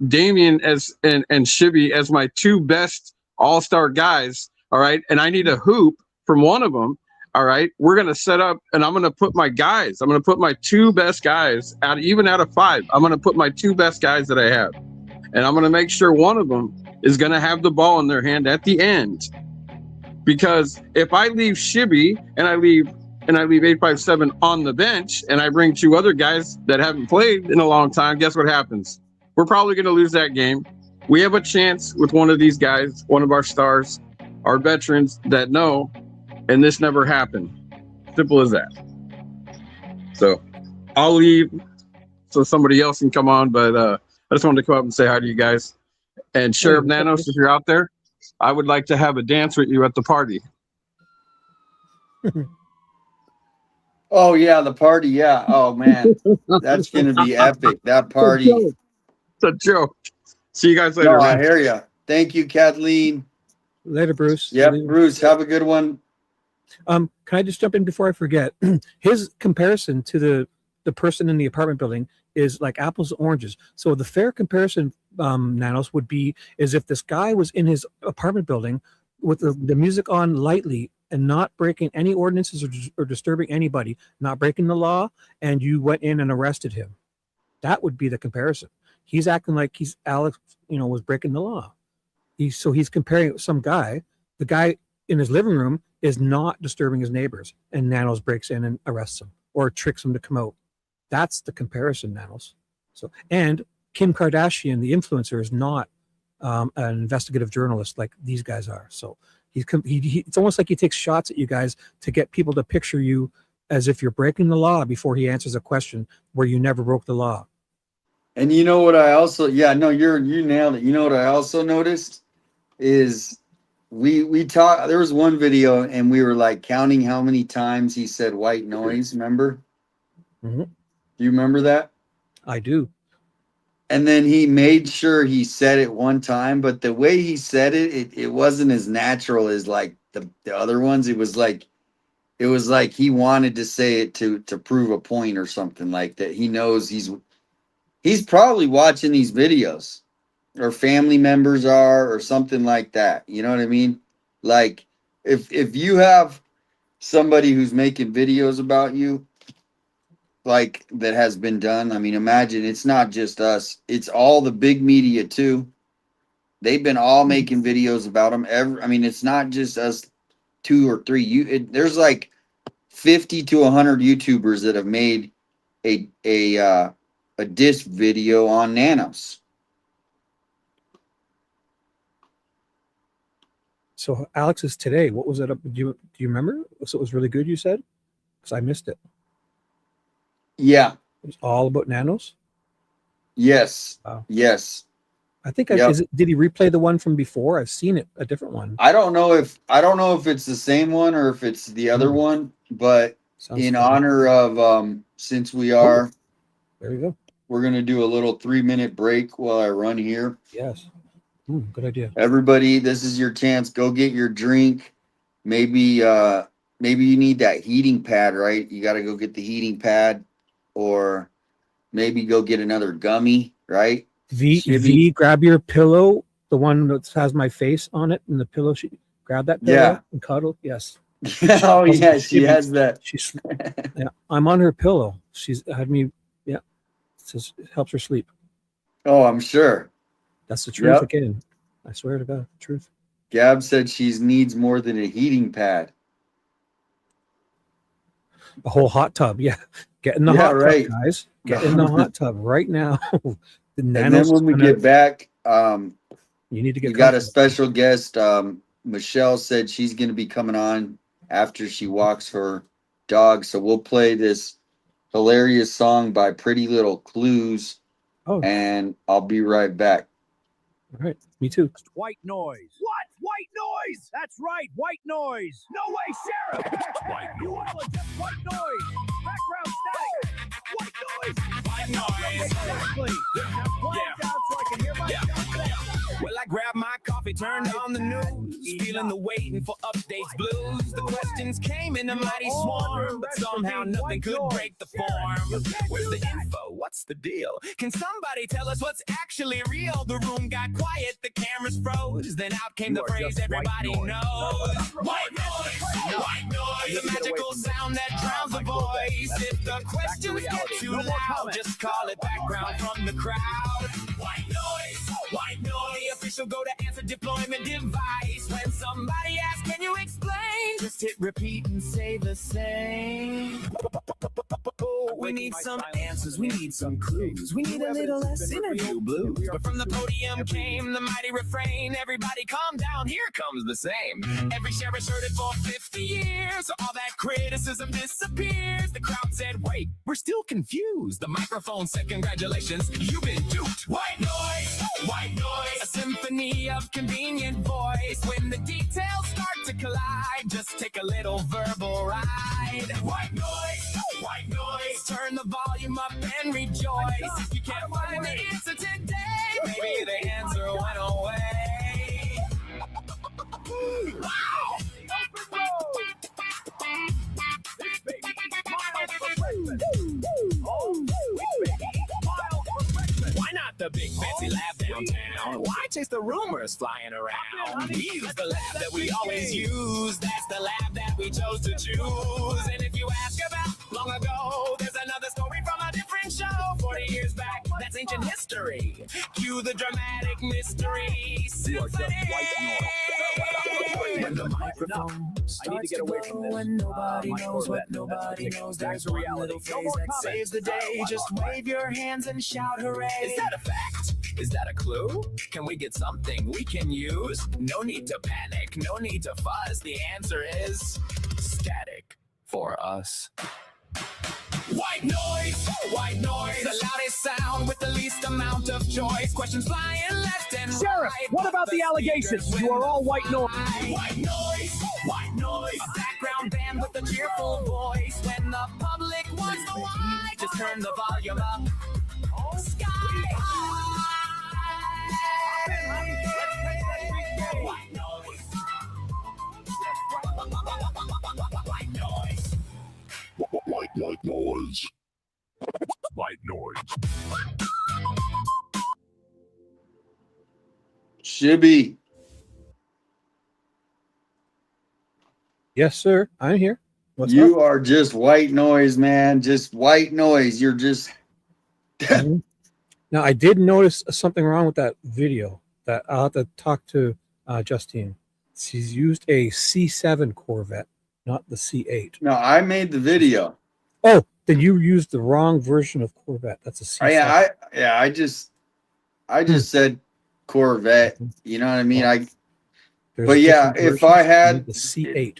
Damian as and Shibby as my two best all-star guys, all right? And I need a hoop from one of them, all right? We're going to set up, and I'm going to put my guys. I'm going to put my two best guys, even out of 5. I'm going to put my two best guys that I have. And I'm going to make sure one of them is going to have the ball in their hand at the end. Because if I leave Shibby and I leave 857 on the bench and I bring 2 other guys that haven't played in a long time, guess what happens? We're probably going to lose that game. We have a chance with one of these guys, one of our stars, our veterans that know, and this never happened. Simple as that. So I'll leave so somebody else can come on, but I just wanted to come up and say hi to you guys. And Sheriff Nanos, if you're out there, I would like to have a dance with you at the party. Oh yeah, the party. Yeah. Oh man, that's gonna be epic. That party. It's a joke. See you guys later. No, man. I hear you. Thank you, Kathleen. Later, Bruce. Yep, Bruce. Have a good one. Can I just jump in before I forget? His comparison to the person in the apartment building is like apples to oranges. So the fair comparison, Nanos, would be is if this guy was in his apartment building with the music on lightly and not breaking any ordinances or disturbing anybody, not breaking the law, and you went in and arrested him. That would be the comparison. He's acting like Alex, was breaking the law. He's comparing some guy. The guy in his living room is not disturbing his neighbors, and Nanos breaks in and arrests him or tricks him to come out. That's the comparison, Nanos. So, and Kim Kardashian, the influencer, is not an investigative journalist like these guys are. So it's almost like he takes shots at you guys to get people to picture you as if you're breaking the law before he answers a question where you never broke the law. And you know what I also, you nailed it. You know what I also noticed is we talked, there was one video and we were like counting how many times he said white noise, remember? Mm-hmm. Do you remember that? I do. And then he made sure he said it one time, but the way he said it wasn't as natural as like the other ones. It was like he wanted to say it to prove a point or something like that. He knows he's probably watching these videos, or family members are, or something like that. You know what I mean? Like if you have somebody who's making videos about you, like that has been done. I mean, imagine it's not just us; it's all the big media too. They've been all making videos about them. It's not just us 2 or 3. There's like 50 to 100 YouTubers that have made a diss video on Nanos. So Alex's today, what was it? Do you remember? So it was really good, you said? Because I missed it. Yeah. It was all about Nanos? Yes. Wow. Yes. I think did he replay the one from before? I've seen it, a different one. I don't know if it's the same one or if it's the other one, but Sounds in fun. honor of since we are there you go. We're gonna do a little 3-minute break while I run here. Yes. Good idea. Everybody, this is your chance. Go get your drink. Maybe you need that heating pad, right? You got to go get the heating pad, or maybe go get another gummy, right? V, grab your pillow, the one that has my face on it, and the pillow. Grab that pillow and cuddle. Yes. Oh yeah, she has that. Yeah, I'm on her pillow. She's had me. Yeah, it helps her sleep. Oh, I'm sure. That's the truth again. I swear to God, truth. Gab said she needs more than a heating pad. A whole hot tub. Yeah. Get in the hot tub, guys. Get in the hot tub right now. And then when we get back, you need to get. We got a special guest. Michelle said she's going to be coming on after she walks her dog. So we'll play this hilarious song by Pretty Little Clues. Oh. And I'll be right back. All right. Me too. White noise. What? White noise? That's right. White noise. No way, Sheriff. That's white noise. You all are just white noise. Background static. White noise. White noise. Exactly. Now play it down so I can hear myself. Well, I grab my coffee, turned on the news, feeling the waiting for updates blues. The questions came in a mighty swarm, but somehow nothing could break the form. Where's the info? What's the deal? Can somebody tell us what's actually real? The room got quiet, the cameras froze, then out came the phrase everybody knows. White noise, white noise, the magical sound that drowns the voice. If the questions get too loud, just call it background from the crowd. White noise, white noise, the official go to answer deployment device. When somebody asks, can you explain? Just hit repeat and say the same. We need some answers, we need some clues, we need a little less interview blues. But from the podium came the mighty refrain, everybody calm down, here comes the same. Every sheriff's heard it for 50 years, so all that criticism disappears. The crowd said, wait, we're still confused. The microphone said, congratulations, you've been duped. White noise, a symphony of convenient voice. When the details start to collide, just take a little verbal ride. White noise, turn the volume up and rejoice. If you can't find the answer today, maybe the answer went away. Wow! Why not the big fancy lab downtown? Why chase the rumors flying around? We use the lab that we always use. That's the lab that we chose to choose. And if you ask about long ago, there's another story from a different show. 40 years back, that's ancient history. Cue the dramatic mystery symphony. When the microphone starts to blow and nobody knows what nobody knows, there's one little phrase that saves the day. Just wave your hands and shout hooray. Is that a fact? Is that a clue? Can we get something we can use? No need to panic, no need to fuzz. The answer is static for us. White noise, the loudest sound with the least amount of choice. Questions flying left and right. Sheriff, what about the allegations? You are all white noise. White noise, a background band with a cheerful voice. When the public wants the why, just turn the volume up. Sky high. White noise. White noise. White noise. White noise. Shibby. Yes, sir. I'm here. What's You up? are just white noise, man. Just white noise. You're just. Now, I did notice something wrong with that video. That I'll have to talk to Justine. She's used a C7 Corvette, not the C8. No, I made the video. Oh, then you used the wrong version of Corvette. That's a C7. I just said Corvette. You know what I mean? There's But yeah, different if I versions. had You need the C8,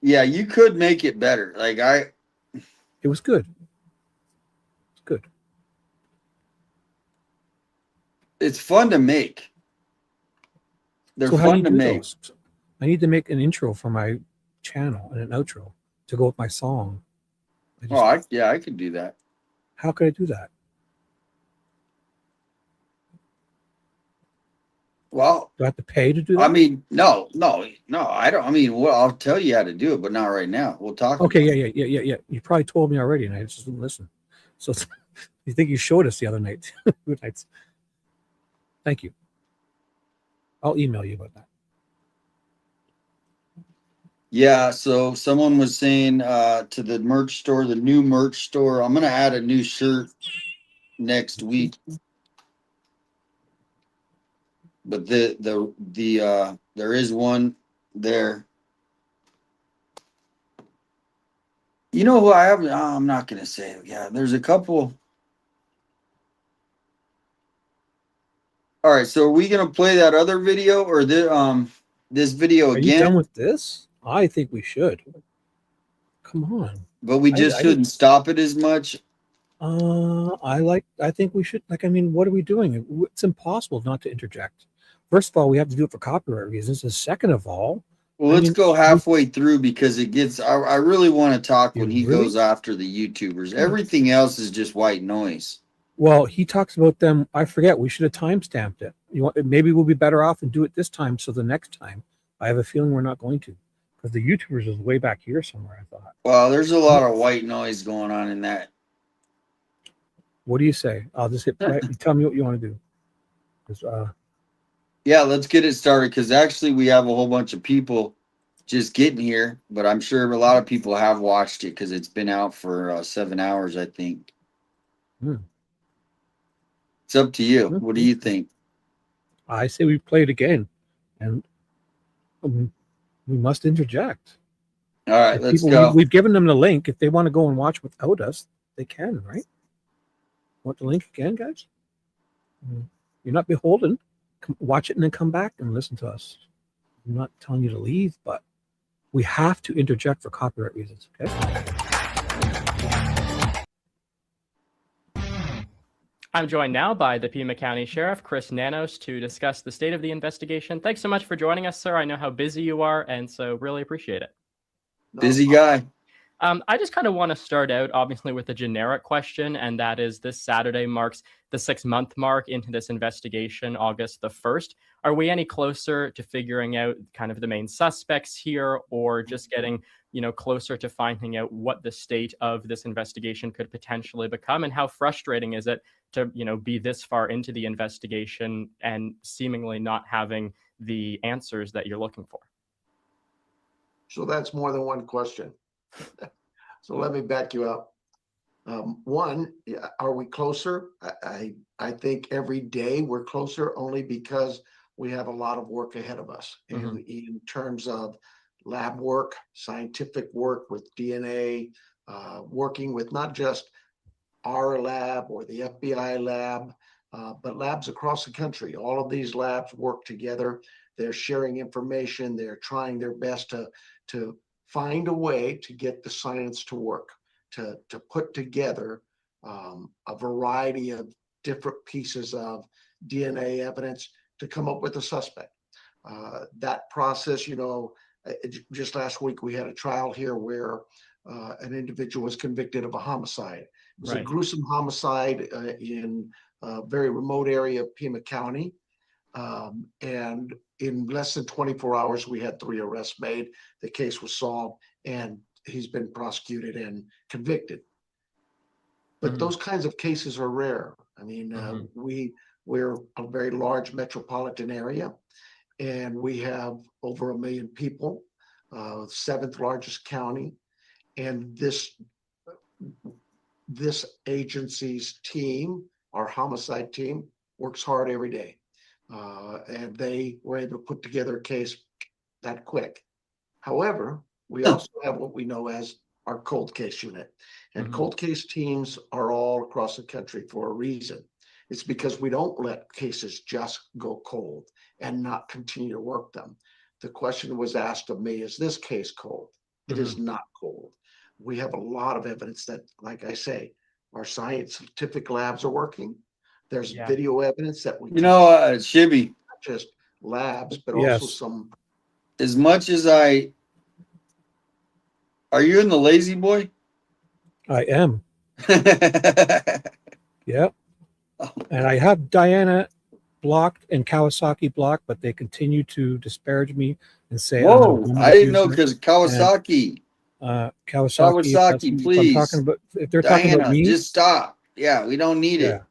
yeah, you could make it better. it was good. It's good. It's fun to make. They're So how do fun you to do make. those? I need to make an intro for my channel and an outro to go with my song. I could do that. How could I do that? Well, Do I have to pay to do that? I mean, no, I don't. I mean, well, I'll tell you how to do it, but not right now. We'll talk. Okay, about it. yeah. You probably told me already, and I just didn't listen. So you think you showed us the other night? Good nights. Thank you. I'll email you about that. Yeah, so someone was saying to the merch store, the new merch store, I'm gonna add a new shirt next week. But the there is one there. You know who I have? I'm not gonna say it. Yeah, there's a couple. All right, so are we gonna play that other video or this video Are again? you done with this? I think we should. Come on. But we just shouldn't stop it as much. I think we should. Like, I mean, what are we doing? It's impossible not to interject. First of all, we have to do it for copyright reasons. And second of all, Well, let's go halfway through because it gets. I really want to talk when he goes after the YouTubers. Everything else is just white noise. Well, he talks about them. I forget. We should have timestamped it. maybe we'll be better off and do it this time. So the next time, I have a feeling we're not going to, because the YouTubers is way back here somewhere, I thought. Well, there's a lot of white noise going on in that. What do you say? I'll just hit play. You tell me what you want to do. 'Cause, Yeah, let's get it started, because actually we have a whole bunch of people just getting here, but I'm sure a lot of people have watched it because it's been out for 7 hours, I think. It's up to you. What do you think? I say we play it again, and we must interject. All right, If let's people, go. we've given them the link. If they want to go and watch without us, they can, right? Want the link again, guys? You're not beholden. Watch it and then come back and listen to us. I'm not telling you to leave, but we have to interject for copyright reasons, okay? I'm joined now by the Pima County Sheriff, Chris Nanos, to discuss the state of the investigation. Thanks so much for joining us, sir. I know how busy you are, and so really appreciate it. Busy guy. I just kind of want to start out, obviously, with a generic question, and that is this Saturday marks the 6-month mark into this investigation, August the 1st. Are we any closer to figuring out kind of the main suspects here, or just getting, closer to finding out what the state of this investigation could potentially become? And how frustrating is it to, be this far into the investigation and seemingly not having the answers that you're looking for? So that's more than one question. So let me back you up. One, are we closer? I think every day we're closer, only because we have a lot of work ahead of us in terms of lab work, scientific work with DNA, working with not just our lab or the FBI lab, but labs across the country. All of these labs work together. They're sharing information. They're trying their best to find a way to get the science to work, to put together a variety of different pieces of DNA evidence to come up with a suspect. That process, just last week we had a trial here where an individual was convicted of a homicide. It was a gruesome homicide in a very remote area of Pima County. And in less than 24 hours, we had 3 arrests made. The case was solved, and he's been prosecuted and convicted. But those kinds of cases are rare. I mean, we're a very large metropolitan area, and we have over 1 million people, 7th largest county, and this agency's team, our homicide team, works hard every day. And they were able to put together a case that quick. However, we also have what we know as our cold case unit. And cold case teams are all across the country for a reason. It's because we don't let cases just go cold and not continue to work them. The question was asked of me, is this case cold? It is not cold. We have a lot of evidence that, like I say, our scientific labs are working. There's video evidence that we Shibby, not just labs, but also some. As much as are you in the Lazy Boy? I am. Yeah. And I have Diana blocked and Kawasaki blocked, but they continue to disparage me and say, "Whoa, I didn't know," because Kawasaki. Kawasaki, please. If they're Diana, talking about me, just stop. Yeah, we don't need it.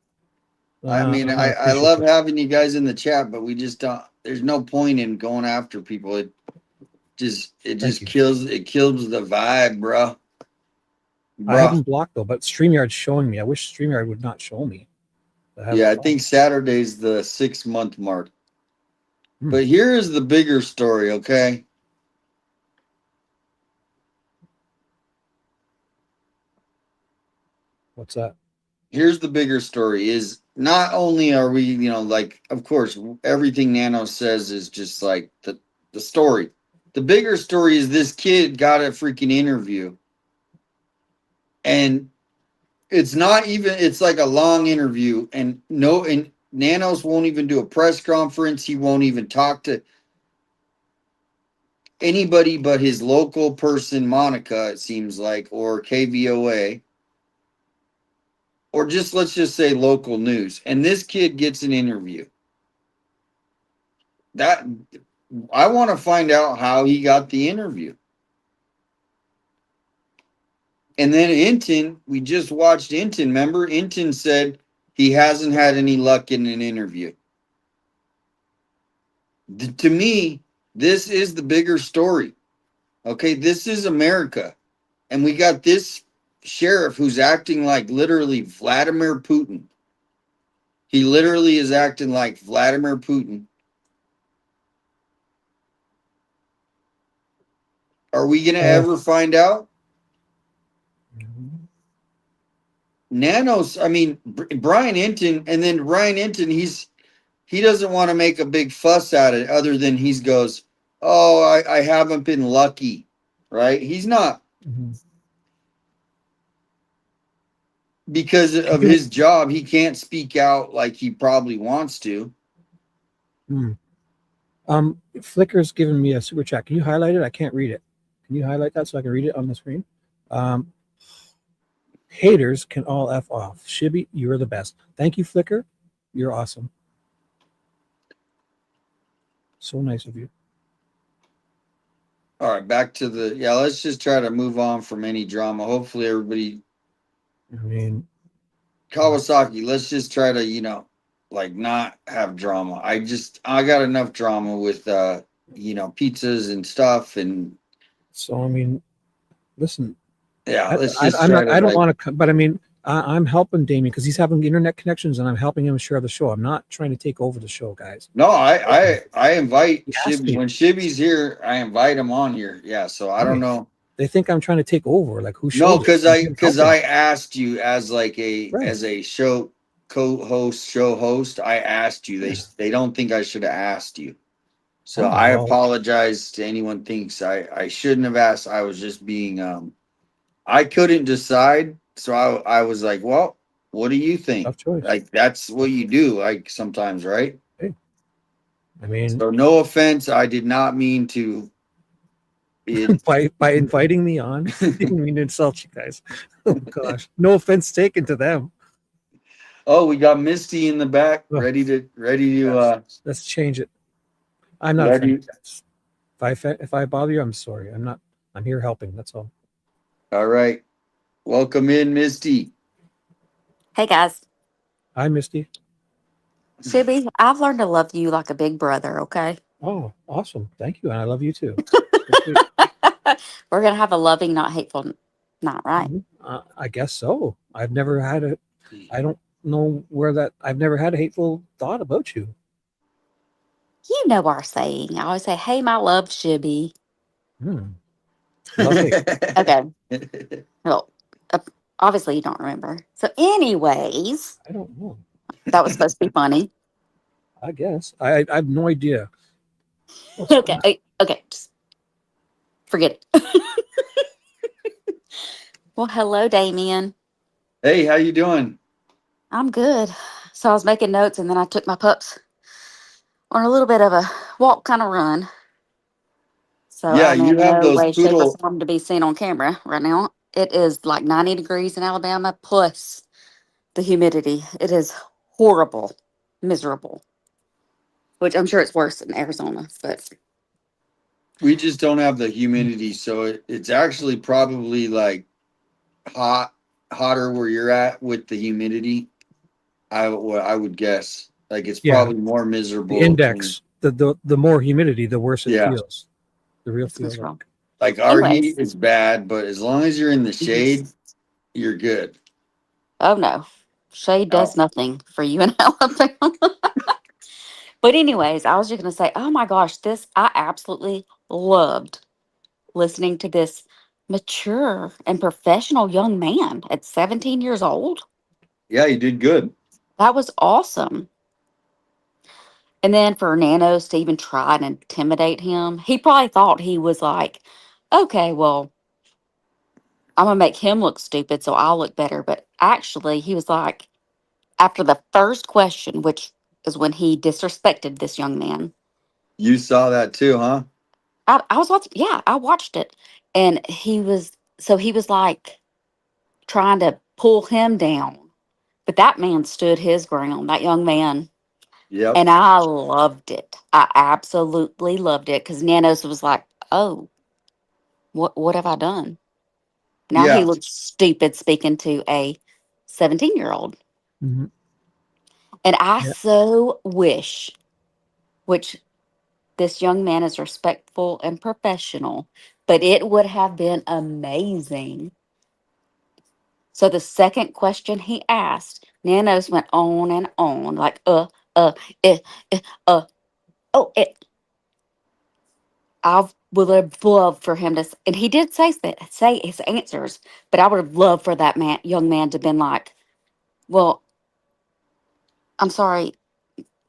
I mean, I appreciate love that. having you guys in the chat, but we just don't. There's no point in going after people. It just kills the vibe, bro. I have them blocked though, but StreamYard's showing me. I wish StreamYard would not show me. I think Saturday's the 6-month mark. But here is the bigger story, okay? What's that? Here's the bigger story is not only are we, of course, everything Nano says is just like the story. The bigger story is this kid got a freaking interview. And it's not even, it's like a long interview, and Nanos won't even do a press conference. He won't even talk to anybody but his local person, Monica, it seems like, or KVOA. Or let's just say local news. And this kid gets an interview. that I want to find out how he got the interview. And then Entin, we just watched Entin. Remember, Entin said he hasn't had any luck in an interview. To me, this is the bigger story. Okay, this is America. And we got this sheriff who's acting like literally Vladimir Putin. He literally is acting like Vladimir Putin. Are we going to ever find out? Nanos, I mean, Brian Entin, and then Brian Entin, he doesn't want to make a big fuss at it other than he goes, oh, I haven't been lucky, right? He's not. Because of his job, he can't speak out like he probably wants to. Flicker's giving me a super chat. Can you highlight it? I can't read it. Can you highlight that so I can read it on the screen? Haters can all F off. Shibby, you're the best. Thank you, Flicker. You're awesome. So nice of you. All right, back to let's just try to move on from any drama. Hopefully everybody, I mean, Kawasaki, let's just try to, not have drama. I got enough drama with, pizzas and stuff. And so, I mean, listen, yeah, I don't want to, but I mean, I'm helping Damien because he's having internet connections and I'm helping him share the show. I'm not trying to take over the show, guys. No, I invite Shibby. When Shibby's here, I invite him on here. Yeah, so I don't know. They think I'm trying to take over. Like, who should? No, because I asked you as like as a show host. I asked you. They don't think I should have asked you. So I apologize to anyone thinks I shouldn't have asked. I was just being I couldn't decide. So I was like, well, what do you think? Tough choice. Like, that's what you do, like, sometimes, right? Hey. I mean, so no offense. I did not mean to. By inviting me on, didn't mean to insult you guys. Oh gosh, no offense taken to them. Oh, we got Misty in the back, ready to. Yes. Let's change it. I'm not offended. If I bother you, I'm sorry. I'm not. I'm here helping. That's all. All right. Welcome in, Misty. Hey, guys. Hi, Misty. Shibby, I've learned to love you like a big brother, okay? Oh, awesome. Thank you. And I love you too. We're going to have a loving, not hateful night, right? I guess so. I've never had I don't know I've never had a hateful thought about you. You know our saying. I always say, hey, my love, Shibby. Okay. Well, obviously you don't remember. So anyways. I don't know. That was supposed to be funny. I guess. I have no idea. Okay. Just forget it. Well, hello, Damien. Hey, how you doing? I'm good. So I was making notes and then I took my pups on a little bit of a walk kind of run. So yeah, I'm you in have no those way, shape, or poodle. form to be seen on camera right now. It is like 90 degrees in Alabama plus the humidity. It is horrible, miserable, which I'm sure it's worse in Arizona, but We just don't have the humidity, so it's actually probably like hotter where you're at with the humidity. I would guess like it's probably more miserable. The index, the more humidity, the worse it feels. The real feel. Like our heat is bad, but as long as you're in the shade, you're good. Oh no, shade does nothing for you in Alabama. But anyways, I was just going to say, oh my gosh, I absolutely loved listening to this mature and professional young man at 17 years old. Yeah, you did good. That was awesome. And then for Nanos to even try and intimidate him, he probably thought he was like, okay, well, I'm going to make him look stupid so I'll look better. But actually, he was like, after the first question, which is when he disrespected this young man. You saw that too, huh? I was watching, yeah, I watched it. And he was like trying to pull him down. But that man stood his ground. That young man Yep. And I loved it. I absolutely loved it because Nanos was like, "Oh, what have I done?" Now he Yeah. looks stupid speaking to a 17-year-old. Mhm. And I Yeah. so wish, which this young man is respectful and professional, but it would have been amazing. So the second question he asked, Nanos went on and on, like, eh, eh, oh, it. I would have loved for him to, and he did say his answers, but I would have loved for that young man to been like, well, I'm sorry,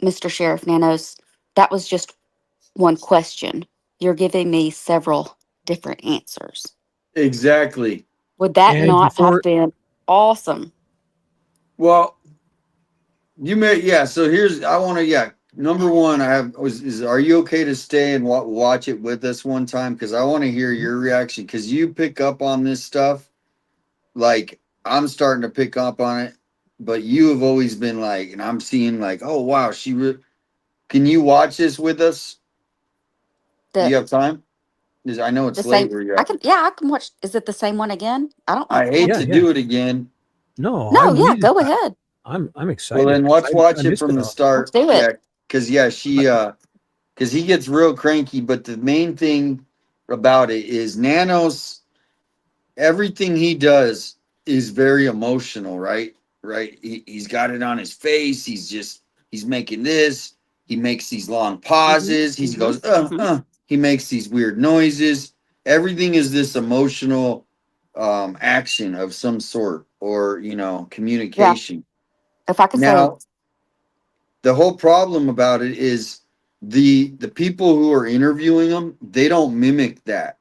Mr. Sheriff Nanos, that was just one question. You're giving me several different answers. Exactly. Would that And not have before, been awesome? Well, you may, yeah. So here's, I want to, yeah. Number one, are you okay to stay and watch it with us one time? Because I want to hear your reaction. Because you pick up on this stuff, like I'm starting to pick up on it, but you have always been like, and I'm seeing like, oh wow, can you watch this with us? Do The you have time? I know the it's late same. where you're I at. can. Yeah, I can watch. Is it the same one again? I don't know. I hate yeah, to yeah. do it again. No, No. Yeah. we just, Go ahead. I'm Well, excited then because watch I it missed from it the all. Let's start. do it. Yeah, because because he gets real cranky. But the main thing about it is Nanos. Everything he does is very emotional, right? Right. He's got it on his face. He's making this. He makes these long Mm-hmm. pauses. He Mm-hmm. goes, Mm-hmm. He makes these weird noises. Everything is this emotional action of some sort, or Yeah. communication. If I could say Now, the whole problem about it is the people who are interviewing him, they don't mimic that,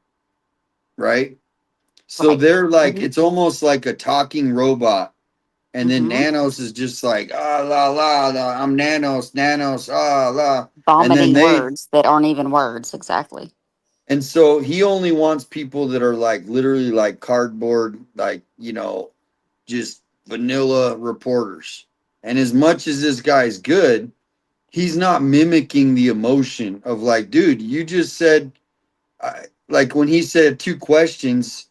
right? So right. they're like, Mm-hmm. it's almost like a talking robot. And then Mm-hmm. Nanos is just like, la la la, I'm Nanos, la. And then Vomiting words that aren't even words. Exactly. and so he only wants people that are like literally like cardboard, like, just vanilla reporters. And as much as this guy's good, he's not mimicking the emotion of like, dude, you just said, like when he said two questions,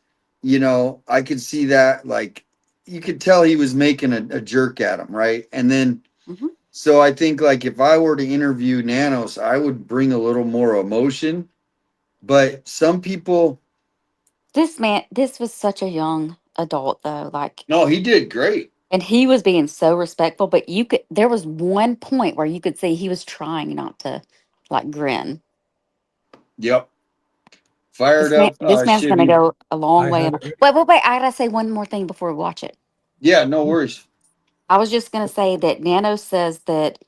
I could see that, like, you could tell he was making a jerk at him, right? And then, Mm-hmm. so I think like if I were to interview Nanos, I would bring a little more emotion. But some people, This was such a young adult though. Like, no, he did great. and he was being so respectful, but there was one point where you could see he was trying not to like grin. Yep. Fired up, This man's going to Shibby. go a long I way. have it right. Wait. I got to say one more thing before we watch it. Yeah, no worries. I was just going to say that Nano says that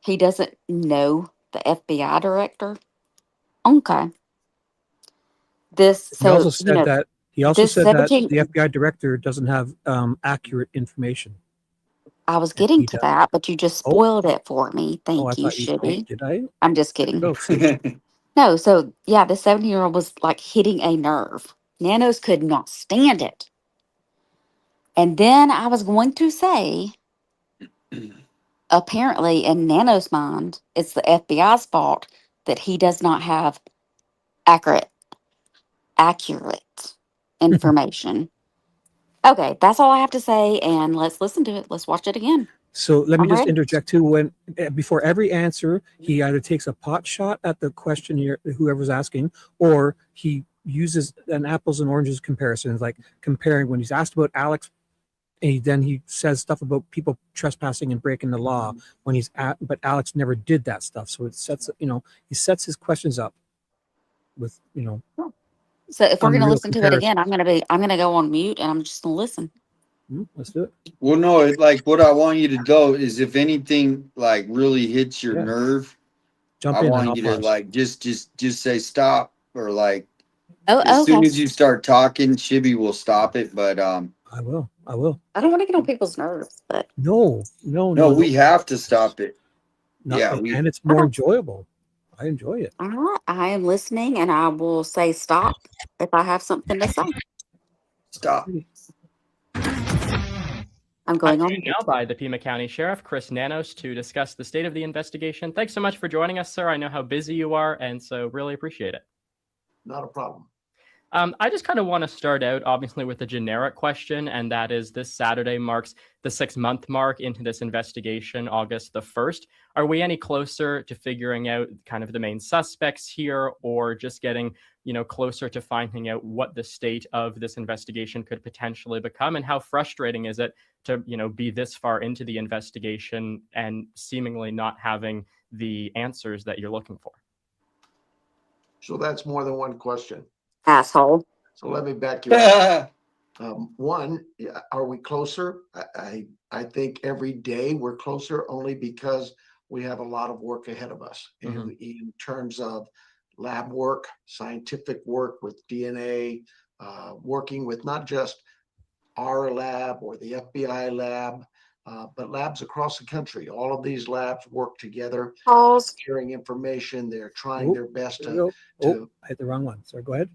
he doesn't know the FBI director. Okay. He also said that This the 17, FBI director doesn't have accurate information. I was And getting he to does. that, but you just Oh, spoiled it for me. I Thank you, thought you. Oh, Shibby. did I? I'm just kidding. Oh, see. No, so yeah, the 17-year-old was like hitting a nerve. Nanos could not stand it. And then I was going to say, apparently, in Nano's mind, it's the FBI's fault that he does not have accurate accurate information. Okay, that's all I have to say, and let's listen to it. Let's watch it again. So let me I'm just ready. interject too. When before every answer, he either takes a pot shot at the questionnaire, whoever's asking, or he uses an apples and oranges comparison, like comparing when he's asked about Alex, and then he says stuff about people trespassing and breaking the law when he's at, but Alex never did that stuff. So it sets, he sets his questions up with, So if we're gonna unreal listen to it comparison. again, I'm gonna go on mute and I'm just gonna listen. Let's do it. Well, no, like what I want you to do is if anything like really hits your Yeah. nerve, Jump I in and want I'll you to pause. like just say stop, or like Oh, as soon okay. as you start talking, Shibby will stop it. But I will. I will. I don't want to get on people's nerves, but No, no, we have to stop it. No, Yeah, and it's more enjoyable. I enjoy it. all right, I am listening, and I will say stop if I have something to say. Stop. I'm going on. Joined now by the Pima County Sheriff, Chris Nanos, to discuss the state of the investigation. Thanks so much for joining us, sir. I know how busy you are, and so really appreciate it. Not a problem. I just kind of want to start out, obviously, with a generic question, and that is this Saturday marks the 6-month mark into this investigation, August the 1st. Are we any closer to figuring out kind of the main suspects here, or just getting, closer to finding out what the state of this investigation could potentially become? And how frustrating is it to, be this far into the investigation and seemingly not having the answers that you're looking for? So that's more than one question. Asshole. So let me back you up. One, are we closer? I think every day we're closer, only because we have a lot of work ahead of us in terms of lab work, scientific work with DNA, working with not just our lab or the FBI lab, but labs across the country. All of these labs work together, sharing information. They're trying their best to. I hit the wrong one. Sorry, go ahead.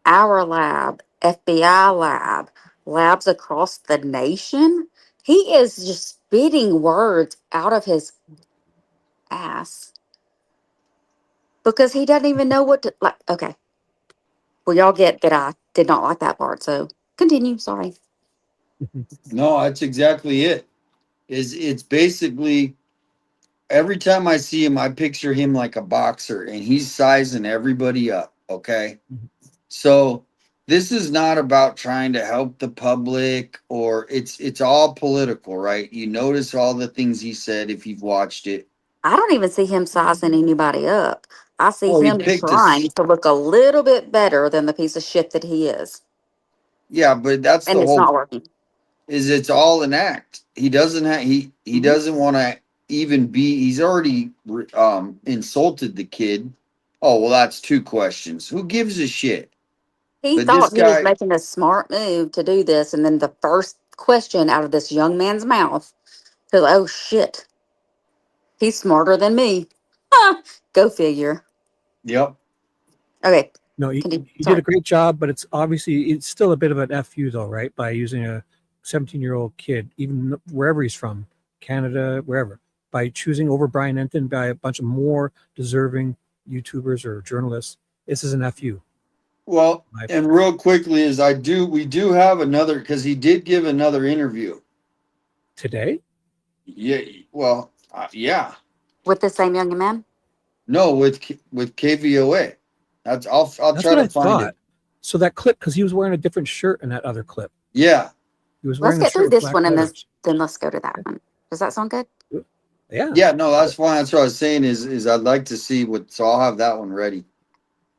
Our lab, FBI lab, labs across the nation. He is just spitting words out of his ass because he doesn't even know what to like. Okay. Well, y'all get that I did not like that part. So continue. Sorry. No, that's exactly it. It's basically every time I see him, I picture him like a boxer and he's sizing everybody up. Okay. So this is not about trying to help the public, or it's all political, right? You notice all the things he said if you've watched it. I don't even see him sizing anybody up. I see Oh, he him picked trying to look a little bit better than the piece of shit that he is. Yeah, but that's And the it's whole not working. is it's all an act. He doesn't have he doesn't want to even be. He's already insulted the kid. Oh well, that's 2 questions. Who gives a shit? He But this thought he was guy, making a smart move to do this, and then the first question out of this young man's mouth goes, "Oh shit, he's smarter than me." Go figure. Yep. Okay. No, he did a great job, but it's still a bit of an FU though, right? By using a 17-year-old kid, even wherever he's from, Canada, wherever, by choosing over Brian Entin by a bunch of more deserving YouTubers or journalists. This is an FU. Well, and real quickly we do have another, because he did give another interview today. Yeah. Well, yeah. With the same young man? No, with KVOA. I'll That's try what to find it. So that clip, because he was wearing a different shirt in that other clip. Yeah. He was Let's wearing get through this one and letters. then let's go to that one. Does that sound good? Yeah. Yeah, no, that's fine. That's what I was saying is I'd like to see so I'll have that one ready.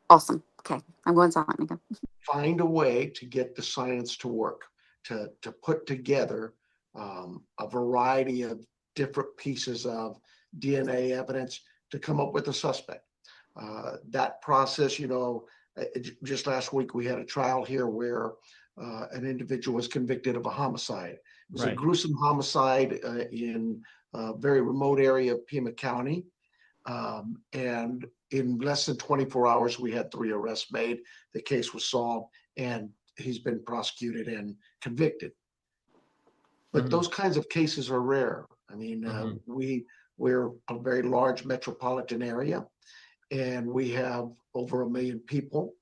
Awesome. Okay. I'm going silent, Mika. Find a way to get the science to work, to put together a variety of different pieces of DNA evidence to come up with a suspect. That process, just last week we had a trial here where an individual was convicted of a homicide. It was a gruesome homicide in a very remote area of Pima County. And in less than 24 hours, we had 3 arrests made. The case was solved, and he's been prosecuted and convicted. But those kinds of cases are rare. I mean, we're a very large metropolitan area, and we have over 1 million people.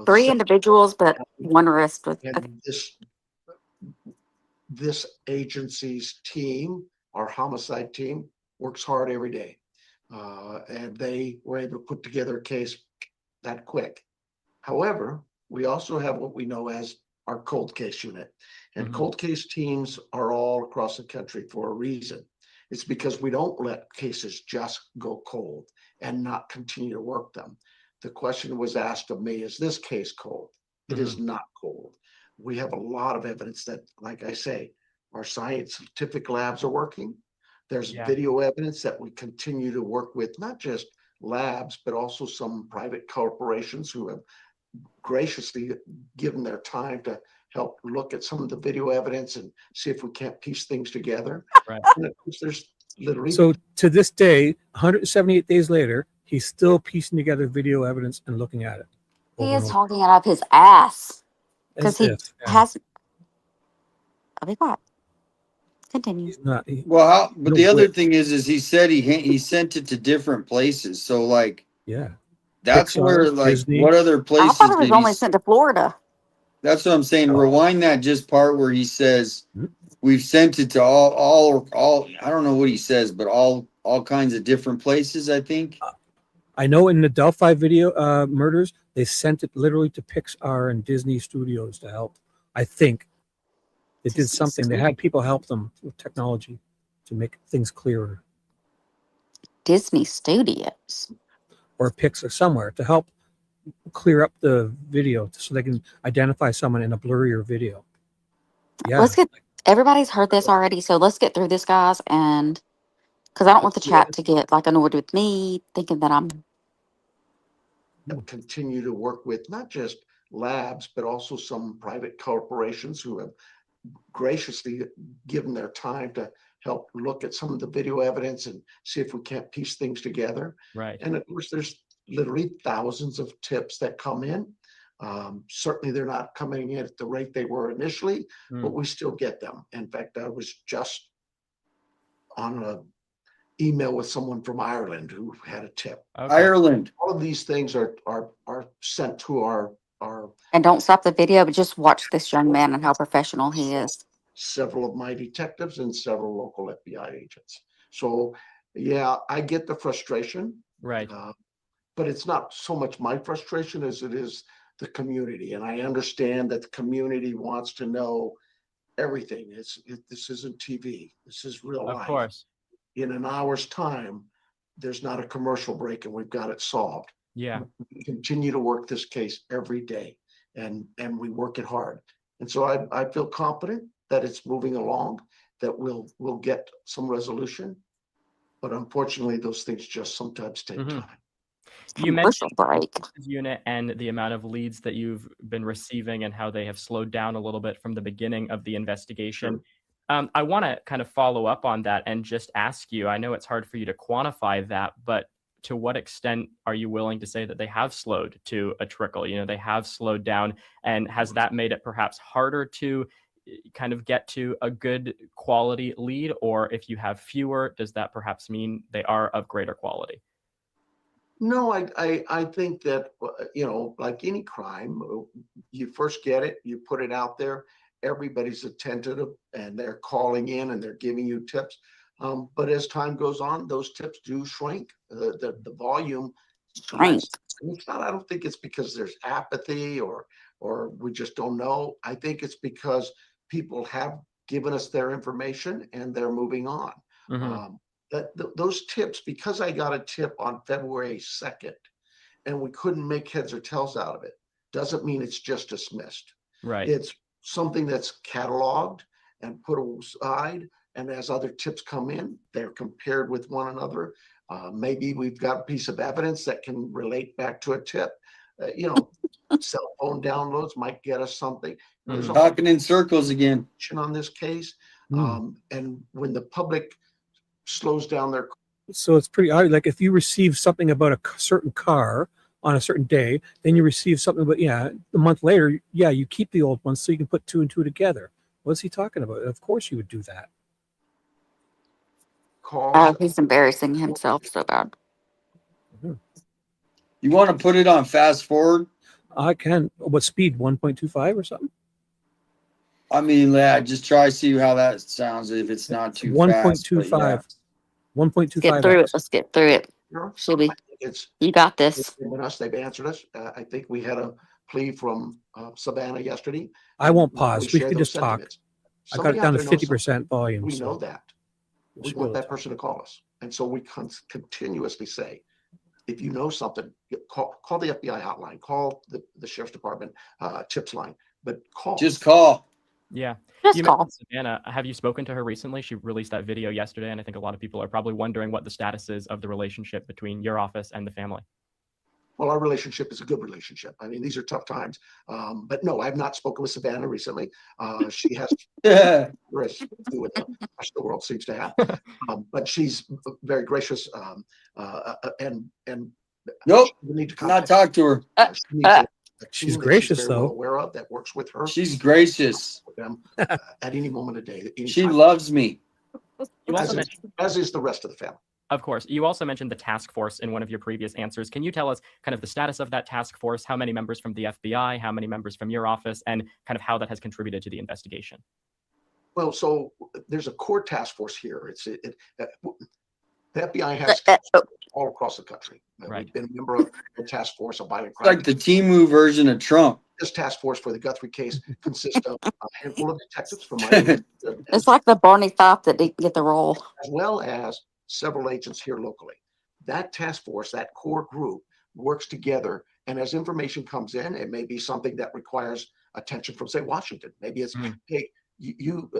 3 individuals, but 1 arrest with. And this agency's team, our homicide team, works hard every day. And they were able to put together a case that quick. However, we also have what we know as our cold case unit. And cold case teams are all across the country for a reason. It's because we don't let cases just go cold and not continue to work them. The question was asked of me, is this case cold? It is not cold. We have a lot of evidence that, like I say, our scientific labs are working. There's video evidence that we continue to work with, not just labs, but also some private corporations who have graciously given their time to help look at some of the video evidence and see if we can't piece things together. Right. And of course, there's literally. So to this day, 178 days later, he's still piecing together video evidence and looking at it. He is talking it up his ass because he has. I'll be quiet. Continue. He's not. Well, how, but No the other way. thing is he said he sent it to different places. So like, Yeah. that's Pixar, where like, Disney. what other I places thought it was did he? only sent to Florida. That's what I'm saying. Rewind that just part where he says Mhm. we've sent it to all. I don't know what he says, but all kinds of different places. I think. I know in the Delphi video murders, they sent it literally to Pixar and Disney Studios to help. I think they did something. They had people help them with technology to make things clearer, Disney Studios. or Pixar somewhere to help clear up the video so they can identify someone in a blurrier video. Yeah. Let's get. Everybody's heard this already, so let's get through this, guys, and because I don't want the chat to get like annoyed with me, thinking that I'm. Continue to work with not just labs, but also some private corporations who have graciously given their time to help look at some of the video evidence and see if we can't piece things together. Right. And of course, there's literally thousands of tips that come in. Certainly, they're not coming in at the rate they were initially, but we still get them. In fact, I was just on a email with someone from Ireland who had a tip. Okay. Ireland. All of these things are sent to our And don't stop the video, but just watch this young man and how professional he is. several of my detectives and several local FBI agents. So yeah, I get the frustration, Right. but it's not so much my frustration as it is the community. And I understand that the community wants to know everything. This isn't TV. This is real life. Of course. In an hour's time, there's not a commercial break and we've got it solved. Yeah. We continue to work this case every day and we work it hard. And so I feel confident that it's moving along, that we'll get some resolution. But unfortunately, those things just sometimes take time. You Commercial mentioned break. this unit and the amount of leads that you've been receiving and how they have slowed down a little bit from the beginning of the investigation. I want to kind of follow up on that and just ask you, I know it's hard for you to quantify that, but to what extent are you willing to say that they have slowed to a trickle? You know, they have slowed down, and has that made it perhaps harder to kind of get to a good quality lead? Or if you have fewer, does that perhaps mean they are of greater quality? No, I think that, like any crime, you first get it, you put it out there, everybody's attentive and they're calling in and they're giving you tips. But as time goes on, those tips do shrink. The volume shrinks. It's not, I don't think it's because there's apathy or we just don't know. I think it's because people have given us their information and they're moving on. Those tips, because I got a tip on February 2nd and we couldn't make heads or tails out of it, doesn't mean it's just dismissed. Right. It's something that's cataloged and put aside. And as other tips come in, they're compared with one another. Maybe we've got a piece of evidence that can relate back to a tip. Cell phone downloads might get us something. There's Talking in circles again on this case. And when the public slows down their. So it's pretty odd. Like if you receive something about a certain car on a certain day, then you receive something about, a month later, you keep the old ones so you can put two and two together. What's he talking about? Of course you would do that. He's embarrassing himself so bad. You want to put it on fast forward? I can. What speed? 1.25 or something? I mean, just try to see how that sounds if it's not too 1.25. 1.25. Get through it. Let's get through it. Shelby, you got this. They've answered us. I think we had a plea from Savannah yesterday. I won't pause. We can just talk. I got it down to 50% volume. We know that. We want that person to call us. And so we continuously say, if you know something, call the FBI hotline, call the Sheriff's Department tips line, but call. Just call. Yeah. Just call. Savannah, have you spoken to her recently? She released that video yesterday, and I think a lot of people are probably wondering what the status is of the relationship between your office and the family. Well, our relationship is a good relationship. I mean, these are tough times. But no, I've not spoken with Savannah recently. She has the rest of the world seems to have. But she's very gracious. And nope, we need to not talk to her. a She's team that gracious, very well though. aware of that works with her. She's gracious. With them at any moment of day. At any She time. loves me. You also As mentioned, is the rest of the family. of course, you also mentioned the task force in one of your previous answers. Can you tell us kind of the status of that task force? How many members from the FBI? How many members from your office? And kind of how that has contributed to the investigation? Well, so there's a core task force here. The FBI has task forces all across the country. Right. We've been a member of the task force of violent It's crime. like the Timu version of Trump. This task force for the Guthrie case consists of a handful of detectives from my It's like the Barney Fife that didn't get the role. as well as several agents here locally. That task force, that core group, works together, and as information comes in, it may be something that requires attention from, say, Washington. Maybe it's, hey, you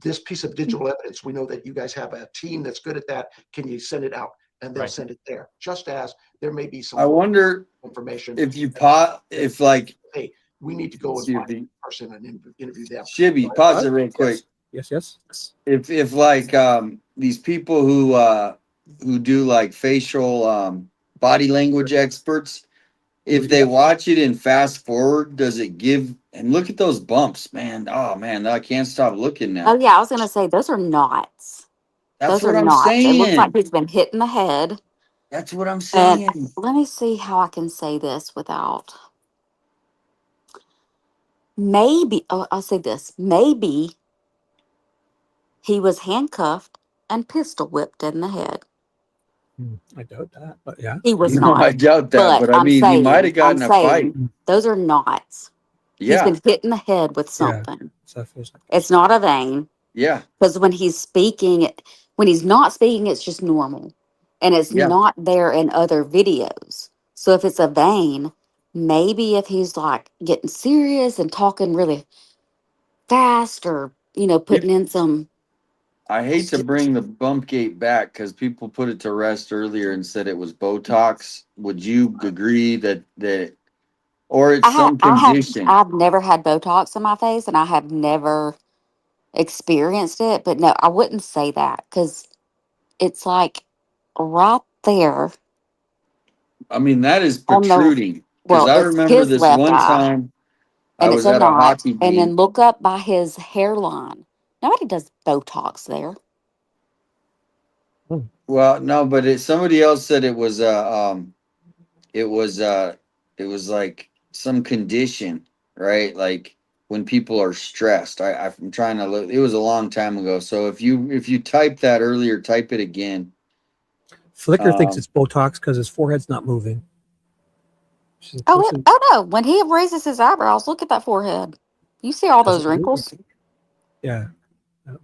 this piece of digital evidence, we know that you guys have a team that's good at that. Can you send it out? And they'll send it there. Just as there may be some I wonder information if you hey, we need to go and find a person and interview them. Shibby, pause it real quick. Yes. If like these people who do like facial body language experts, if they watch it in fast forward, does it give, and look at those bumps, man. Oh man, I can't stop looking now. Oh yeah, I was gonna say those are knots. That's Those are what I'm knots. It looks like saying. he's been hit in the head. That's what I'm And saying. let me see how I can say this without maybe I'll say this. Maybe he was handcuffed and pistol whipped in the head. I doubt that, but yeah. He was No, not. I doubt that, but I mean, he might have gotten a fight. Those are knots. He's Yeah, been hit in the head with something. So it feels like It's not a vein. yeah, Because when he's speaking, when he's not speaking, it's just normal. And it's yeah. not there in other videos. So if it's a vein, maybe if he's like getting serious and talking really fast or, putting in some. I hate to bring the bump gate back because people put it to rest earlier and said it was Botox. Would you agree that or it's some condition? I've never had Botox in my face and I have never experienced it. But no, I wouldn't say that because it's like right there I mean, that is on the, protruding because well, I it's remember his this left one eye. time I And it's was a at a knot. hockey And then game. look up by his hairline. Nobody does Botox there. Well, no, but somebody else said it was it was it was like some condition, right? Like when people are stressed. I'm trying to look. It was a long time ago. So if you typed that earlier, type it again. Flicker thinks it's Botox because his forehead's not moving. Oh no. When he raises his eyebrows, look at that forehead. You see all those wrinkles? Yeah.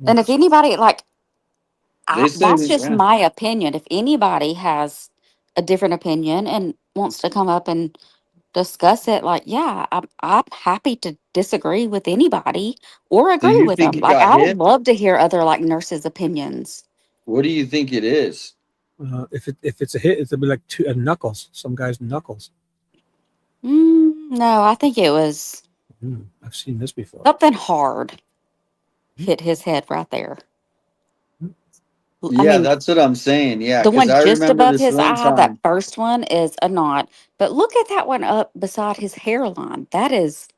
And if anybody, They say that's that, just yeah. my opinion. If anybody has a different opinion and wants to come up and discuss it, I'm happy to disagree with anybody or So agree you with think them. he Like, got I would hit? love to hear other nurses' opinions. What do you think it is? If it's a hit, it'll be like knuckles. Some guy's knuckles. No, I think it was I've seen this before. something hard hit his head right there. Yeah, that's what I'm saying. Yeah, The because one I just remember above this his one eye, that time. first one is a knot. But look at that one up beside his hairline. That is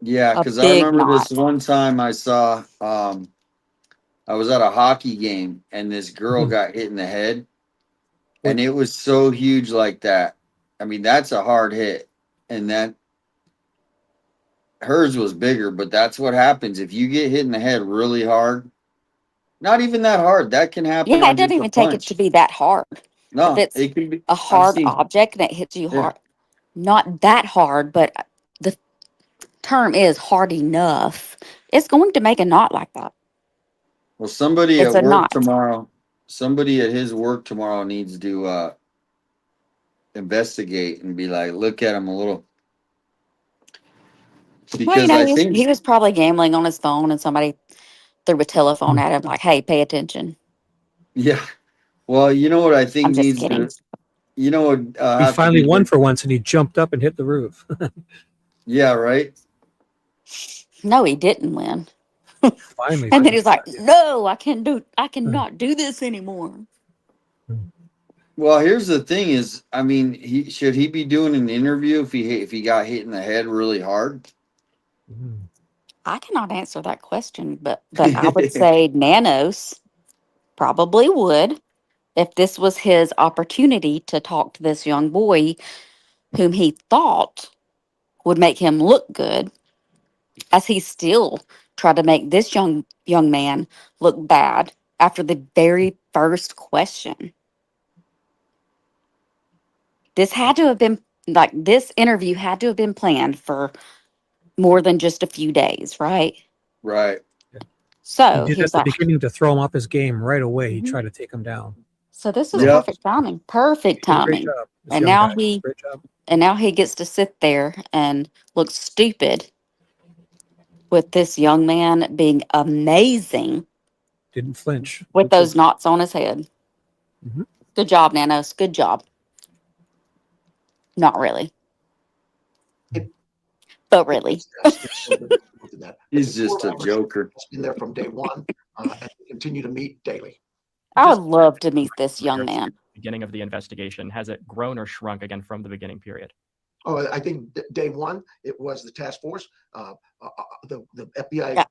Yeah, a because I big remember this knot. one time I saw I was at a hockey game and this girl got hit in the head and it was so huge like that. I mean, that's a hard hit. And that hers was bigger, but that's what happens if you get hit in the head really hard. Not even that hard. That can happen Yeah, it on doesn't just a even take it to punch. be that hard. If No, it's it can be. a I've hard seen. object and it hits you Yeah. hard, not that hard, but the term is hard enough, it's going to make a knot like that. Well, somebody It's at a work knot. tomorrow, somebody at his work tomorrow needs to investigate and be like, look at him a little. Well, Because I think, he was probably gambling on his phone and somebody threw a telephone at him like, hey, pay attention. yeah. Well, you know what I think I'm just needs kidding. to, you know what He have to finally be won done? for once and he jumped up and hit the roof. Yeah, right. No, he didn't win. Finally. And then he's like, no, I cannot do this anymore. Well, here's the thing: is I mean, should he be doing an interview if he got hit in the head really hard? I cannot answer that question, but I would say Nanos probably would if this was his opportunity to talk to this young boy whom he thought would make him look good, as he still tried to make this young man look bad after the very first question. This had to have been like this interview had to have been planned for more than just a few days, right? Right. So He he did was at the like, beginning to throw him off his game right away. He tried to take him down. so this is Yep. perfect timing. Perfect He did a great timing. job. This And young now guy. he Great job. and now he gets to sit there and look stupid with this young man being amazing Didn't flinch. with those knots on his head. Mhm. Good job, Nanos. Good job. Not really. But really. He's just a joker. It's been there from day one, and we continue to meet daily. I would love to meet this young man. Beginning of the investigation, has it grown or shrunk again from the beginning period? Oh, I think day one, it was the task force, the FBI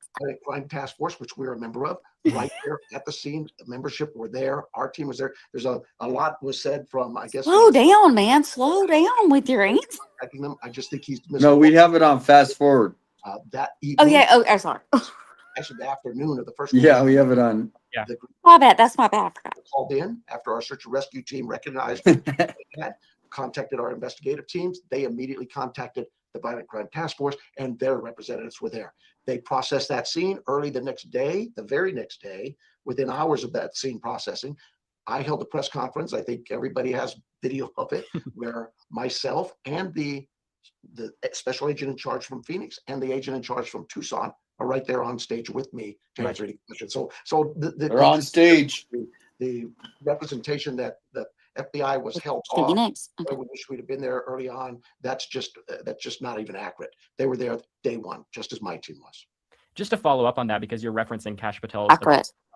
crime task force, which we're a member of, right there at the scene. The membership were there. Our team was there. There's a lot was said from, I guess. Slow down, man. Slow down with your answer. I just think he's No, we have it on fast forward. that evening. Oh, yeah. Oh, I'm sorry. Actually, the afternoon of the first. Yeah, we have it on. Yeah. My bad. That's my bad. I forgot. Called in after our search and rescue team recognized that, contacted our investigative teams. They immediately contacted the Violent Crime Task Force, and their representatives were there. They processed that scene early the next day, the very next day, within hours of that scene processing. I held a press conference. I think everybody has video of it, where myself and the special agent in charge from Phoenix and the agent in charge from Tucson are right there on stage with me to answer any questions. So they're on stage. The representation that the FBI was held off. Phoenix. I wish we'd have been there early on. That's just not even accurate. They were there day one, just as my team was. Just to follow up on that, because you're referencing Kash Patel's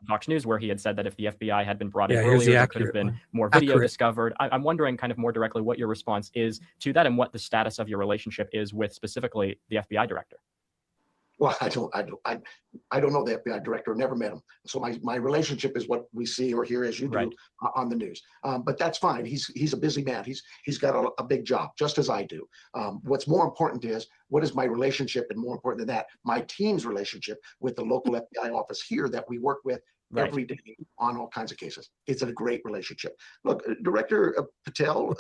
Fox News, where he had said that if the FBI had been brought in earlier, there could have been more video discovered. I'm wondering kind of more directly what your response is to that and what the status of your relationship is with specifically the FBI director. Well, I don't know the FBI director. Never met him. So my relationship is what we see or hear as you do on the news. But that's fine. He's a busy man. He's got a big job, just as I do. What's more important is what is my relationship, and more important than that, my team's relationship with the local FBI office here that we work with every day on all kinds of cases. It's a great relationship. Look, Director Patel,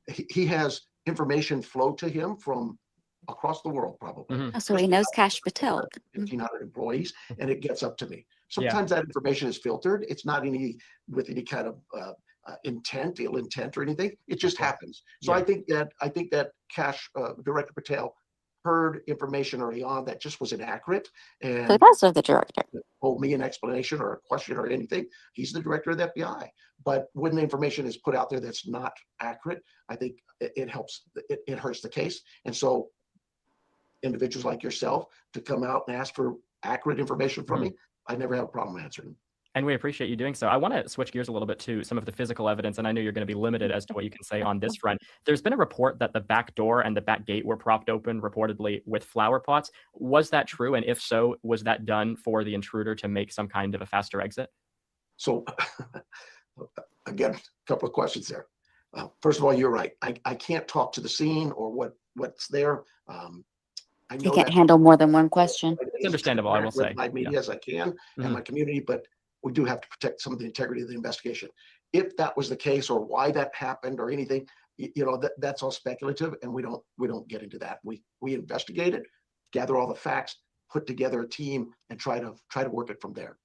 he has information flow to him from across the world, probably. So he knows Kash Patel. 1,500 employees, and it gets up to me. Sometimes that information is filtered. It's not with any kind of ill intent or anything. It just happens. So I think that Kash, Director Patel, heard information early on that just was inaccurate, and So that's the director. Told me an explanation or a question or anything. He's the director of the FBI. But when the information is put out there that's not accurate, I think it helps. It hurts the case, and so individuals like yourself to come out and ask for accurate information from me, I never have a problem answering. And we appreciate you doing so. I want to switch gears a little bit to some of the physical evidence, and I know you're going to be limited as to what you can say on this front. There's been a report that the back door and the back gate were propped open, reportedly with flower pots. Was that true? And if so, was that done for the intruder to make some kind of a faster exit? So, again, a couple of questions there. First of all, you're right. I can't talk to the scene or what's there. I know you can't handle more than one question. It's understandable, I will say. My media as I can and my community, but we do have to protect some of the integrity of the investigation. If that was the case, or why that happened, or anything, that's all speculative, and we don't get into that. We investigate it, gather all the facts, put together a team, and try to work it from there.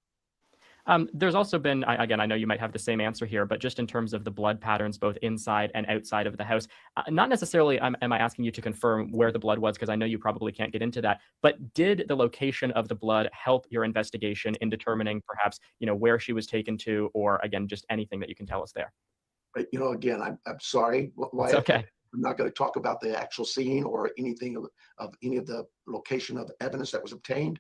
There's also been, again, I know you might have the same answer here, but just in terms of the blood patterns, both inside and outside of the house, not necessarily am I asking you to confirm where the blood was, because I know you probably can't get into that, but did the location of the blood help your investigation in determining perhaps, where she was taken to, or again, just anything that you can tell us there? But, again, I'm sorry. It's okay. I'm not going to talk about the actual scene or anything of any of the location of evidence that was obtained.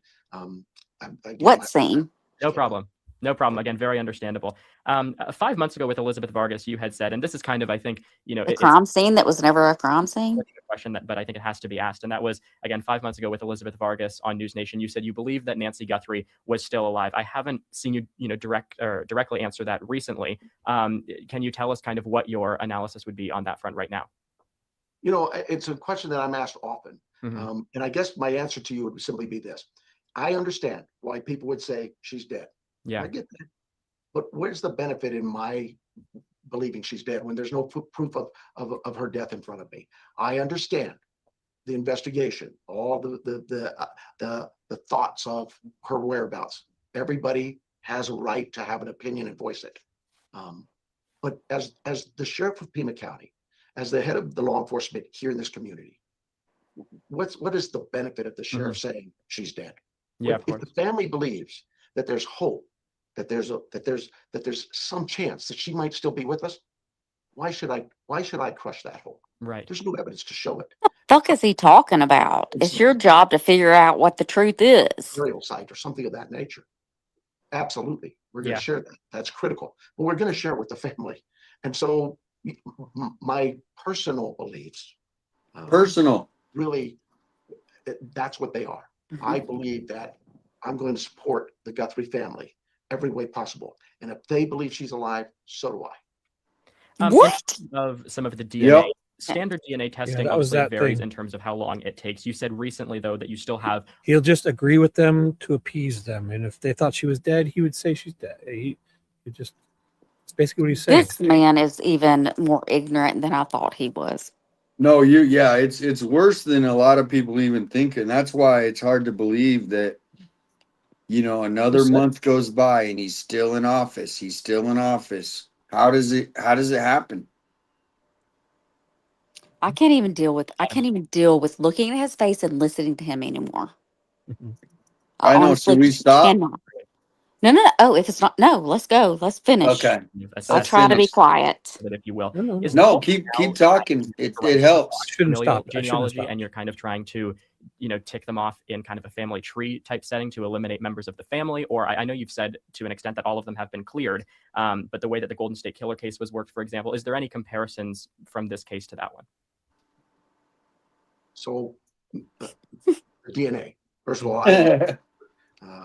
What scene? No problem. No problem. Again, very understandable. 5 months ago with Elizabeth Vargas, you had said, and this is kind of, I think, A crime scene that was never a crime scene? a question but I think it has to be asked. And that was, again, 5 months ago with Elizabeth Vargas on News Nation. You said you believe that Nancy Guthrie was still alive. I haven't seen you, directly answer that recently. Can you tell us kind of what your analysis would be on that front right now? It's a question that I'm asked often. And I guess my answer to you would simply be this. I understand why people would say she's dead. Yeah. I get that. But where's the benefit in my believing she's dead when there's no proof of her death in front of me? I understand the investigation, all the thoughts of her whereabouts. Everybody has a right to have an opinion and voice it. But as the sheriff of Pima County, as the head of the law enforcement here in this community, what is the benefit of the sheriff saying she's dead? Yeah, If the family believes that there's hope, that there's some chance that she might still be with us, why should I crush that hope? Right. There's no evidence to show it. What the fuck is he talking about? It's your job to figure out what the truth is. Burial site or something of that nature. Absolutely. We're going to Yeah. share that. That's critical. But we're going to share it with the family. And so my personal beliefs, really, that's what they are. I believe that I'm going to support the Guthrie family every way possible. And if they believe she's alive, so do I. What? Of some of the DNA, Yep. standard DNA testing that was obviously that varies thing. in terms of how long it takes. You said recently, though, that you still have. He'll just agree with them to appease them, and if they thought she was dead, he would say she's dead. It's basically what he's saying. This man is even more ignorant than I thought he was. No, it's worse than a lot of people even think, and that's why it's hard to believe that another month goes by and he's still in office. He's still in office. How does it happen? I can't even deal with looking at his face and listening to him anymore. I know. Should we stop? cannot. No. Oh, if it's not, no, let's go. Let's finish. Okay. I'll try to be quiet. If you will. No, keep talking. It helps. Genealogy, and you're kind of trying to, tick them off in kind of a family tree type setting to eliminate members of the family. Or I know you've said to an extent that all of them have been cleared, but the way that the Golden State Killer case was worked, for example, is there any comparisons from this case to that one? So DNA, first of all,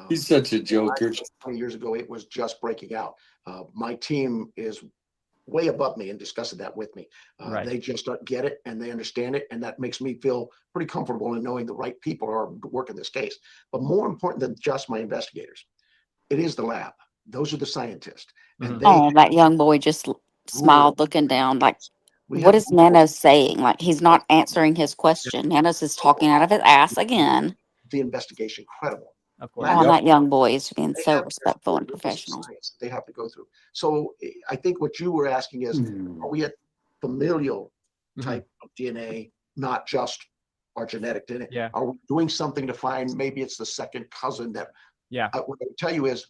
he's such a joker. 20 years ago, it was just breaking out. My team is way above me in discussing that with me. They just get it and they understand it. And that makes me feel pretty comfortable in knowing the right people are working this case. But more important than just my investigators, it is the lab. Those are the scientists. And that young boy just smiled looking down like, what is Nanos saying? Like, he's not answering his question. Nanos is talking out of his ass again. The investigation credible. Of course. Oh, that young boy is being so respectful and professional. They have to go through. So I think what you were asking is, are we at familial type of DNA, not just our genetic DNA? Yeah. Are we doing something to find, maybe it's the second cousin that, what I will tell you is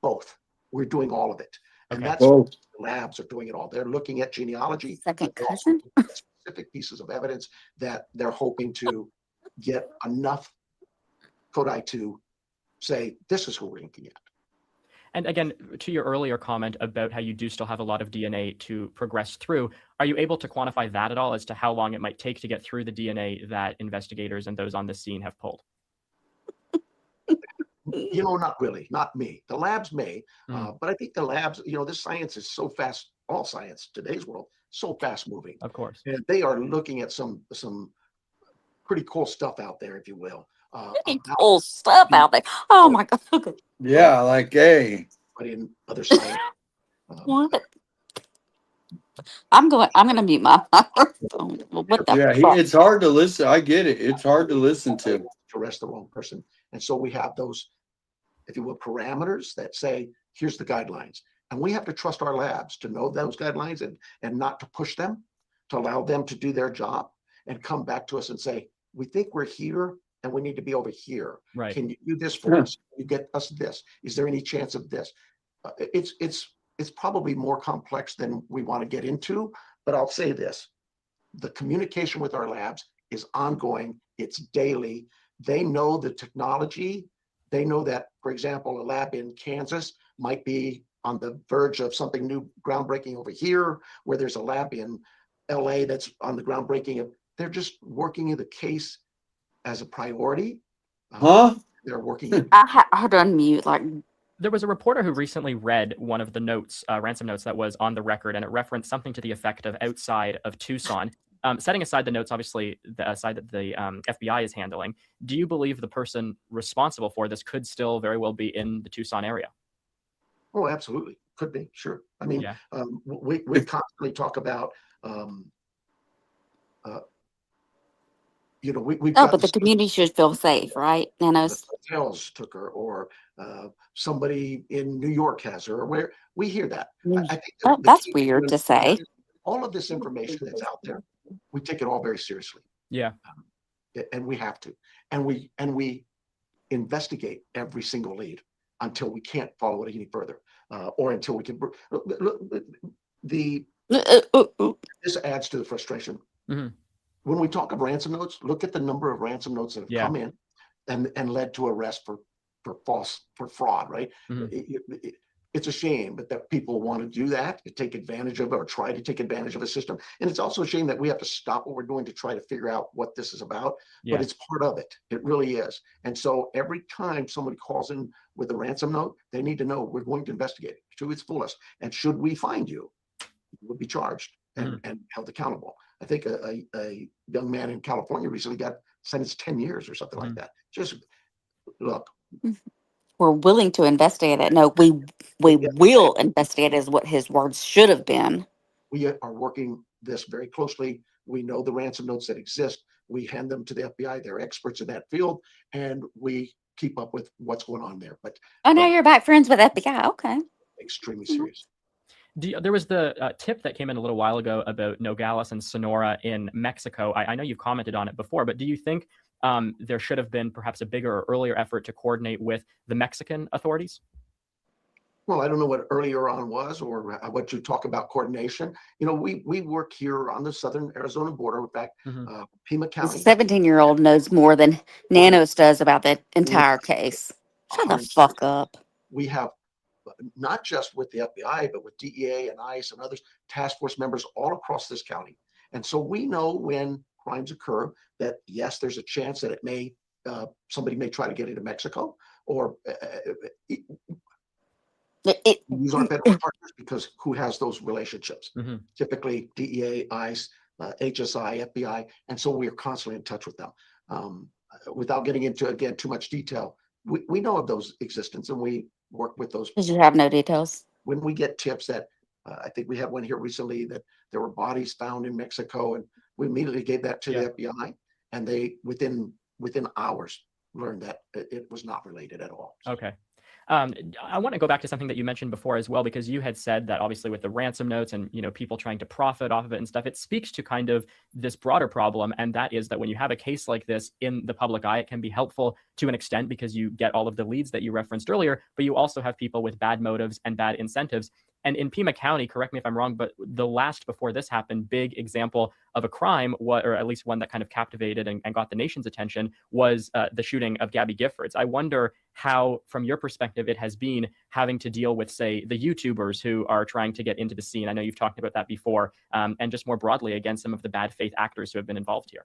both. We're doing all of it. And that's what the labs are doing it all. They're looking at genealogy. Second cousin? Specific pieces of evidence that they're hoping to get enough codi to say, this is who we're looking at. And again, to your earlier comment about how you do still have a lot of DNA to progress through, are you able to quantify that at all as to how long it might take to get through the DNA that investigators and those on the scene have pulled? Not really, not me. The labs may, but I think the labs, this science is so fast, all science, today's world, so fast moving. Of course. And they are looking at some pretty cool stuff out there, if you will. Cool stuff out there. Oh my God. Yeah, like, hey. But in other science. What? I'm going to mute my phone. What the fuck? It's hard to listen. I get it. It's hard to listen to. To arrest the wrong person. And so we have those, if you will, parameters that say, here's the guidelines. And we have to trust our labs to know those guidelines and not to push them, to allow them to do their job and come back to us and say, we think we're here and we need to be over here. Right. Can you do this for us? Can you get us this? Is there any chance of this? It's probably more complex than we want to get into, but I'll say this. The communication with our labs is ongoing. It's daily. They know the technology. They know that, for example, a lab in Kansas might be on the verge of something new, groundbreaking over here, where there's a lab in LA that's on the groundbreaking. They're just working the case as a priority. They're working. I had to unmute. Like, there was a reporter who recently read one of the notes, ransom notes that was on the record, and it referenced something to the effect of outside of Tucson. Setting aside the notes, obviously, the side that the FBI is handling, do you believe the person responsible for this could still very well be in the Tucson area? Oh, absolutely. Could be. Sure. I mean, Yeah. we constantly talk about, we've oh, got but the community should feel safe, right? Nanos. hotels took her, or somebody in New York has her, or where we hear that. I think Oh, that's weird to say. all of this information that's out there, we take it all very seriously. Yeah. And we have to, and we investigate every single lead until we can't follow it any further, or until we can. This adds to the frustration. Mm-hmm. When we talk of ransom notes, look at the number of ransom notes that have come in and led to arrest for fraud, right? Mm-hmm. It's a shame, but that people want to do that, to take advantage of it, or try to take advantage of a system. And it's also a shame that we have to stop what we're doing to try to figure out what this is about, but it's part of it. It really is. And so every time somebody calls in with a ransom note, they need to know we're going to investigate it to its fullest. And should we find you, you will be charged and held accountable. I think a young man in California recently got sentenced 10 years or something like that. Just look. We're willing to investigate it. No, we will investigate is what his words should have been. We are working this very closely. We know the ransom notes that exist. We hand them to the FBI. They're experts in that field, and we keep up with what's going on there. But I know you're back friends with FBI. Okay. Extremely serious. There was the tip that came in a little while ago about Nogales and Sonora in Mexico. I know you've commented on it before, but do you think there should have been perhaps a bigger or earlier effort to coordinate with the Mexican authorities? Well, I don't know what earlier on was, or what you talk about coordination. We work here on the southern Arizona border. In fact, Pima County. The 17-year-old knows more than Nanos does about the entire case. Shut the fuck up. We have, not just with the FBI, but with DEA and ICE and others, task force members all across this county. And so we know when crimes occur that, yes, there's a chance that it may, somebody may try to get into Mexico, or use our federal partners, because who has those relationships? Typically DEA, ICE, HSI, FBI. And so we are constantly in touch with them. Without getting into, again, too much detail, we know of those existence, and we work with those. Because you have no details. When we get tips that, I think we had one here recently that there were bodies found in Mexico, and we immediately gave that to the FBI, and they within hours learned that it was not related at all. Okay. I want to go back to something that you mentioned before as well, because you had said that obviously with the ransom notes and people trying to profit off of it and stuff, it speaks to kind of this broader problem, and that is that when you have a case like this in the public eye, it can be helpful to an extent because you get all of the leads that you referenced earlier, but you also have people with bad motives and bad incentives. And in Pima County, correct me if I'm wrong, but the last before this happened, big example of a crime, or at least one that kind of captivated and got the nation's attention, was the shooting of Gabby Giffords. I wonder how, from your perspective, it has been having to deal with, say, the YouTubers who are trying to get into the scene. I know you've talked about that before, and just more broadly, again, some of the bad faith actors who have been involved here.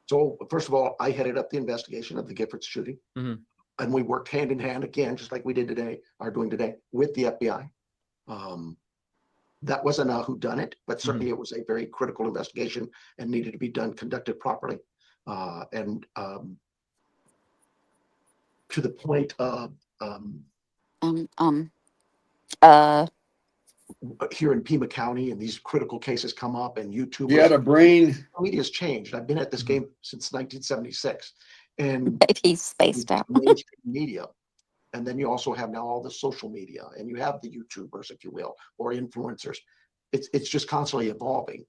So first of all, I headed up the investigation of the Giffords shooting. And we worked hand in hand, again, just like we did today, are doing today, with the FBI. That wasn't a whodunit, but certainly it was a very critical investigation and needed to be conducted properly. And to the point of here in Pima County, and these critical cases come up, and YouTube. You had a brain. Media's changed. I've been at this game since 1976. And he's spaced out. Mainstream media, and then you also have now all the social media, and you have the YouTubers, if you will, or influencers. It's just constantly evolving.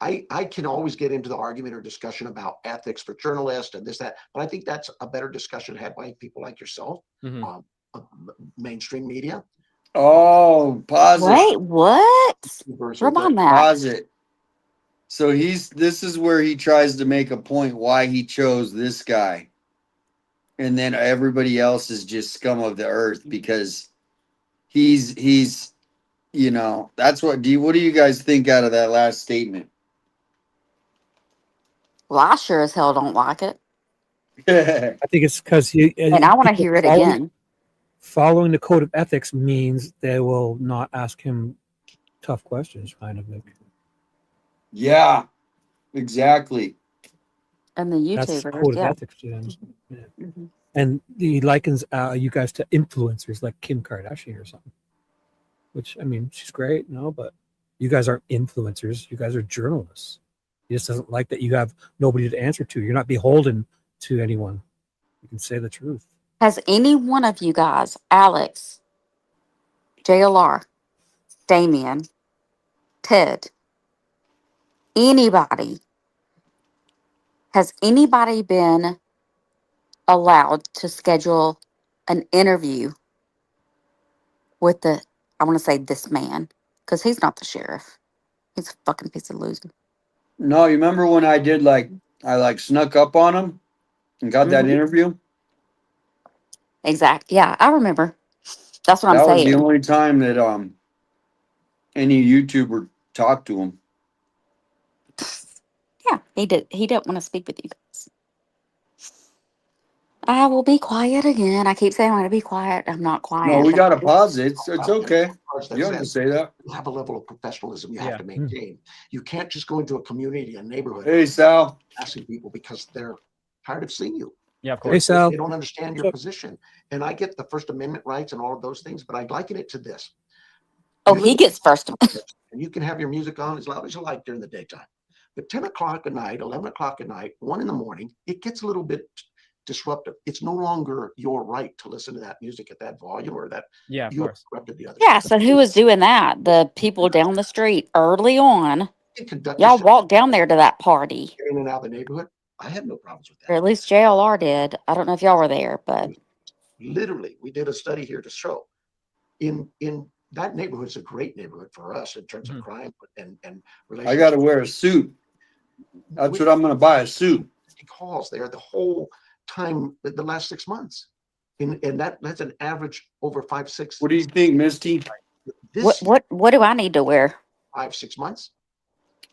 I can always get into the argument or discussion about ethics for journalists and this, that, but I think that's a better discussion had by people like yourself, mainstream media. Oh, pause it. Wait, what? Remind that. Pause it. So this is where he tries to make a point why he chose this guy. and then everybody else is just scum of the earth because he's that's what do you guys think out of that last statement? Well, I sure as hell don't like it. I think it's because he And I want to people hear it again. Following the code of ethics means they will not ask him tough questions, kind of like. Yeah, exactly. And the That's YouTubers, code of yeah. ethics to them. Yeah. Mm-hmm. And he likens you guys to influencers like Kim Kardashian or something. Which, I mean, she's great, but you guys aren't influencers. You guys are journalists. He just doesn't like that you have nobody to answer to. You're not beholden to anyone. You can say the truth. Has any one of you guys, Alex, JLR, Damien, Ted, has anybody been allowed to schedule an interview with I want to say this man, because he's not the sheriff. He's a fucking piece of loser. No, you remember when I did I snuck up on him and got that Mm-hmm. interview? Exactly. Yeah, I remember. That's what I'm That was the saying. only time that any YouTuber talked to him. Yeah, he did. He didn't want to speak with you guys. I will be quiet again. I keep saying I'm going to be quiet. I'm not quiet. No, we got to pause it. It's okay. That You don't have to says say that. you have a level of professionalism you have Yeah. to maintain. You can't just go into a community, a neighborhood, Hey, Sal. asking people because they're tired of seeing you. Yeah, of Hey, course. Sal. They don't understand your position. And I get the First Amendment rights and all of those things, but I'd liken it to this. Oh, You he live- gets first. and you can have your music on as loud as you like during the daytime. But 10 o'clock at night, 11 o'clock at night, 1 in the morning, it gets a little bit disruptive. It's no longer your right to listen to that music at that volume or that Yeah, of you course. interrupted the other. Yeah, so who was doing that? The people down the street early on. You can conduct Y'all yourself walked down there to that party. in and out of the neighborhood. I have no problems with Or that. at least JLR did. I don't know if y'all were there, but Literally, we did a study here to show in that neighborhood is a great neighborhood for us in terms of crime and relationships. I got to wear a suit. That's what I'm going to buy, a suit. Calls there the whole time, the last 6 months. And that's an average over 5, 6. What do you think, Misty? what do I need to wear? 5, 6 months.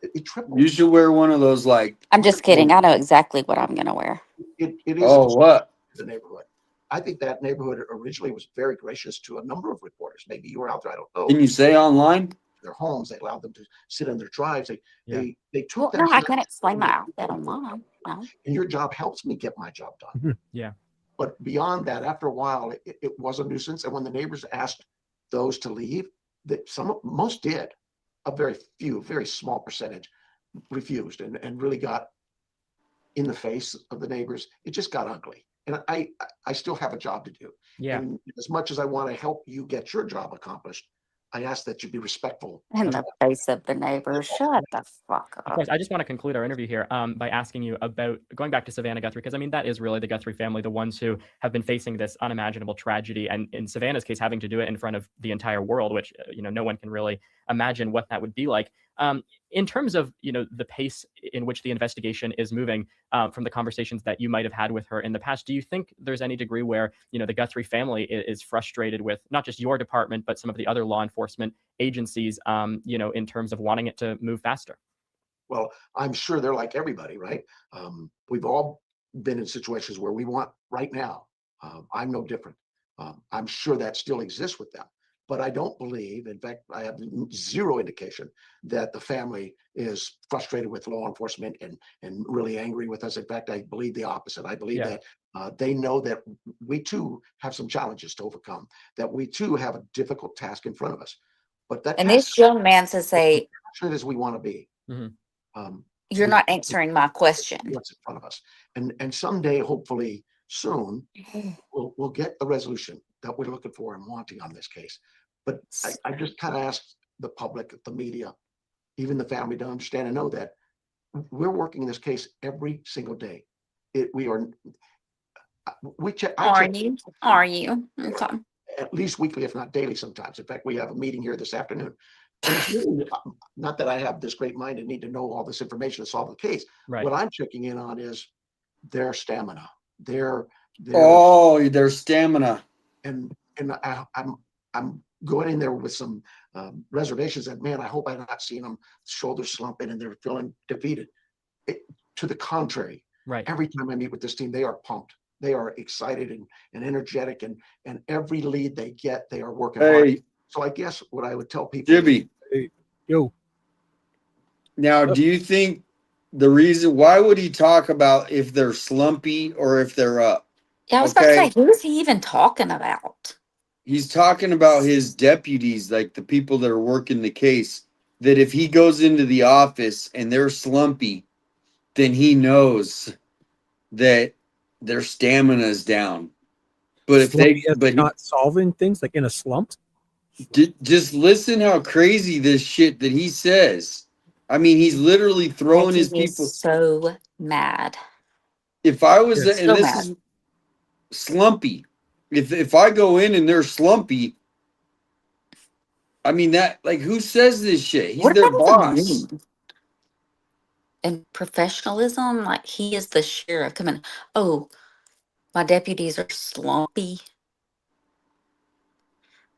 It tripled. You should wear one of those I'm just kidding. I know exactly what I'm gonna wear. It is what? The neighborhood. I think that neighborhood originally was very gracious to a number of reporters. Maybe you were out there, I don't know. Can you say online? Their homes, they allowed them to sit on their drives. They took Well, that. no, I can't explain my outfit online. No. And your job helps me get my job done. Yeah. But beyond that, after a while, it was a nuisance. And when the neighbors asked those to leave, that most did. A very few, very small percentage refused and really got in the face of the neighbors. It just got ugly. And I still have a job to do. Yeah. And as much as I want to help you get your job accomplished, I ask that you be respectful. In the face of the neighbors. Shut the fuck Of up. course, I just want to conclude our interview here by asking you about going back to Savannah Guthrie, because I mean, that is really the Guthrie family, the ones who have been facing this unimaginable tragedy. And in Savannah's case, having to do it in front of the entire world, which, no one can really imagine what that would be like. In terms of, the pace in which the investigation is moving from the conversations that you might have had with her in the past, do you think there's any degree where, the Guthrie family is frustrated with not just your department, but some of the other law enforcement agencies, in terms of wanting it to move faster? Well, I'm sure they're like everybody, right? We've all been in situations where we want right now. I'm no different. I'm sure that still exists with them. But I don't believe, in fact, I have zero indication that the family is frustrated with law enforcement and really angry with us. In fact, I believe the opposite. I believe that they know that we too have some challenges to overcome, that we too have a difficult task in front of us. But that And this young man says, "Say, as we want to be. you're not answering my question." What's in front of us, and someday, hopefully soon, we'll get the resolution that we're looking for and wanting on this case. But I just kind of ask the public, the media, even the family to understand and know that we're working this case every single day. We check. Are you? Okay. At least weekly, if not daily sometimes. In fact, we have a meeting here this afternoon. And it's really, not that I have this great mind and need to know all this information to solve the case. Right. What I'm checking in on is their stamina, their Their stamina. And I'm going in there with some reservations that, man, I hope I'm not seeing them shoulders slumping and they're feeling defeated. To the contrary, Right. every time I meet with this team, they are pumped. They are excited and energetic, and every lead they get, they are working hard. So I guess what I would tell people, Jimmy, yo. Now, do you think the reason why would he talk about if they're slumpy or if they're up? Yeah, I was about to say, who is he even talking about? He's talking about his deputies, like the people that are working the case, that if he goes into the office and they're slumpy, then he knows that their stamina is down. But if not solving things like in a slump, just listen how crazy this shit that he says. I mean, he's literally throwing his people. So mad. If I was, and so this mad. is slumpy. If I go in and they're slumpy, I mean that, like, who says this shit? He's their boss. And professionalism, like he is the sheriff coming. Oh, my deputies are slumpy.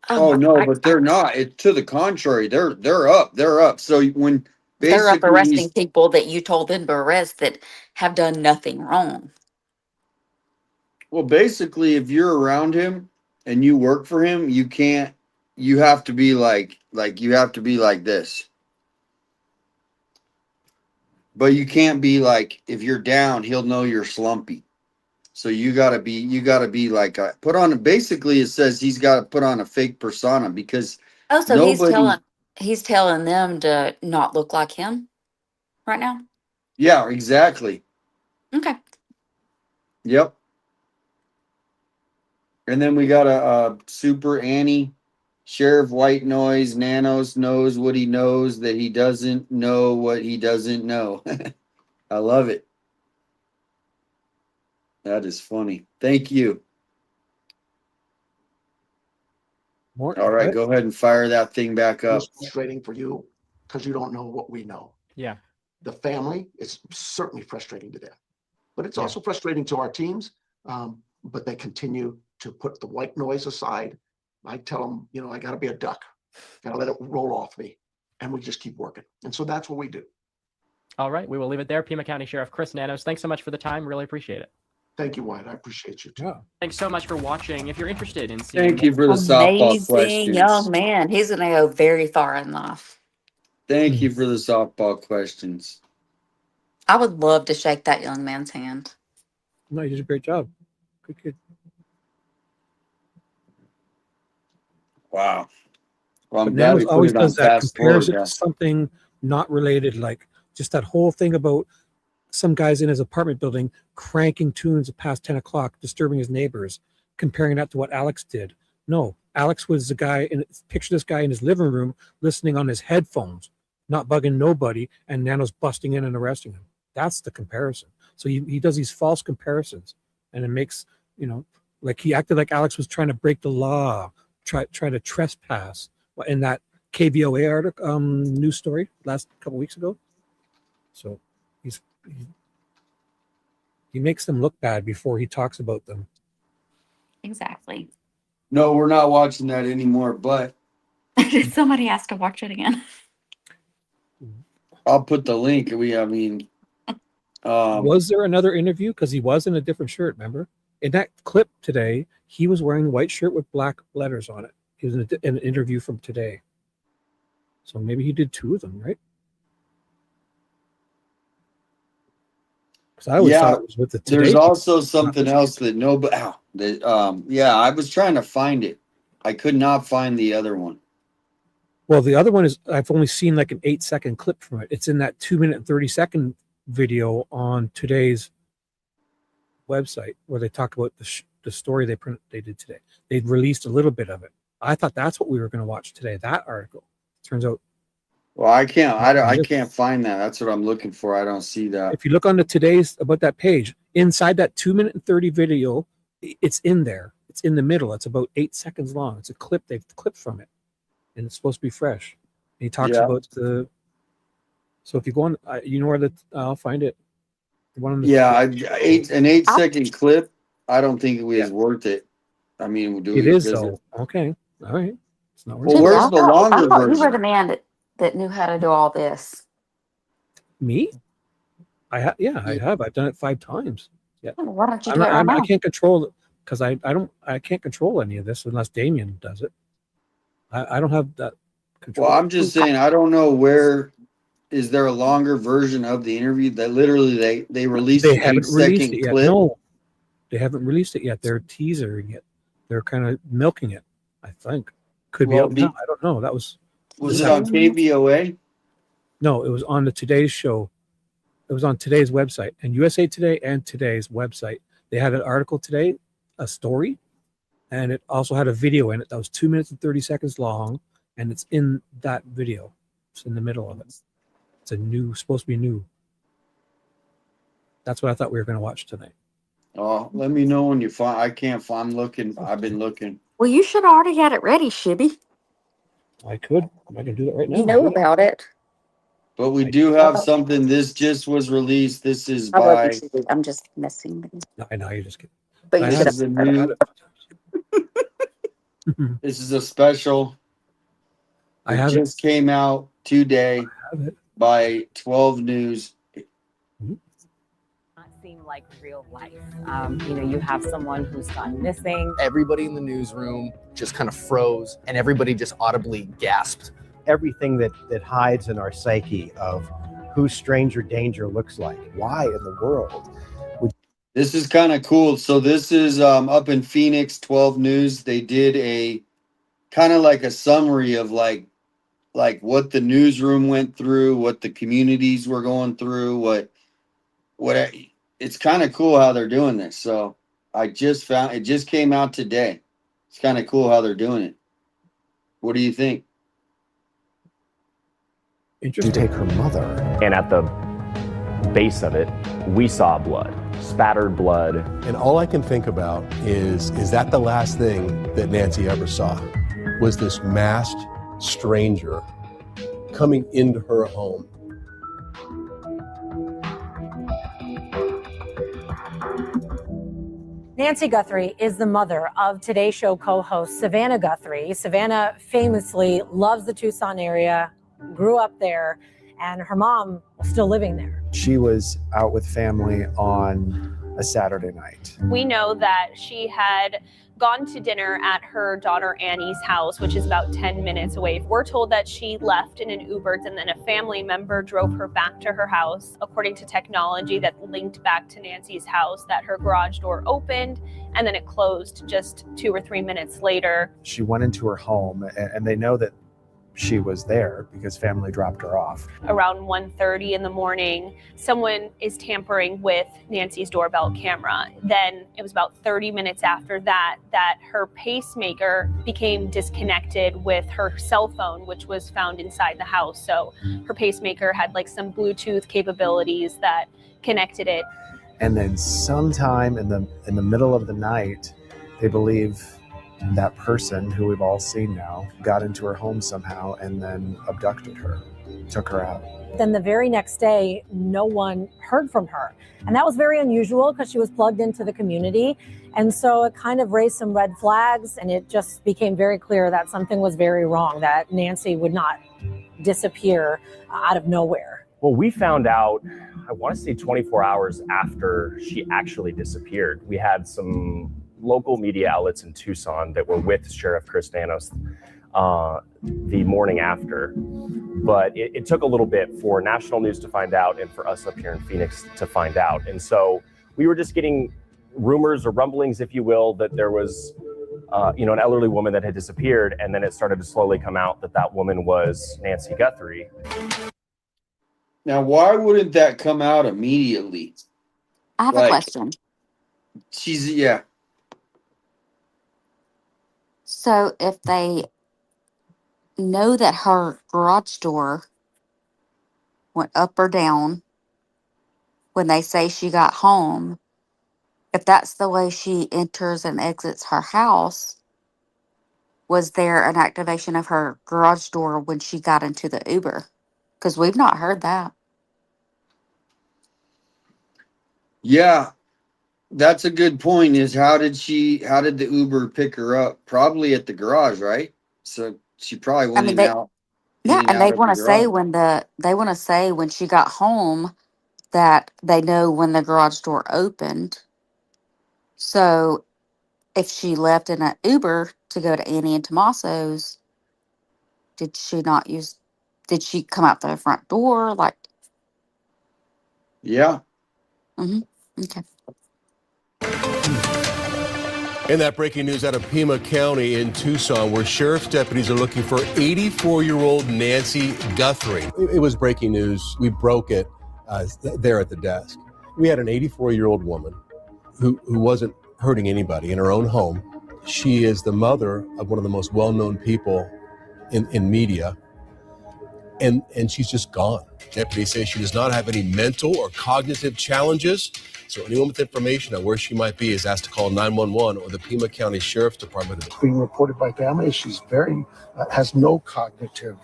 Oh no, but they're not. It's to the contrary. They're up. They're up. So when they're up basically arresting people that you told them to arrest that have done nothing wrong. Well, basically, if you're around him and you work for him, you have to be like you have to be like this. But you can't be like, if you're down, he'll know you're slumpy. So you gotta be like put on. Basically, it says he's got to put on a fake persona because so he's telling them to not look like him right now. Yeah, exactly. Okay. Yep. And then we got a super Annie. Sheriff White Noise. Nanos knows what he knows that he doesn't know what he doesn't know. I love it. That is funny. Thank you. All right, go ahead and fire that thing back up. It's frustrating for you because you don't know what we know. Yeah. The family is certainly frustrating to them, but it's also frustrating to our teams. But they continue to put the white noise aside. I tell them, I got to be a duck, got to let it roll off me, and we just keep working. And so that's what we do. All right, we will leave it there. Pima County Sheriff Chris Nanos, thanks so much for the time. Really appreciate it. Thank you, Wyatt. I appreciate you too. Yeah. Thanks so much for watching. If you're interested in seeing Thank you for the softball questions. Young man. He's going to go very far in life. Thank you for the softball questions. I would love to shake that young man's hand. No, you did a great job. Good kid. Wow. Well, but Nanos always does that comparison to something not related, like just that whole thing about some guys in his apartment building cranking tunes past 10 o'clock, disturbing his neighbors, comparing that to what Alex did. No, Alex was the guy, and picture this guy in his living room listening on his headphones, not bugging nobody, and Nanos busting in and arresting him. That's the comparison. So he does these false comparisons, and it makes, like he acted like Alex was trying to break the law, try to trespass in that KVOA article, news story last couple weeks ago. So he makes them look bad before he talks about them. Exactly. No, we're not watching that anymore, but somebody has to watch it again. I'll put the link. Was there another interview? Because he was in a different shirt, remember? In that clip today, he was wearing a white shirt with black letters on it. He was in an interview from today. So maybe he did two of them, right? Because I always thought it was with the Today. There's also something else that nobody. I was trying to find it. I could not find the other one. Well, the other one is I've only seen like an 8-second clip from it. It's in that 2-minute and 30-second video on today's website where they talk about the story they did today. They released a little bit of it. I thought that's what we were going to watch today. That article. Turns out. Well, I can't find that. That's what I'm looking for. I don't see that. If you look on the today's about that page, inside that 2-minute and 30 video, it's in there. It's in the middle. It's about 8 seconds long. It's a clip they've clipped from it, and it's supposed to be fresh. And he talks about the. So if you go on, you know where I'll find it. The one on the an 8-second clip. I don't think it was worth it. I mean, do It we? is Does though. it? Okay. All right. It's not worth Well, it. Jimmy, where's the I longer thought you were version? the man that knew how to do all this. Me? Yeah, I have. I've done it 5 times. Yeah. Why don't you I'm do it not, right I now? can't control it because I can't control any of this unless Damien does it. I don't have that control. Well, I'm just saying, I don't know where. Is there a longer version of the interview that literally they released They an haven't released 8-second it yet. clip? No, they haven't released it yet. They're teasering it. They're kind of milking it. I think could be Well, out now. I don't know. That was it on KVOA? No, it was on the Today's show. It was on today's website and USA Today and Today's website. They had an article today, a story, and it also had a video in it that was 2 minutes and 30 seconds long, and it's in that video. It's in the middle of it. It's supposed to be new. That's what I thought we were going to watch tonight. Oh, let me know when you find. I can't find. I'm looking. I've been looking. Well, you should already had it ready, Shibby. I can do that right now. You know about it. But we do have something. This just was released. This is I love you, by. Shibby. I'm just messing with you. I know you're just kidding. But you This should is a new. This is a special. It just came out today by 12 News. Not seem like real life. You have someone who's gone missing. Everybody in the newsroom just kind of froze, and everybody just audibly gasped. Everything that hides in our psyche of who stranger danger looks like. Why in the world? This is kind of cool. So this is up in Phoenix, 12 News. They did a kind of like a summary of like what the newsroom went through, what the communities were going through, what it's kind of cool how they're doing this. So I just found it just came out today. It's kind of cool how they're doing it. What do you think? Interesting. You take her mother. And at the base of it, we saw blood, spattered blood. And all I can think about is that the last thing that Nancy ever saw was this masked stranger coming into her home. Nancy Guthrie is the mother of Today Show co-host Savannah Guthrie. Savannah famously loves the Tucson area, grew up there, and her mom was still living there. She was out with family on a Saturday night. We know that she had gone to dinner at her daughter Annie's house, which is about 10 minutes away. We're told that she left in an Uber and then a family member drove her back to her house. According to technology that linked back to Nancy's house, that her garage door opened and then it closed just 2 or 3 minutes later. She went into her home and they know that she was there because family dropped her off. Around 1:30 in the morning, someone is tampering with Nancy's doorbell camera. Then it was about 30 minutes after that her pacemaker became disconnected with her cell phone, which was found inside the house. So her pacemaker had like some Bluetooth capabilities that connected it. And then sometime in the middle of the night, they believe that person who we've all seen now got into her home somehow and then abducted her, took her out. Then the very next day, no one heard from her. And that was very unusual because she was plugged into the community. And so it kind of raised some red flags, and it just became very clear that something was very wrong, that Nancy would not disappear out of nowhere. Well, we found out, I want to say 24 hours after she actually disappeared. We had some local media outlets in Tucson that were with Sheriff Chris Nanos the morning after. But it took a little bit for national news to find out and for us up here in Phoenix to find out. And so we were just getting rumors or rumblings, if you will, that there was an elderly woman that had disappeared. And then it started to slowly come out that woman was Nancy Guthrie. Now, why wouldn't that come out immediately? I have a question. Yeah. So if they know that her garage door went up or down when they say she got home, if that's the way she enters and exits her house, was there an activation of her garage door when she got into the Uber? Because we've not heard that. Yeah. That's a good point. Is how did the Uber pick her up? Probably at the garage, right? So she probably I went mean, in out in yeah, and and out they of the want to say garage. when she got home that they know when the garage door opened. So if she left in an Uber to go to Annie and Tommaso's, did she not use? Did she come out the front door? Like, Yeah. Okay. And that breaking news out of Pima County in Tucson, where sheriff's deputies are looking for 84-year-old Nancy Guthrie. It was breaking news. We broke it there at the desk. We had an 84-year-old woman who wasn't hurting anybody in her own home. She is the mother of one of the most well-known people in media, and she's just gone. Deputies say she does not have any mental or cognitive challenges. So anyone with information on where she might be is asked to call 911 or the Pima County Sheriff's Department. It's being reported by family. She's has no cognitive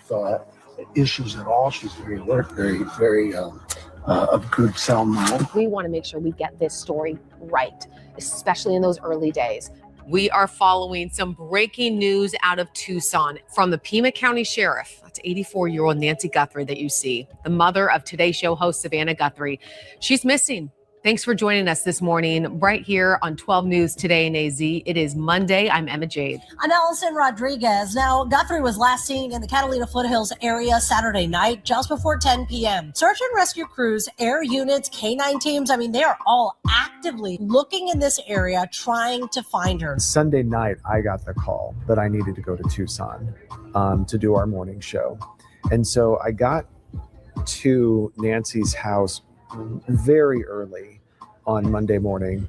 issues at all. She's very alert, very of good sound mind. We want to make sure we get this story right, especially in those early days. We are following some breaking news out of Tucson from the Pima County Sheriff. That's 84-year-old Nancy Guthrie that you see, the mother of Today Show host Savannah Guthrie. She's missing. Thanks for joining us this morning right here on 12 News Today in AZ. It is Monday. I'm Emma Jade. I'm Allison Rodriguez. Now, Guthrie was last seen in the Catalina Foothills area Saturday night, just before 10 p.m. Search and rescue crews, air units, K-9 teams, they are all actively looking in this area, trying to find her. Sunday night, I got the call that I needed to go to Tucson to do our morning show. And so I got to Nancy's house very early on Monday morning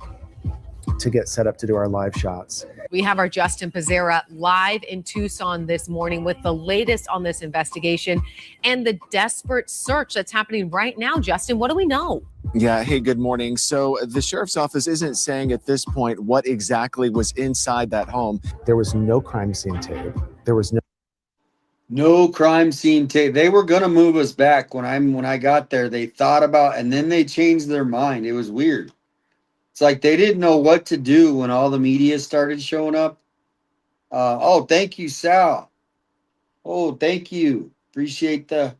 to get set up to do our live shots. We have our Justin Pizzera live in Tucson this morning with the latest on this investigation and the desperate search that's happening right now. Justin, what do we know? Yeah, hey, good morning. So the sheriff's office isn't saying at this point what exactly was inside that home. There was no crime scene tape. There was No crime scene tape. They were gonna move us back when I got there. They thought about, and then they changed their mind. It was weird. It's like they didn't know what to do when all the media started showing up. Thank you, Sal. Oh, thank you. Appreciate the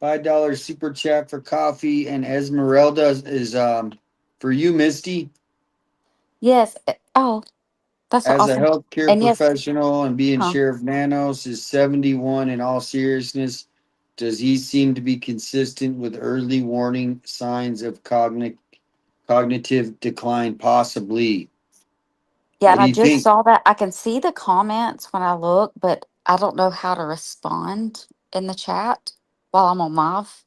$5 super chat for coffee. And Esmeralda is for you, Misty. Yes. Oh, that's As a awesome. healthcare And yes, professional and being huh? Sheriff Nanos is 71 in all seriousness. Does he seem to be consistent with early warning signs of cognitive decline? Possibly. Yeah, What and do I you just think? saw that. I can see the comments when I look, but I don't know how to respond in the chat while I'm on live.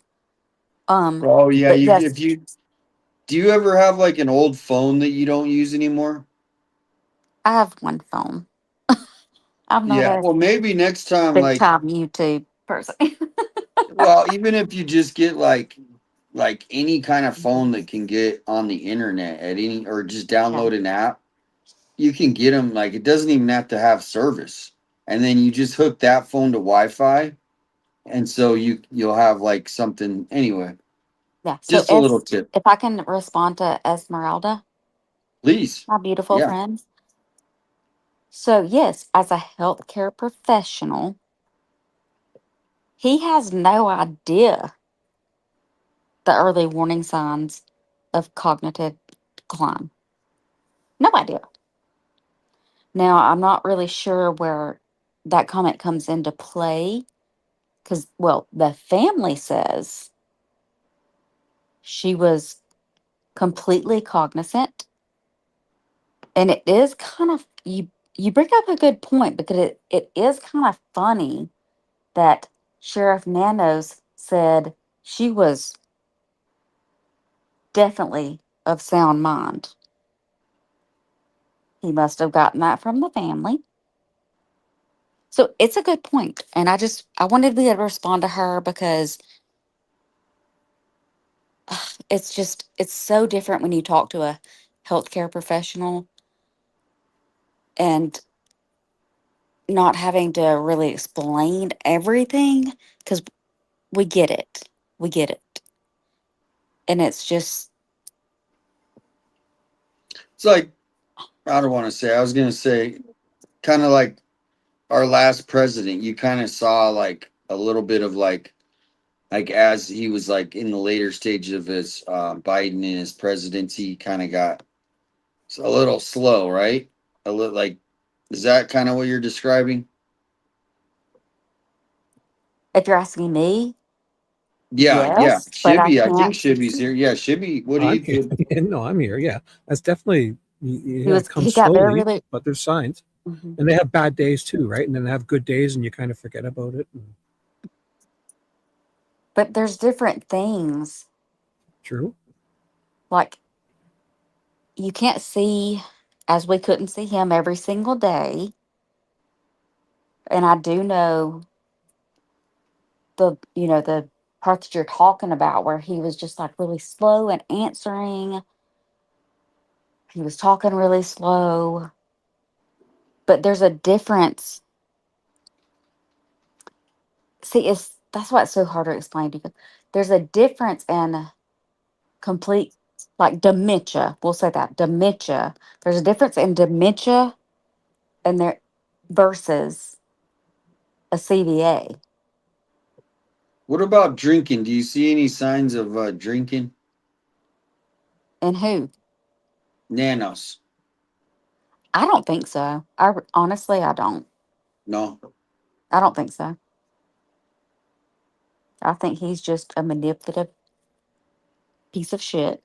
Oh yeah, But yes, do you ever have like an old phone that you don't use anymore? I have one phone. I'm not Yeah, a well maybe next time, big like, time YouTube person. well, even if you just get like any kind of phone that can get on the internet at any, or just download an app, you can get them. Like, it doesn't even have to have service, and then you just hook that phone to Wi-Fi, and so you'll have like something anyway. Yeah. So Just a little tip, if I can respond to Esmeralda, please. my beautiful Yeah. friend. So yes, as a healthcare professional, he has no idea the early warning signs of cognitive decline. No idea. Now, I'm not really sure where that comment comes into play because, well, the family says she was completely cognizant. And it is kind of, you bring up a good point because it is kind of funny that Sheriff Nanos said she was definitely of sound mind. He must have gotten that from the family. So it's a good point. And I wanted to be able to respond to her because it's so different when you talk to a healthcare professional and not having to really explain everything because we get it. We get it. And it's just, It's like, I don't want to say, I was going to say, kind of like our last president. You kind of saw like a little bit of like as he was like in the later stage of his Biden and his presidency, kind of got a little slow, right? A little like, is that kind of what you're describing? If you're asking me, Yeah, yeah. yes, but I Shibby, I think can't. Shibby's here. Yeah, Shibby, what do I'm you here. do? No, I'm here. Yeah, that's definitely you He know, it was. He comes got very slowly, really. but there's signs, Mhm. and they have bad days too, right? And then they have good days, and you kind of forget about it. But there's different things. True. Like you can't see, as we couldn't see him every single day. And I do know the part that you're talking about where he was just like really slow in answering. He was talking really slow. But there's a difference. See, that's why it's so hard to explain to you. There's a difference in complete like dementia. We'll say that dementia. There's a difference in dementia and there versus a CVA. What about drinking? Do you see any signs of drinking? And who? Nanos. I don't think so. Honestly, I don't. No. I don't think so. I think he's just a manipulative piece of shit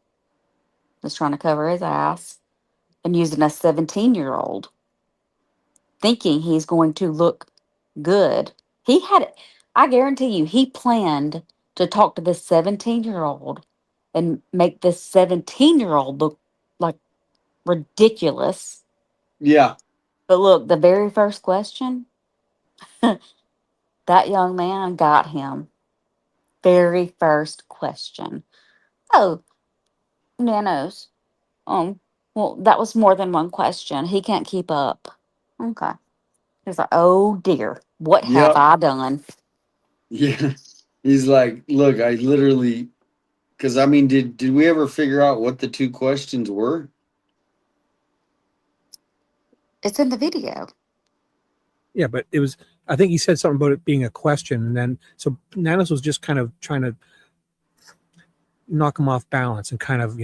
that's trying to cover his ass and using a 17-year-old thinking he's going to look good. I guarantee you, he planned to talk to this 17-year-old and make this 17-year-old look like ridiculous. Yeah. But look, the very first question, that young man got him. Very first question. Oh, Nanos. Well, that was more than one question. He can't keep up. Okay. He's like, oh dear, what have Yep. I done? Yeah. He's like, look, I literally, because I mean, did we ever figure out what the two questions were? It's in the video. Yeah, but it was. I think he said something about it being a question, and then so Nanos was just kind of trying to knock him off balance and kind of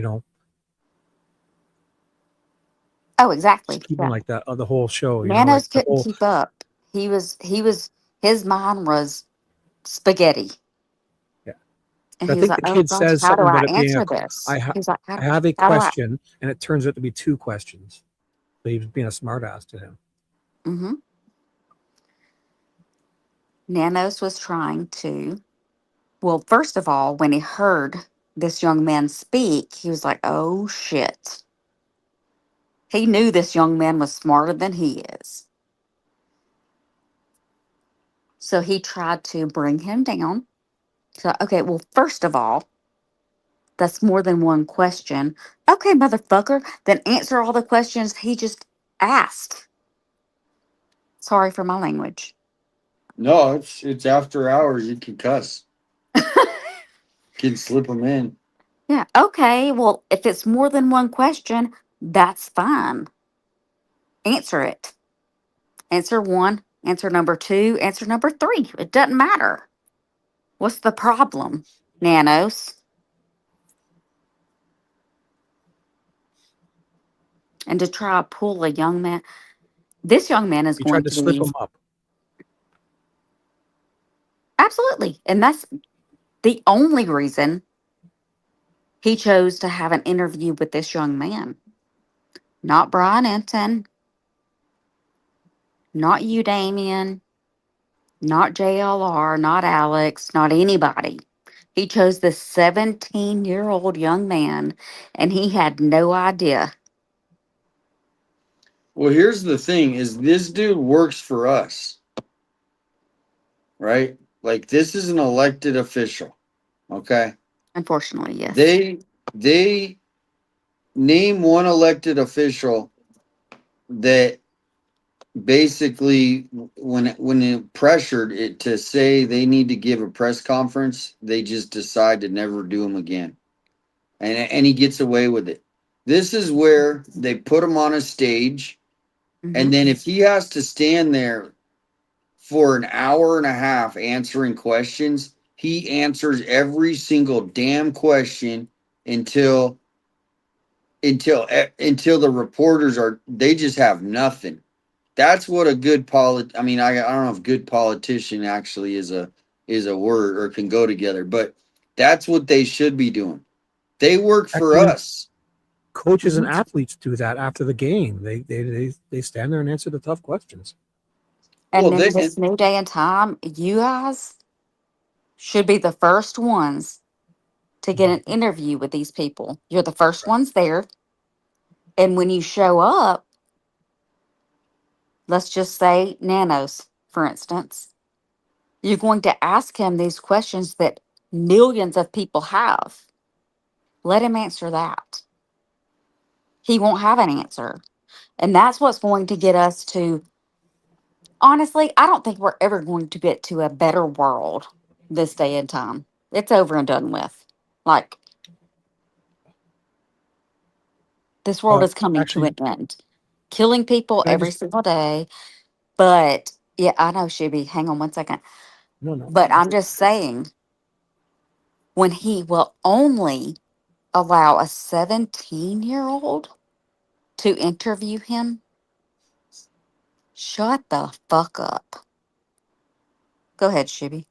Oh, exactly. keep him Yeah. like that the whole show. Like Nanos the couldn't whole. keep up. His mind was spaghetti. Yeah. And I he was think like, the oh kid gosh, says how do something I about it being answer this? He's like, I have a how do I? question, and it turns out to be two questions. So he was being a smartass to him. Mm-hmm. Nanos was trying to. Well, first of all, when he heard this young man speak, he was like, oh shit. He knew this young man was smarter than he is. So he tried to bring him down. So, okay, well, first of all, that's more than one question. Okay, motherfucker, then answer all the questions he just asked. Sorry for my language. No, it's after hours. You can cuss. Can slip them in. Yeah, okay, well, if it's more than one question, that's fine. Answer it. Answer one, answer number two, answer number three. It doesn't matter. What's the problem, Nanos? And to try to pull a young man, this young man is He going tried to to slip be him up. absolutely, and that's the only reason he chose to have an interview with this young man. Not Brian Entin, not you, Damien, not JLR, not Alex, not anybody. He chose this 17-year-old young man, and he had no idea. Well, here's the thing: is this dude works for us, right? Like this is an elected official. Okay. Unfortunately, yes. They name one elected official that basically when it pressured it to say they need to give a press conference, they just decide to never do them again, and he gets away with it. This is where they put him on a stage, and then if he has to stand there for an hour and a half answering questions, he answers every single damn question until the reporters they just have nothing. That's what a good I mean, I don't know if good politician actually is a word or can go together, but that's what they should be doing. They work for Actually, us. Coaches and athletes do that after the game. They stand there and answer the tough questions. And in this new day and time, you guys should be the first ones to get an interview with these people. You're the first ones there. And when you show up, let's just say Nanos, for instance, you're going to ask him these questions that millions of people have. Let him answer that. He won't have an answer. And that's what's going to get us to, honestly, I don't think we're ever going to get to a better world this day and time. It's over and done with. Like, this world is coming to an end. Killing people every single day. But, yeah, I know, Shibby. Hang on one second. No. But I'm just saying, when he will only allow a 17-year-old to interview him, shut the fuck up. Go ahead, Shibby.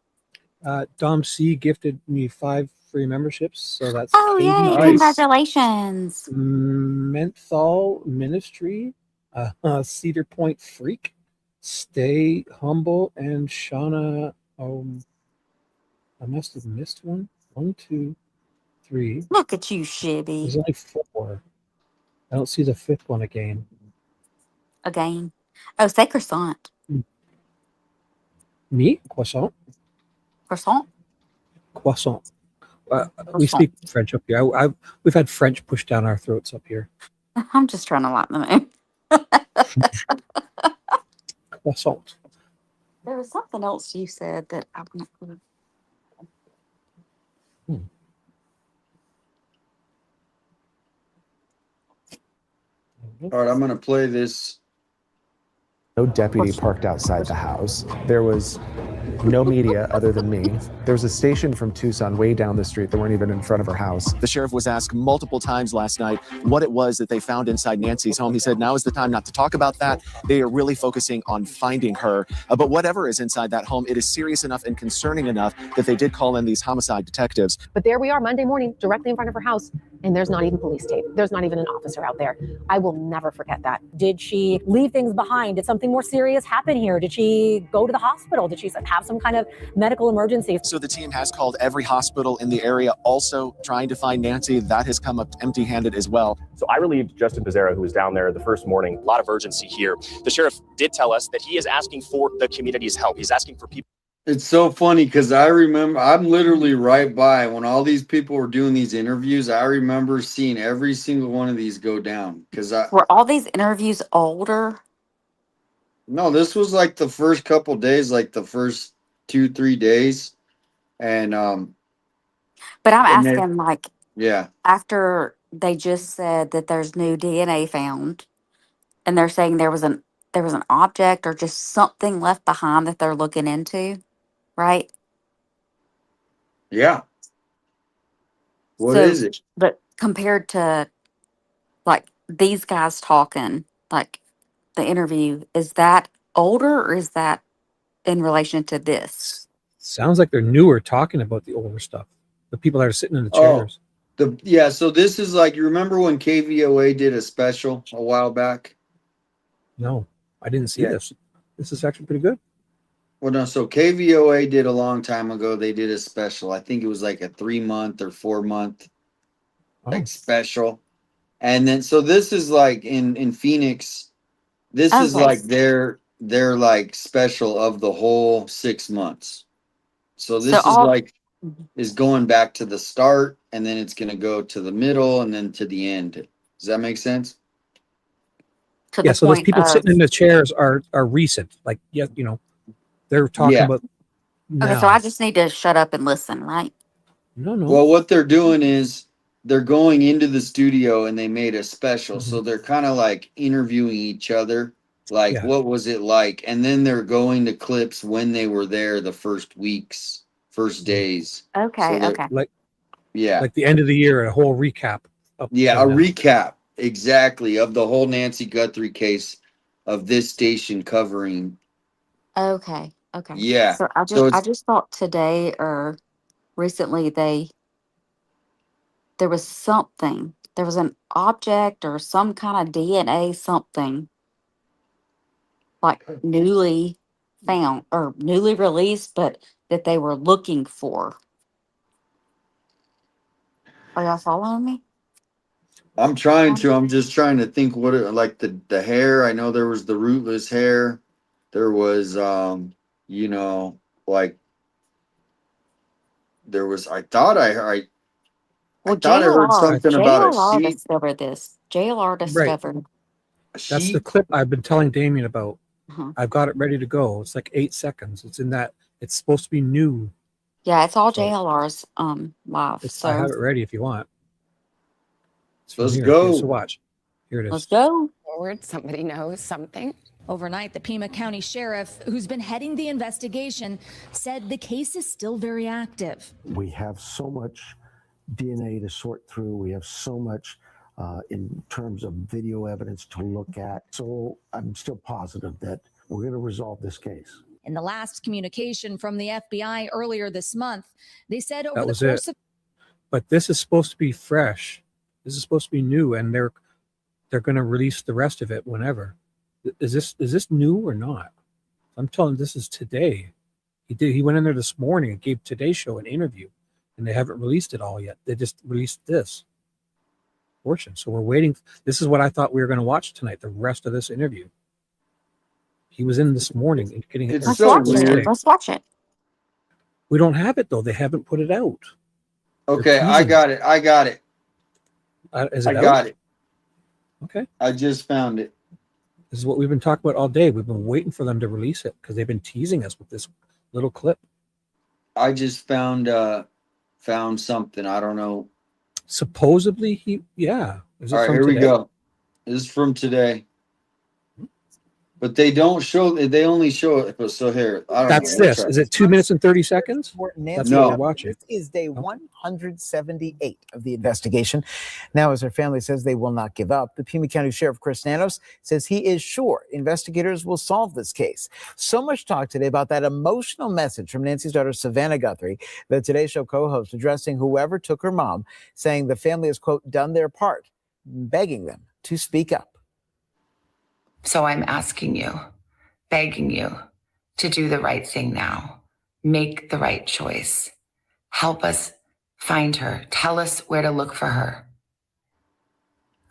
Dom C gifted me 5 free memberships, so that's Oh, Katie yay. Grace, Congratulations. Menthol Ministry, Cedar Point Freak, Stay Humble, and Shauna. I must have missed one. 1, 2, 3. Look at you, Shibby. There's only 4. I don't see the 5th one again. Again. Oh, say croissant. Me? Croissant? Croissant? Croissant. We speak French up here. We've had French pushed down our throats up here. I'm just trying to lighten the mood. Croissant. There was something else you said that I went. All right, I'm going to play this. No deputy parked outside the house. There was no media other than me. There was a station from Tucson way down the street that weren't even in front of her house. The sheriff was asked multiple times last night what it was that they found inside Nancy's home. He said now is the time not to talk about that. They are really focusing on finding her. But whatever is inside that home, it is serious enough and concerning enough that they did call in these homicide detectives. But there we are Monday morning, directly in front of her house, and there's not even police tape. There's not even an officer out there. I will never forget that. Did she leave things behind? Did something more serious happen here? Did she go to the hospital? Did she have some kind of medical emergency? So the team has called every hospital in the area, also trying to find Nancy. That has come up empty-handed as well. So I relieved Justin Pizzera, who was down there the first morning. A lot of urgency here. The sheriff did tell us that he is asking for the community's help. He's asking for people. It's so funny because I remember I'm literally right by when all these people were doing these interviews. I remember seeing every single one of these go down Were all these interviews older? No, this was like the first couple days, like the first 2-3 days, and But I'm and asking, like, yeah, after they just said that there's new DNA found, and they're saying there was an object or just something left behind that they're looking into, right? yeah. What is it? But compared to like these guys talking, like the interview, is that older or is that in relation to this? Sounds like they're newer talking about the older stuff. The people that are sitting in the chairs. So this is like, you remember when KVOA did a special a while back? No, I didn't see this. This is actually pretty good. Well, no, so KVOA did a long time ago. They did a special. I think it was like a 3-month or 4-month like special. And then so this is like in Phoenix, this is like their like special of the whole 6 months. So this is going back to the start, and then it's gonna go to the middle and then to the end. Does that make sense? Yeah, so those people sitting in the chairs are recent. Like, yeah, you know, they're talking about now. Okay, so I just need to shut up and listen, right? No. Well, what they're doing is they're going into the studio and they made a special. Mm-hmm. So they're kind of like interviewing each other. Like, Yeah. what was it like? And then they're going to clips when they were there the first weeks, first days. Okay, So they're- okay. Like Yeah. the end of the year, a whole recap. Yeah, a recap exactly of the whole Nancy Guthrie case of this station covering. Okay, okay. Yeah. So I So it's just thought today or recently there was something. There was an object or some kind of DNA something like newly found or newly released, but that they were looking for. Are y'all following me? I'm trying to. I'm just trying to think what it like the hair. I know there was the rootless hair. There was you know, like there was I thought I Well, thought I heard something about a JLR sheet. discovered this. JLR discovered. That's the clip I've been telling Damien about. Uh-huh. I've got it ready to go. It's like 8 seconds. It's in that. It's supposed to be new. Yeah, it's all JLR's live. It's, So I have it ready if you want. It's from Let's here. go. So watch. Here it is. let's go. Forward, somebody knows something. Overnight, the Pima County Sheriff, who's been heading the investigation, said the case is still very active. We have so much DNA to sort through. We have so much in terms of video evidence to look at. So I'm still positive that we're going to resolve this case. In the last communication from the FBI earlier this month, they said over That the was course it. of But this is supposed to be fresh. This is supposed to be new, and they're going to release the rest of it whenever. Is this new or not? I'm telling you, this is today. He went in there this morning and gave Today's Show an interview, and they haven't released it all yet. They just released this portion. So we're waiting. This is what I thought we were going to watch tonight, the rest of this interview. He was in this morning and getting it. It's so weird. Let's watch it. We don't have it though. They haven't put it out. Okay, I got it. I got it. Is it I out? got it. Okay. I just found it. This is what we've been talking about all day. We've been waiting for them to release it because they've been teasing us with this little clip. I just found something. I don't know. Supposedly Is it All right, from here we today? go. This is from today. But they don't show. They only show it. So here, I don't That's know. this. Is it 2 minutes and 30 seconds? That's No. what we're watching. This is day 178 of the investigation. Now, as her family says they will not give up, the Pima County Sheriff Chris Nanos says he is sure investigators will solve this case. So much talk today about that emotional message from Nancy's daughter, Savannah Guthrie, the Today Show co-host, addressing whoever took her mom, saying the family has, quote, done their part, begging them to speak up. So I'm asking you, begging you to do the right thing now. Make the right choice. Help us find her. Tell us where to look for her.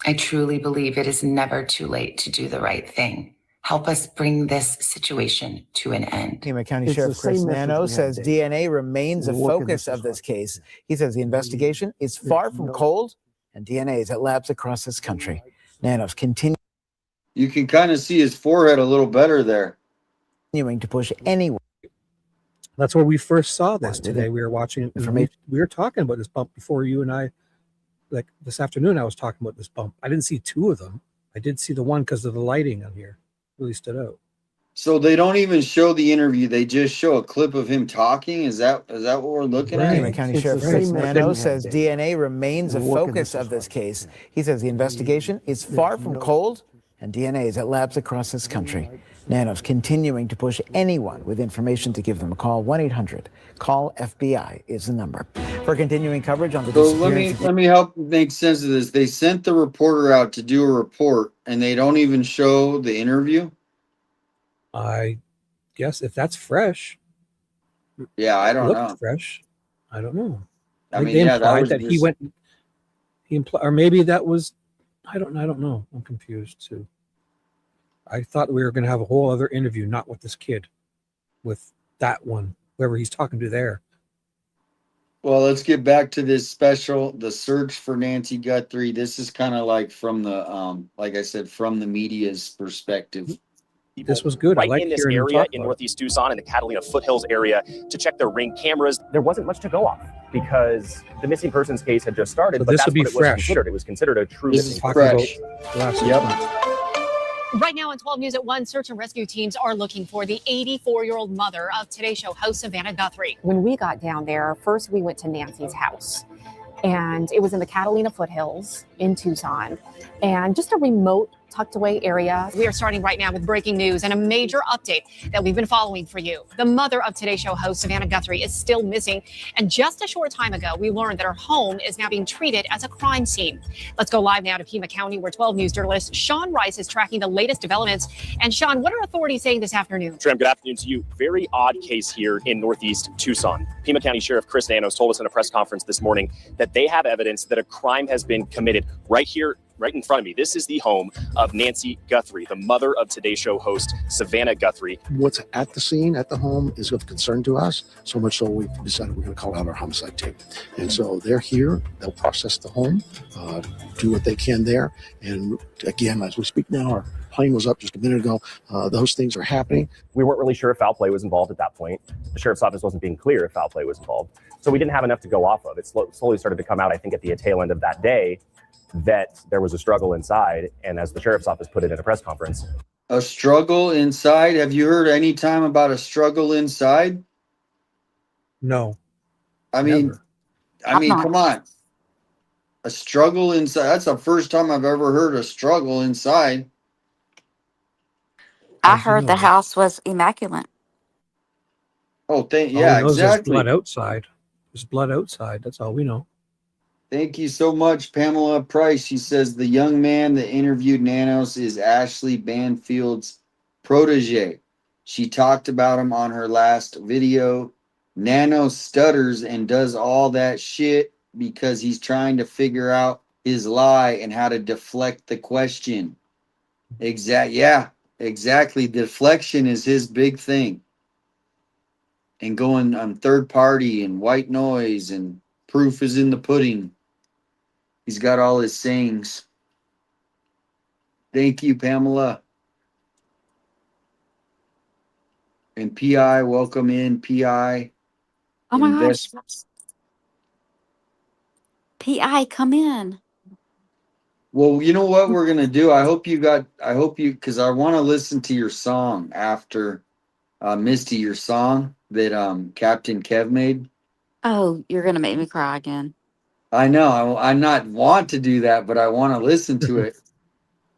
I truly believe it is never too late to do the right thing. Help us bring this situation to an end. Pima County Sheriff Chris Nanos says DNA remains a focus of this case. He says the investigation is far from cold and DNA is at labs across this country. Nanos continuing You can kind of see his forehead a little better there. to push anyone. That's where we first saw this today. We were watching it. We were talking about this bump before you and I, like this afternoon, I was talking about this bump. I didn't see two of them. I did see the one because of the lighting on here. Really stood out. So they don't even show the interview. They just show a clip of him talking. Is that what we're looking at? Pima County Sheriff Chris Nanos says DNA remains a focus of this case. He says the investigation is far from cold and DNA is at labs across this country. Nanos continuing to push anyone with information to give them a call. 1-800-CALL-FBI is the number. For continuing coverage on the So disappearance let me help make sense of this. They sent the reporter out to do a report, and they don't even show the interview. I guess if that's fresh. Yeah, I don't looked know. fresh. I don't know. I think mean, they yeah, implied that he was went. He implied, or maybe that was. I don't know. I'm confused too. I thought we were going to have a whole other interview, not with this kid, with that one, whoever he's talking to there. Well, let's get back to this special, the search for Nancy Guthrie. This is kind of like from the, like I said, from the media's perspective. This was good. I Right like in this hearing him area talk in about it. Northeast Tucson in the Catalina foothills area to check their ring cameras. There wasn't much to go off. because the missing persons case had just started, So but this that's will be what it was fresh. considered. It was considered a true This missing is person. fresh. Last 6 Yep. months. Right now on 12 News at 1, search and rescue teams are looking for the 84-year-old mother of Today Show host Savannah Guthrie. When we got down there, first we went to Nancy's house, and it was in the Catalina foothills in Tucson, and just a remote, tucked away area. We are starting right now with breaking news and a major update that we've been following for you. The mother of Today Show host Savannah Guthrie is still missing, and just a short time ago, we learned that her home is now being treated as a crime scene. Let's go live now to Pima County, where 12 News journalist Sean Rice is tracking the latest developments. And Sean, what are authorities saying this afternoon? Tram, good afternoon to you. Very odd case here in Northeast Tucson. Pima County Sheriff Chris Nanos told us in a press conference this morning that they have evidence that a crime has been committed right here, right in front of me. This is the home of Nancy Guthrie, the mother of Today Show host Savannah Guthrie. What's at the scene, at the home, is of concern to us, so much so we decided we're going to call out our homicide team. And so they're here, they'll process the home, do what they can there. And again, as we speak now, our plane was up just a minute ago. Those things are happening. We weren't really sure if foul play was involved at that point. The sheriff's office wasn't being clear if foul play was involved. So we didn't have enough to go off of. It slowly started to come out, I think, at the tail end of that day, that there was a struggle inside. And as the sheriff's office put it in a press conference, A struggle inside. Have you heard any time about a struggle inside? No. I mean, Never. Come on. A struggle inside. That's the first time I've ever heard a struggle inside. I heard the house was immaculate. Oh, All we yeah, know is there's exactly. blood outside. There's blood outside. That's all we know. Thank you so much, Pamela Price. She says the young man that interviewed Nanos is Ashley Banfield's protege. She talked about him on her last video. Nanos stutters and does all that shit because he's trying to figure out his lie and how to deflect the question. Exactly. Deflection is his big thing. And going on third party and white noise and proof is in the pudding. He's got all his sayings. Thank you, Pamela. And PI, welcome in, PI. Oh my gosh. PI, come in. Well, you know what we're gonna do? I hope you, because I want to listen to your song after, Misty, your song that Captain Kev made. Oh, you're going to make me cry again. I know. I not want to do that, but I want to listen to it.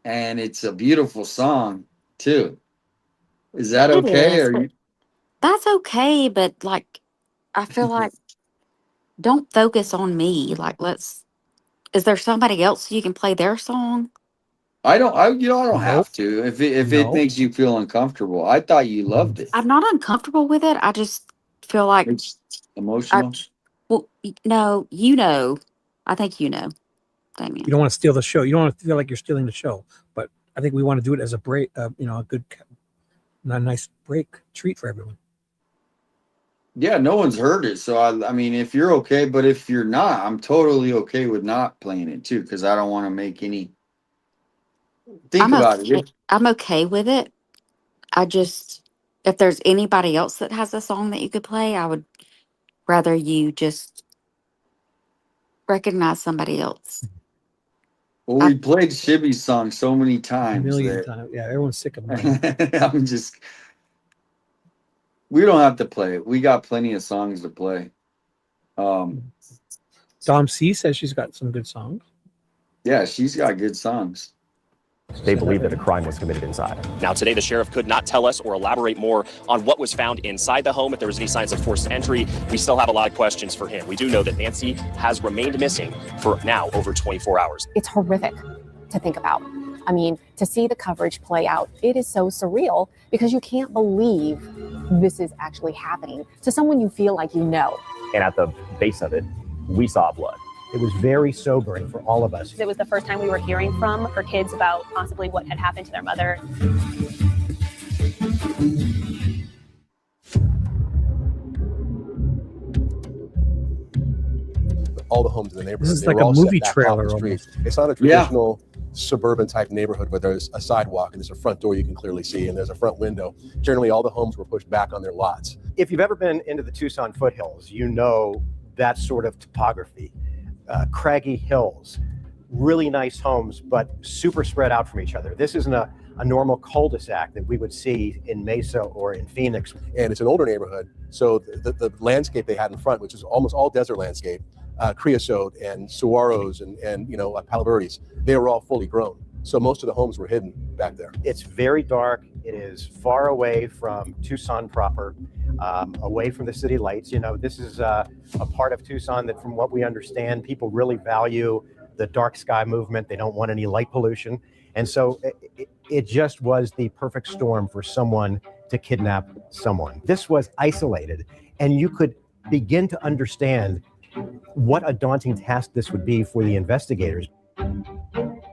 And it's a beautiful song too. Is that It okay? is, Or but that's okay, but like, I feel like don't focus on me. Like, is there somebody else you can play their song? I don't have to if it makes you feel uncomfortable. I thought you loved it. I'm not uncomfortable with it. I just feel like It's emotional. well, no, you know. I think you know, Damien. You don't want to steal the show. You don't want to feel like you're stealing the show. But I think we want to do it as a break, a nice break treat for everyone. Yeah, no one's heard it. So I mean, if you're okay, but if you're not, I'm totally okay with not playing it too, because I don't want to make any. Think about it. I'm okay with it. I just, if there's anybody else that has a song that you could play, I would rather you just recognize somebody else. Well, we played Shibby's song so many A times. million times. Yeah, everyone's sick of me. We don't have to play it. We got plenty of songs to play. Dom C says she's got some good songs. Yeah, she's got good songs. they believe that a crime was committed inside. Now, today, the sheriff could not tell us or elaborate more on what was found inside the home, if there was any signs of forced entry. We still have a lot of questions for him. We do know that Nancy has remained missing for now over 24 hours. It's horrific to think about. I mean, to see the coverage play out, it is so surreal because you can't believe this is actually happening to someone you feel like you know. And at the base of it, we saw blood. It was very sobering for all of us. It was the first time we were hearing from her kids about possibly what had happened to their mother. All the homes in the neighborhood. This is they like were a all set movie back off trailer the street. almost. It's not a traditional suburban type neighborhood where there's a sidewalk and there's a front door you can clearly see and there's a front window. Generally, all the homes were pushed back on their lots. If you've ever been into the Tucson foothills, you know that sort of topography, craggy hills, really nice homes, but super spread out from each other. This isn't a normal cul-de-sac that we would see in Mesa or in Phoenix. And it's an older neighborhood, so the landscape they had in front, which is almost all desert landscape, creosote and saguaros and palo verdes, they were all fully grown. So most of the homes were hidden back there. It's very dark. It is far away from Tucson proper, away from the city lights. This is a part of Tucson that, from what we understand, people really value the dark sky movement. They don't want any light pollution. And so it just was the perfect storm for someone to kidnap someone. This was isolated, and you could begin to understand what a daunting task this would be for the investigators.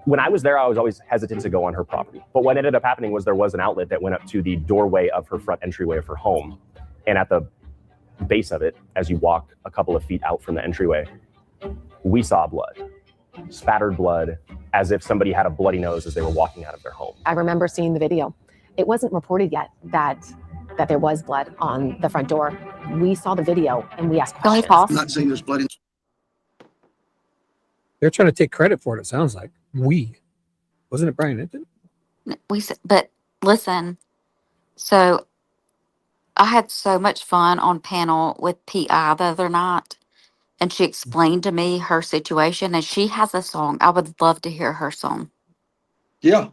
When I was there, I was always hesitant to go on her property. But what ended up happening was there was an outlet that went up to the doorway of her front entryway of her home. And at the base of it, as you walk a couple of feet out from the entryway, we saw blood, spattered blood, as if somebody had a bloody nose as they were walking out of their home. I remember seeing the video. It wasn't reported yet that there was blood on the front door. We saw the video and we asked questions. I'm not saying there's blood in. They're trying to take credit for it, it sounds like. Wasn't it Brian Entin? But listen, so I had so much fun on panel with PI the other night, and she explained to me her situation, and she has a song. I would love to hear her song. Yeah.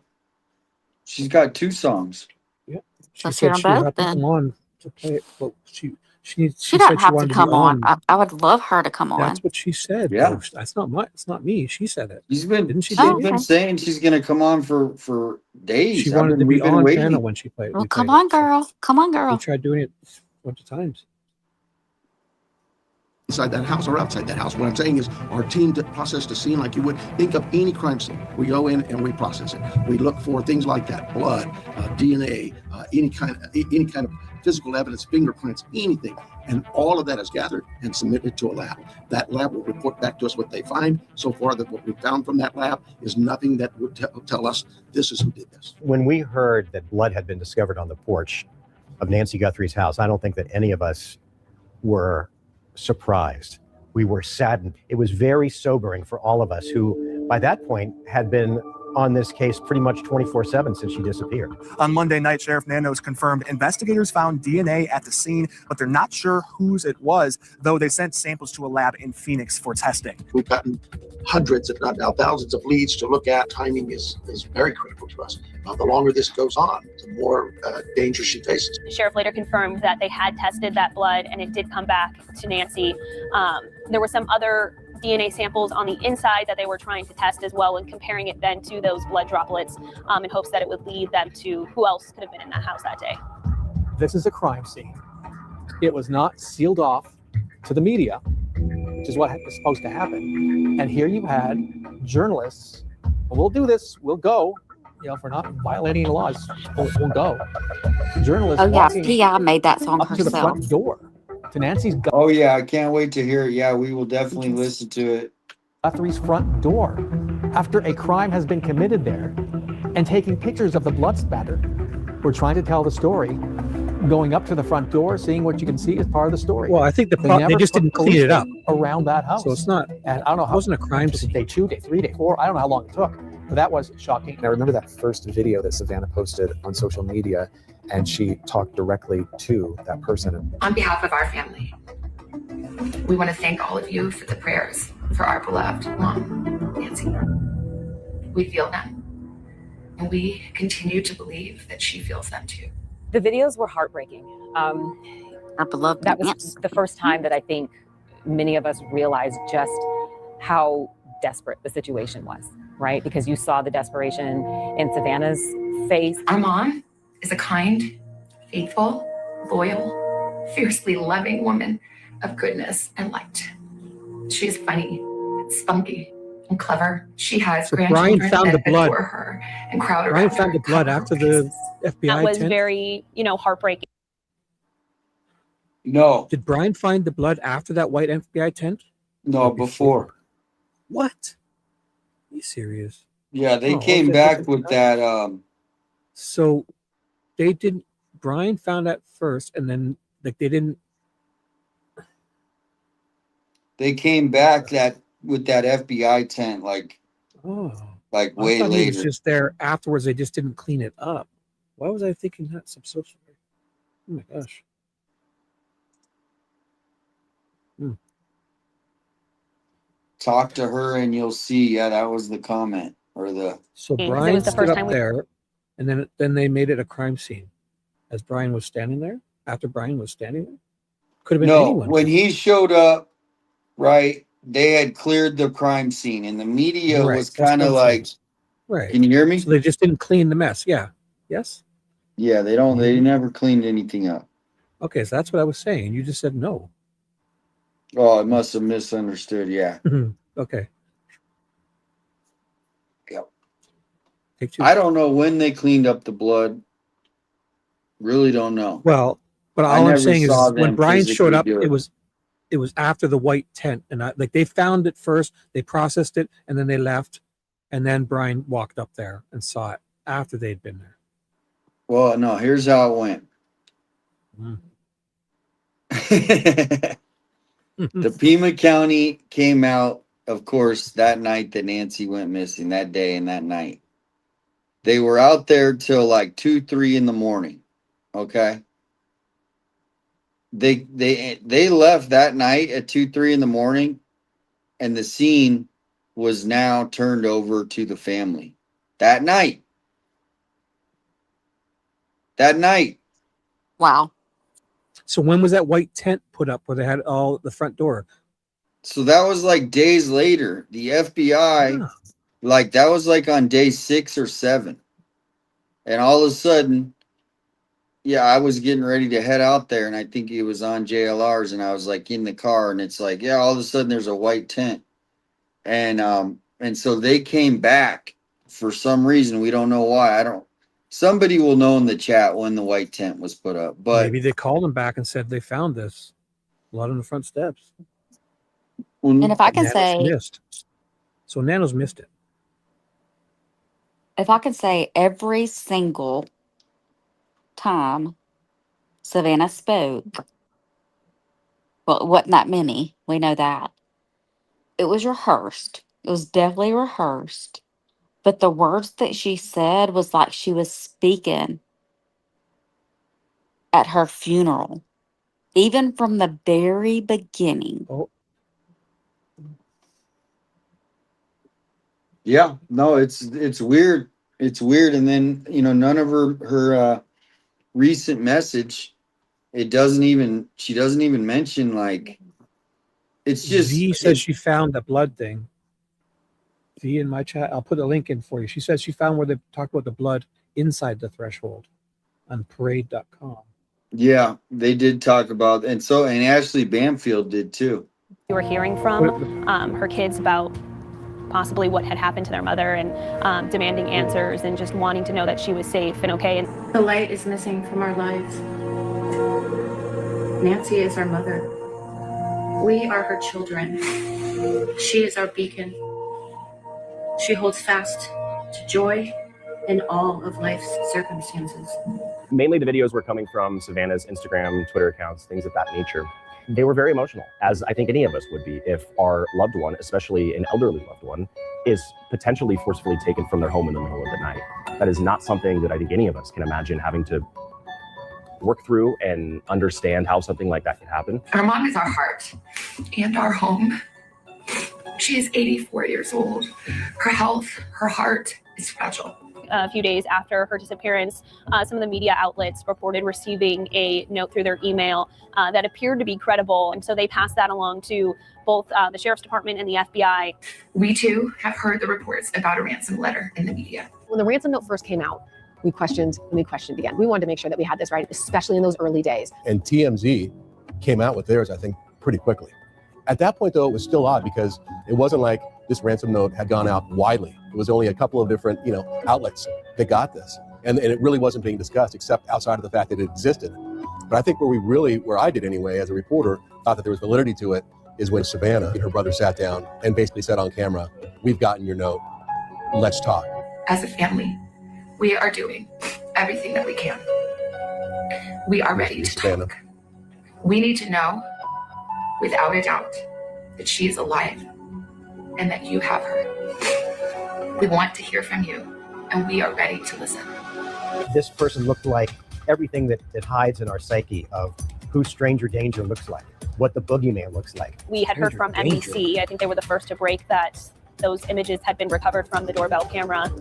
She's got 2 songs. Yeah. She Let's said hear she them would both have to then. come on to play it. Well, she She said doesn't she have to wanted come be on. I would love her to come on. That's what she said. Yeah. Though. That's not me. She said it. Didn't she? She's been saying she's going to come on for days. She wanted to be on panel when she played. Well, come on, girl. Come on, girl. We tried doing it a bunch of times. Inside that house or outside that house. What I'm saying is our team processed a scene like you would think of any crime scene. We go in and we process it. We look for things like that, blood, DNA, any kind of physical evidence, fingerprints, anything. And all of that is gathered and submitted to a lab. That lab will report back to us what they find. So far, that what we found from that lab is nothing that would tell us this is who did this. When we heard that blood had been discovered on the porch of Nancy Guthrie's house, I don't think that any of us were surprised. We were saddened. It was very sobering for all of us who, by that point, had been on this case pretty much 24/7 since she disappeared. On Monday night, Sheriff Nanos confirmed investigators found DNA at the scene, but they're not sure whose it was, though they sent samples to a lab in Phoenix for testing. We've gotten hundreds, if not now thousands of leads to look at. Timing is very critical to us. The longer this goes on, the more danger she faces. The sheriff later confirmed that they had tested that blood and it did come back to Nancy. There were some other DNA samples on the inside that they were trying to test as well, and comparing it then to those blood droplets in hopes that it would lead them to who else could have been in that house that day. This is a crime scene. It was not sealed off to the media, which is what is supposed to happen. And here you had journalists, we'll do this, we'll go, if we're not violating the laws, we'll go. Journalists walking PI made that song up to the herself. front door to Nancy's Oh yeah, I can't wait to hear it. Yeah, we will definitely listen to it. Guthrie's front door after a crime has been committed there, and taking pictures of the blood spatter. We're trying to tell the story. Going up to the front door, seeing what you can see is part of the story. Well, I think they just didn't clean it up around that house. So it's not. And I don't know how. It wasn't a crime scene. Day 2, day 3, day 4. I don't know how long it took, but that was shocking. I remember that first video that Savannah posted on social media, and she talked directly to that person. On behalf of our family, we want to thank all of you for the prayers for our beloved mom, Nancy. We feel them, and we continue to believe that she feels them too. The videos were heartbreaking. Our beloved That was Nancy. the first time that I think many of us realized just how desperate the situation was, right? Because you saw the desperation in Savannah's face. Our mom is a kind, faithful, loyal, fiercely loving woman of goodness and light. She is funny, spunky, and clever. She has So Brian grandchildren found that the blood. adore her and crowd Brian around found her. the blood after the FBI That was tent. very, heartbreaking. No. Did Brian find the blood after that white FBI tent? No, before. What? Are you serious? Yeah, they Oh, came okay. back with that. So they didn't. Brian found that first, and then they didn't. They came back with that FBI tent like Oh, like I way thought he was later. just there afterwards. They just didn't clean it up. Why was I thinking that? Some social. Oh my gosh. Talk to her and you'll see. Yeah, that was the comment or the. So Brian stood up there, and then they made it a crime scene. As Brian was standing there, after Brian was standing there, could have been No, anyone. when he showed up, right, they had cleared the crime scene, and the media Right, was that's kind what of I'm like, saying. Right. Can you hear me? So they just didn't clean the mess. Yeah. Yes. Yeah, they never cleaned anything up. Okay, so that's what I was saying. You just said no. Oh, I must have misunderstood. Yeah. Okay. Yep. Take two. I don't know when they cleaned up the blood. Really don't know. Well, but I all I'm never saying saw is when them Brian showed physically up, do it was after the white tent, and like they found it first, they processed it, and then they left, and then Brian walked up there and saw it after they'd been there. Well, no, here's how it went. The Pima County came out, of course, that night that Nancy went missing, that day and that night. They were out there till like 2, 3 in the morning. Okay. They left that night at 2, 3 in the morning, and the scene was now turned over to the family. That night. Wow. So when was that white tent put up where they had all the front door? So that was like days later. The FBI, like that was like on day 6 or 7. And all of a sudden, yeah, I was getting ready to head out there, and I think it was on JLR's, and I was like in the car, and it's like, yeah, all of a sudden there's a white tent. And so they came back for some reason. We don't know why. Somebody will know in the chat when the white tent was put up. But Maybe they called them back and said they found this. Blood on the front steps. And if I can Nanos say, missed. So Nanos missed it. if I can say every single time Savannah spoke, well, it wasn't that many. We know that. It was rehearsed. It was definitely rehearsed. But the words that she said was like she was speaking at her funeral, even from the very beginning. Oh. yeah, no, it's weird. It's weird. And then, none of her recent message, she doesn't even mention, like, it's just. V says she found the blood thing. V in my chat, I'll put a link in for you. She says she found where they talk about the blood inside the threshold on parade.com. Yeah, they did talk about, and Ashley Bamfield did too. We were hearing from her kids about possibly what had happened to their mother, and demanding answers and just wanting to know that she was safe and okay. And The light is missing from our lives. Nancy is our mother. We are her children. She is our beacon. She holds fast to joy in all of life's circumstances. Mainly the videos were coming from Savannah's Instagram, Twitter accounts, things of that nature. They were very emotional, as I think any of us would be if our loved one, especially an elderly loved one, is potentially forcefully taken from their home in the middle of the night. That is not something that I think any of us can imagine having to work through and understand how something like that could happen. Our mom is our heart and our home. She is 84 years old. Her health, her heart is fragile. A few days after her disappearance, some of the media outlets reported receiving a note through their email that appeared to be credible. And so they passed that along to both the Sheriff's Department and the FBI. We too have heard the reports about a ransom letter in the media. When the ransom note first came out, we questioned again. We wanted to make sure that we had this right, especially in those early days. And TMZ came out with theirs, I think, pretty quickly. At that point, though, it was still odd because it wasn't like this ransom note had gone out widely. It was only a couple of different, outlets that got this. And it really wasn't being discussed except outside of the fact that it existed. But I think where I did anyway, as a reporter, thought that there was validity to it is when Savannah and her brother sat down and basically said on camera, "We've gotten your note. Let's talk." As a family, we are doing everything that we can. We are ready to talk. We need to know, without a doubt, that she is alive and that you have her. We want to hear from you, and we are ready to listen. This person looked like everything that hides in our psyche of who stranger danger looks like, what the boogeyman looks like. We had heard from NBC. I think they were the first to break that those images had been recovered from the doorbell camera.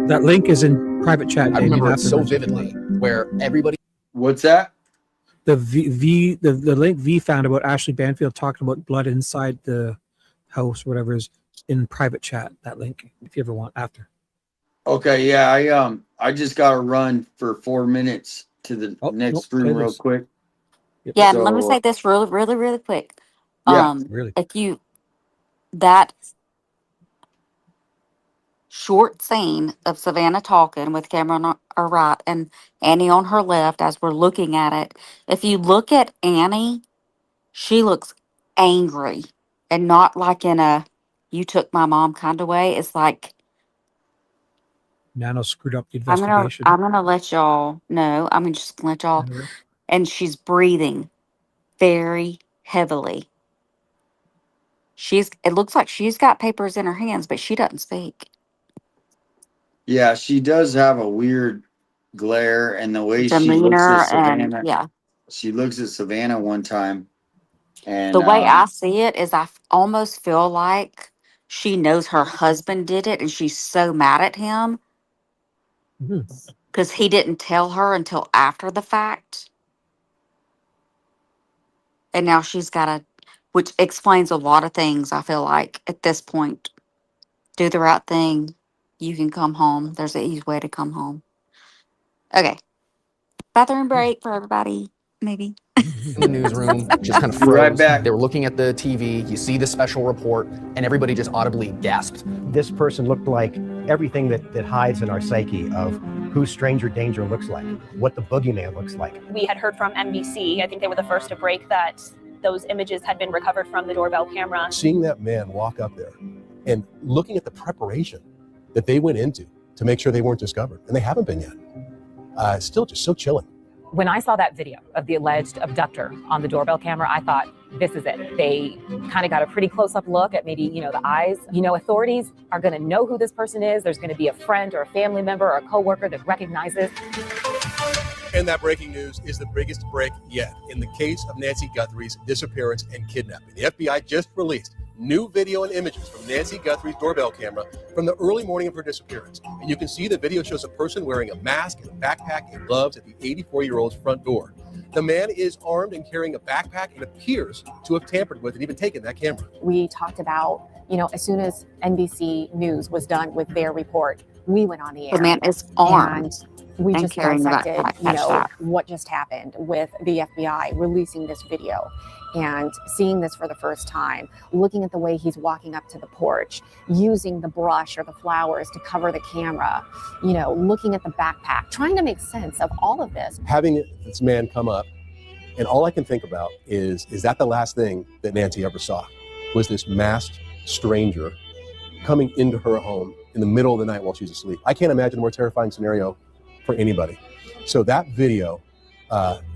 That link is in private chat. I remember it so vividly, where everybody. What's that? The link V found about Ashley Banfield talking about blood inside the house, whatever, is in private chat. That link, if you ever want after. Okay, yeah, I just got to run for 4 minutes to the next room real quick. Yeah, So, let me say this really quick. Yeah, really. If you that short scene of Savannah talking with Cameron on her right and Annie on her left as we're looking at it, if you look at Annie, she looks angry and not like in a "you took my mom" kind of way. It's like Nano screwed up the I'm investigation. gonna let y'all know. I'm just gonna let y'all, and she's breathing very heavily. It looks like she's got papers in her hands, but she doesn't speak. yeah, she does have a weird glare, and the way she looks Demeanor at Savannah. and yeah. She looks at Savannah one time, and The way I see it is almost feel like she knows her husband did it and she's so mad at him because he didn't tell her until after the fact. And now she's got to, which explains a lot of things, I feel like, at this point. Do the right thing. You can come home. There's an easy way to come home. Okay. Bathroom break for everybody, maybe. In the newsroom just kind of froze. Right back. They were looking at the TV. You see the special report, and everybody just audibly gasped. This person looked like everything that hides in our psyche of who stranger danger looks like, what the boogeyman looks like. We had heard from NBC. I think they were the first to break that those images had been recovered from the doorbell camera. Seeing that man walk up there and looking at the preparation that they went into to make sure they weren't discovered, and they haven't been yet, still just so chilling. When I saw that video of the alleged abductor on the doorbell camera, I thought, this is it. They kind of got a pretty close-up look at maybe, the eyes. Authorities are going to know who this person is. There's going to be a friend or a family member or a coworker that recognizes. And that breaking news is the biggest break yet in the case of Nancy Guthrie's disappearance and kidnapping. The FBI just released new video and images from Nancy Guthrie's doorbell camera from the early morning of her disappearance. And you can see the video shows a person wearing a mask and a backpack and gloves at the 84-year-old's front door. The man is armed and carrying a backpack and appears to have tampered with and even taken that camera. We talked about, as soon as NBC News was done with their report, we went on the air. The man is armed. We and just carrying the dissected, backpack. what just happened with the FBI releasing this video and seeing this for the first time, looking at the way he's walking up to the porch, using the brush or the flowers to cover the camera, looking at the backpack, trying to make sense of all of this. Having this man come up, and all I can think about is that the last thing that Nancy ever saw was this masked stranger coming into her home in the middle of the night while she's asleep. I can't imagine a more terrifying scenario for anybody. So that video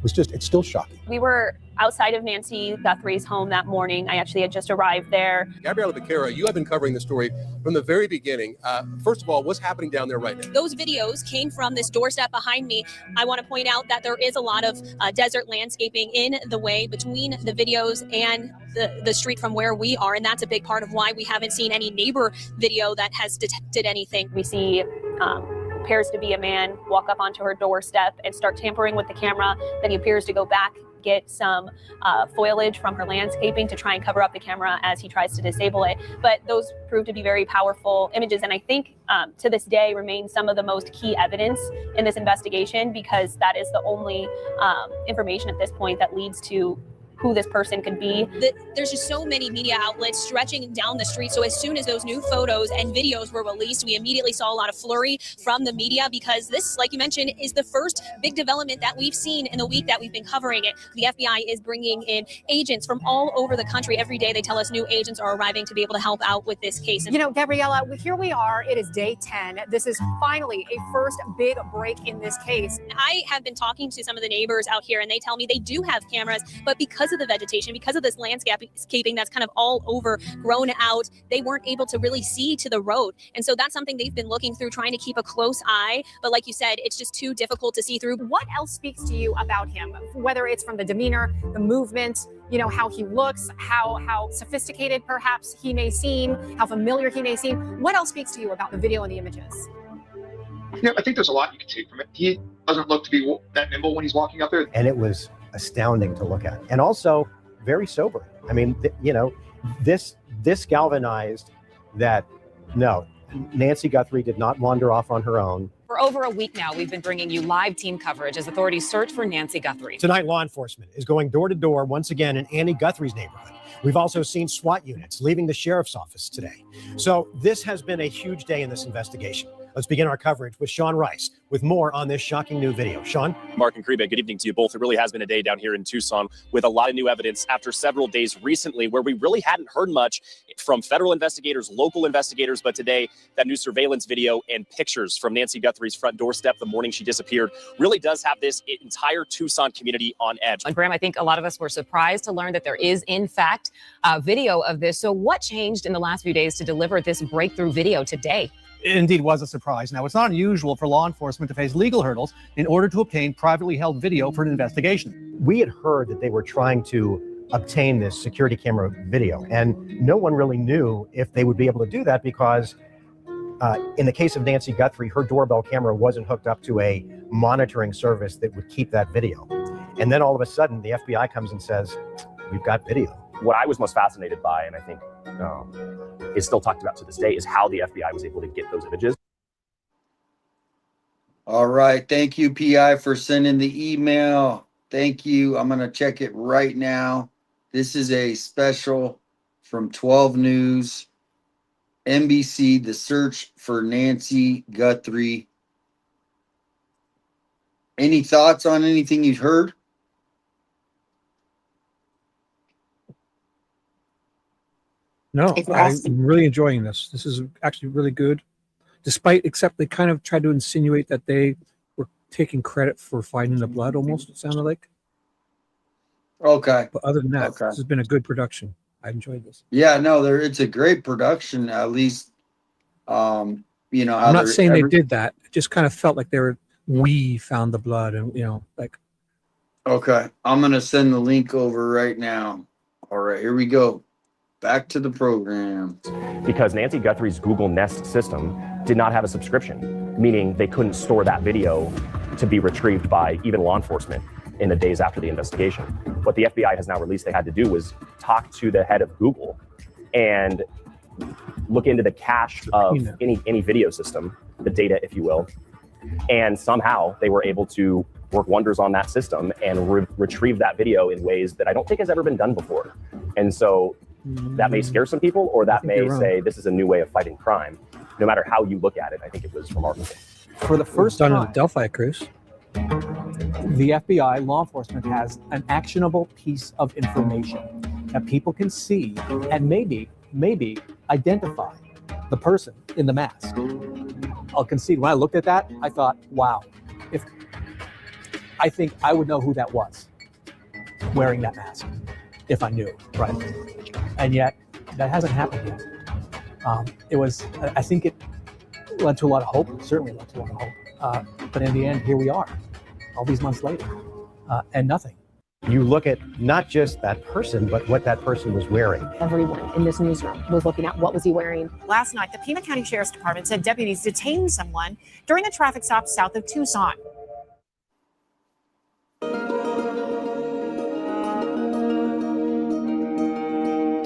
it's still shocking. We were outside of Nancy Guthrie's home that morning. I actually had just arrived there. Gabriella Becerra, you have been covering the story from the very beginning. First of all, what's happening down there right now? Those videos came from this doorstep behind me. I want to point out that there is a lot of desert landscaping in the way between the videos and the street from where we are, and that's a big part of why we haven't seen any neighbor video that has detected anything. We see appears to be a man walk up onto her doorstep and start tampering with the camera. Then he appears to go back, get some foliage from her landscaping to try and cover up the camera as he tries to disable it. But those prove to be very powerful images, and I think to this day remain some of the most key evidence in this investigation, because that is the only information at this point that leads to who this person could be. There's just so many media outlets stretching down the street. So as soon as those new photos and videos were released, we immediately saw a lot of flurry from the media, because this, like you mentioned, is the first big development that we've seen in the week that we've been covering it. The FBI is bringing in agents from all over the country. Every day they tell us new agents are arriving to be able to help out with this case. You know, Gabriella, here we are. It is day 10. This is finally a first big break in this case. I have been talking to some of the neighbors out here, and they tell me they do have cameras, but because of the vegetation, because of this landscaping that's kind of all over grown out, they weren't able to really see to the road. And so that's something they've been looking through, trying to keep a close eye. But like you said, it's just too difficult to see through. What else speaks to you about him? Whether it's from the demeanor, the movement, you know, how he looks, how sophisticated perhaps he may seem, how familiar he may seem. What else speaks to you about the video and the images? Yeah, I think there's a lot you can take from it. He doesn't look to be that nimble when he's walking out there. And it was astounding to look at, and also very sober. I mean, this galvanized that no, Nancy Guthrie did not wander off on her own. For over a week now, we've been bringing you live team coverage as authorities search for Nancy Guthrie. Tonight, law enforcement is going door to door once again in Annie Guthrie's neighborhood. We've also seen SWAT units leaving the sheriff's office today. So this has been a huge day in this investigation. Let's begin our coverage with Sean Rice with more on this shocking new video. Sean? Mark and Kribe, good evening to you both. It really has been a day down here in Tucson with a lot of new evidence after several days recently where we really hadn't heard much from federal investigators, local investigators, but today that new surveillance video and pictures from Nancy Guthrie's front doorstep the morning she disappeared really does have this entire Tucson community on edge. And Bram, I think a lot of us were surprised to learn that there is, in fact, a video of this. So what changed in the last few days to deliver this breakthrough video today? It indeed was a surprise. Now, it's not unusual for law enforcement to face legal hurdles in order to obtain privately held video for an investigation. We had heard that they were trying to obtain this security camera video, and no one really knew if they would be able to do that because in the case of Nancy Guthrie, her doorbell camera wasn't hooked up to a monitoring service that would keep that video. And then all of a sudden, the FBI comes and says, we've got video. What I was most fascinated by, and I think is still talked about to this day, is how the FBI was able to get those images. All right. Thank you, PI, for sending the email. Thank you. I'm going to check it right now. This is a special from 12 News, NBC, the search for Nancy Guthrie. Any thoughts on anything you've heard? No, I'm really enjoying this. This is actually really good. Except they kind of tried to insinuate that they were taking credit for finding the blood almost, it sounded like. Okay. But other than that, This has been a good production. I enjoyed this. Yeah, no, it's a great production, at least, I'm not saying they did that. It just kind of felt like we found the blood and, like. Okay. I'm going to send the link over right now. All right, here we go. Back to the program. Because Nancy Guthrie's Google Nest system did not have a subscription, meaning they couldn't store that video to be retrieved by even law enforcement in the days after the investigation. What the FBI has now released they had to do was talk to the head of Google and look into the cache of any video system, the data, if you will. And somehow they were able to work wonders on that system and retrieve that video in ways that I don't think has ever been done before. And so that may scare some people, or that may say this is a new way of fighting crime. No matter how you look at it, I think it was remarkable. For the first time, done in the Delphi cruise. The FBI, law enforcement, has an actionable piece of information that people can see and maybe identify the person in the mask. I'll concede, when I looked at that, I thought, wow, I think I would know who that was wearing that mask if I knew, right? And yet, that hasn't happened yet. I think it led to a lot of hope, certainly led to a lot of hope. But in the end, here we are, all these months later, and nothing. You look at not just that person, but what that person was wearing. Everyone in this newsroom was looking at what was he wearing. Last night, the Pima County Sheriff's Department said deputies detained someone during a traffic stop south of Tucson.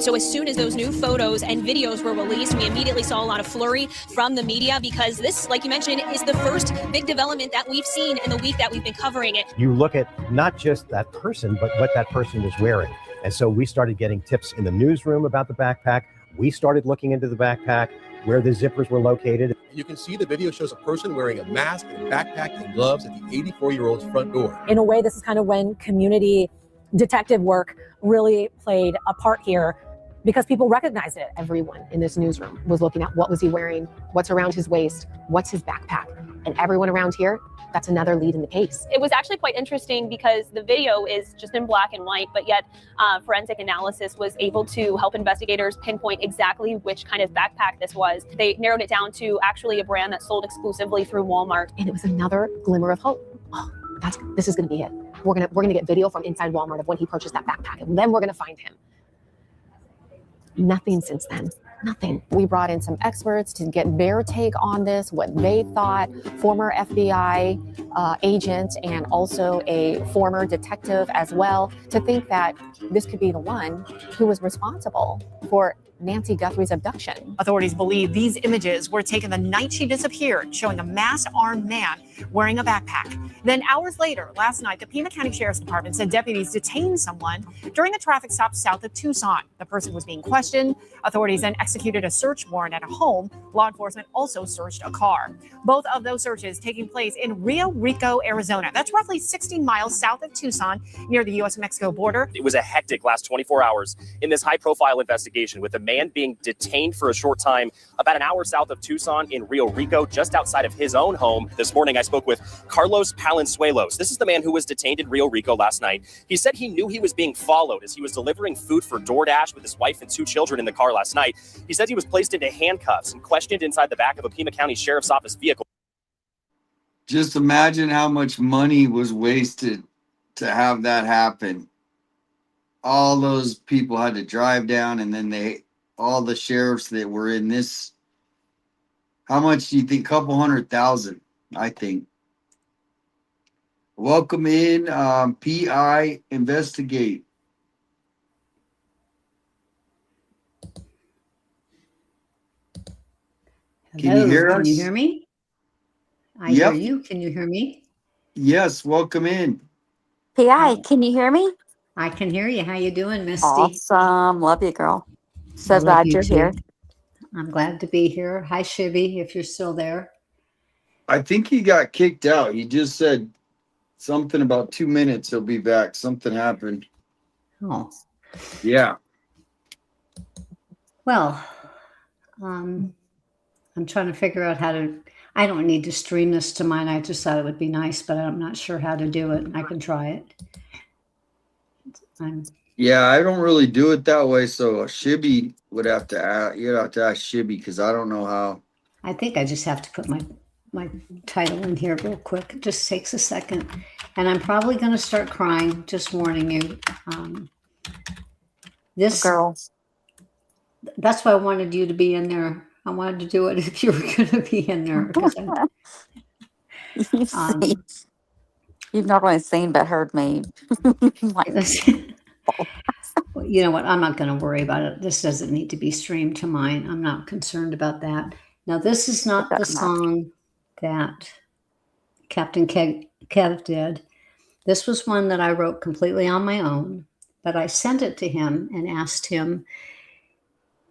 So as soon as those new photos and videos were released, we immediately saw a lot of flurry from the media because this, like you mentioned, is the first big development that we've seen in the week that we've been covering it. You look at not just that person, but what that person was wearing. And so we started getting tips in the newsroom about the backpack. We started looking into the backpack, where the zippers were located. You can see the video shows a person wearing a mask and a backpack and gloves at the 84-year-old's front door. In a way, this is kind of when community detective work really played a part here, because people recognized it. Everyone in this newsroom was looking at what was he wearing, what's around his waist, what's his backpack. And everyone around here, that's another lead in the case. It was actually quite interesting because the video is just in black and white, but yet forensic analysis was able to help investigators pinpoint exactly which kind of backpack this was. They narrowed it down to actually a brand that sold exclusively through Walmart. And it was another glimmer of hope. Oh, this is gonna be it. We're gonna get video from inside Walmart of when he purchased that backpack, and then we're gonna find him. Nothing since then. Nothing. We brought in some experts to get their take on this, what they thought, former FBI agent and also a former detective as well, to think that this could be the one who was responsible for Nancy Guthrie's abduction. Authorities believe these images were taken the night she disappeared, showing a masked armed man wearing a backpack. Then hours later, last night, the Pima County Sheriff's Department said deputies detained someone during a traffic stop south of Tucson. The person was being questioned. Authorities then executed a search warrant at a home. Law enforcement also searched a car. Both of those searches taking place in Rio Rico, Arizona. That's roughly 60 miles south of Tucson, near the U.S.-Mexico border. It was a hectic last 24 hours in this high-profile investigation, with a man being detained for a short time about an hour south of Tucson in Rio Rico, just outside of his own home. This morning, I spoke with Carlos Palenzuelos. This is the man who was detained in Rio Rico last night. He said he knew he was being followed as he was delivering food for DoorDash with his wife and 2 children in the car last night. He says he was placed into handcuffs and questioned inside the back of a Pima County Sheriff's Office vehicle. Just imagine how much money was wasted to have that happen. All those people had to drive down, and then all the sheriffs that were in this. How much do you think? Couple $100,000, I think. Welcome in, PI Investigate. Can you hear us? Can you hear me? I hear you. Can you hear me? Yes, welcome in. PI, can you hear me? I can hear you. How you doing, Misty? Awesome. Love you, girl. So I love glad you you're too. here. I'm glad to be here. Hi, Shibby, if you're still there. I think he got kicked out. He just said something about 2 minutes. He'll be back. Something happened. Oh. Yeah. Well, I'm trying to figure out how to. I don't need to stream this to mine. I just thought it would be nice, but I'm not sure how to do it. I can try it. Yeah, I don't really do it that way. So Shibby would have to ask. You'd have to ask Shibby because I don't know how. I think I just have to put my title in here real quick. It just takes a second, and I'm probably going to start crying. Just warning you. This girl. That's why I wanted you to be in there. I wanted to do it if you were going to be in there. Because You've not only seen but heard me. You know what? I'm not going to worry about it. This doesn't need to be streamed to mine. I'm not concerned about that. Now, this is not the song that Captain Kev did. This was one that I wrote completely on my own, but I sent it to him and asked him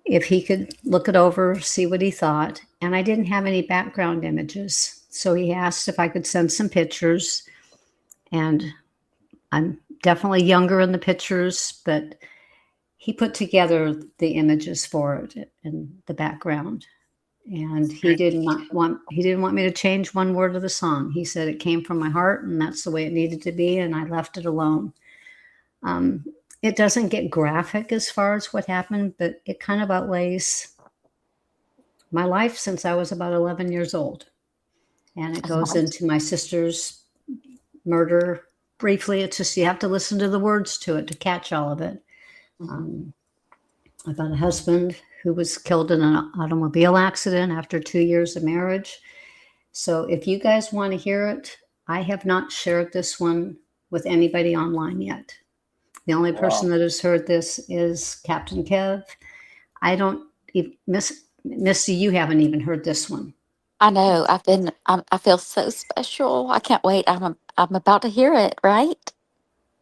if he could look it over, see what he thought. And I didn't have any background images. So he asked if I could send some pictures. And I'm definitely younger in the pictures, but he put together the images for it in the background. And he didn't want me to change one word of the song. He said it came from my heart and that's the way it needed to be. And I left it alone. It doesn't get graphic as far as what happened, but it kind of outlays my life since I was about 11 years old. And it goes into my sister's murder briefly. It's just, you have to listen to the words to it to catch all of it. I've got a husband who was killed in an automobile accident after 2 years of marriage. So if you guys want to hear it, I have not shared this one with anybody online yet. The only person Wow. that has heard this is Captain Kev. I don't, Misty, you haven't even heard this one. I know. I feel so special. I can't wait. I'm about to hear it, right?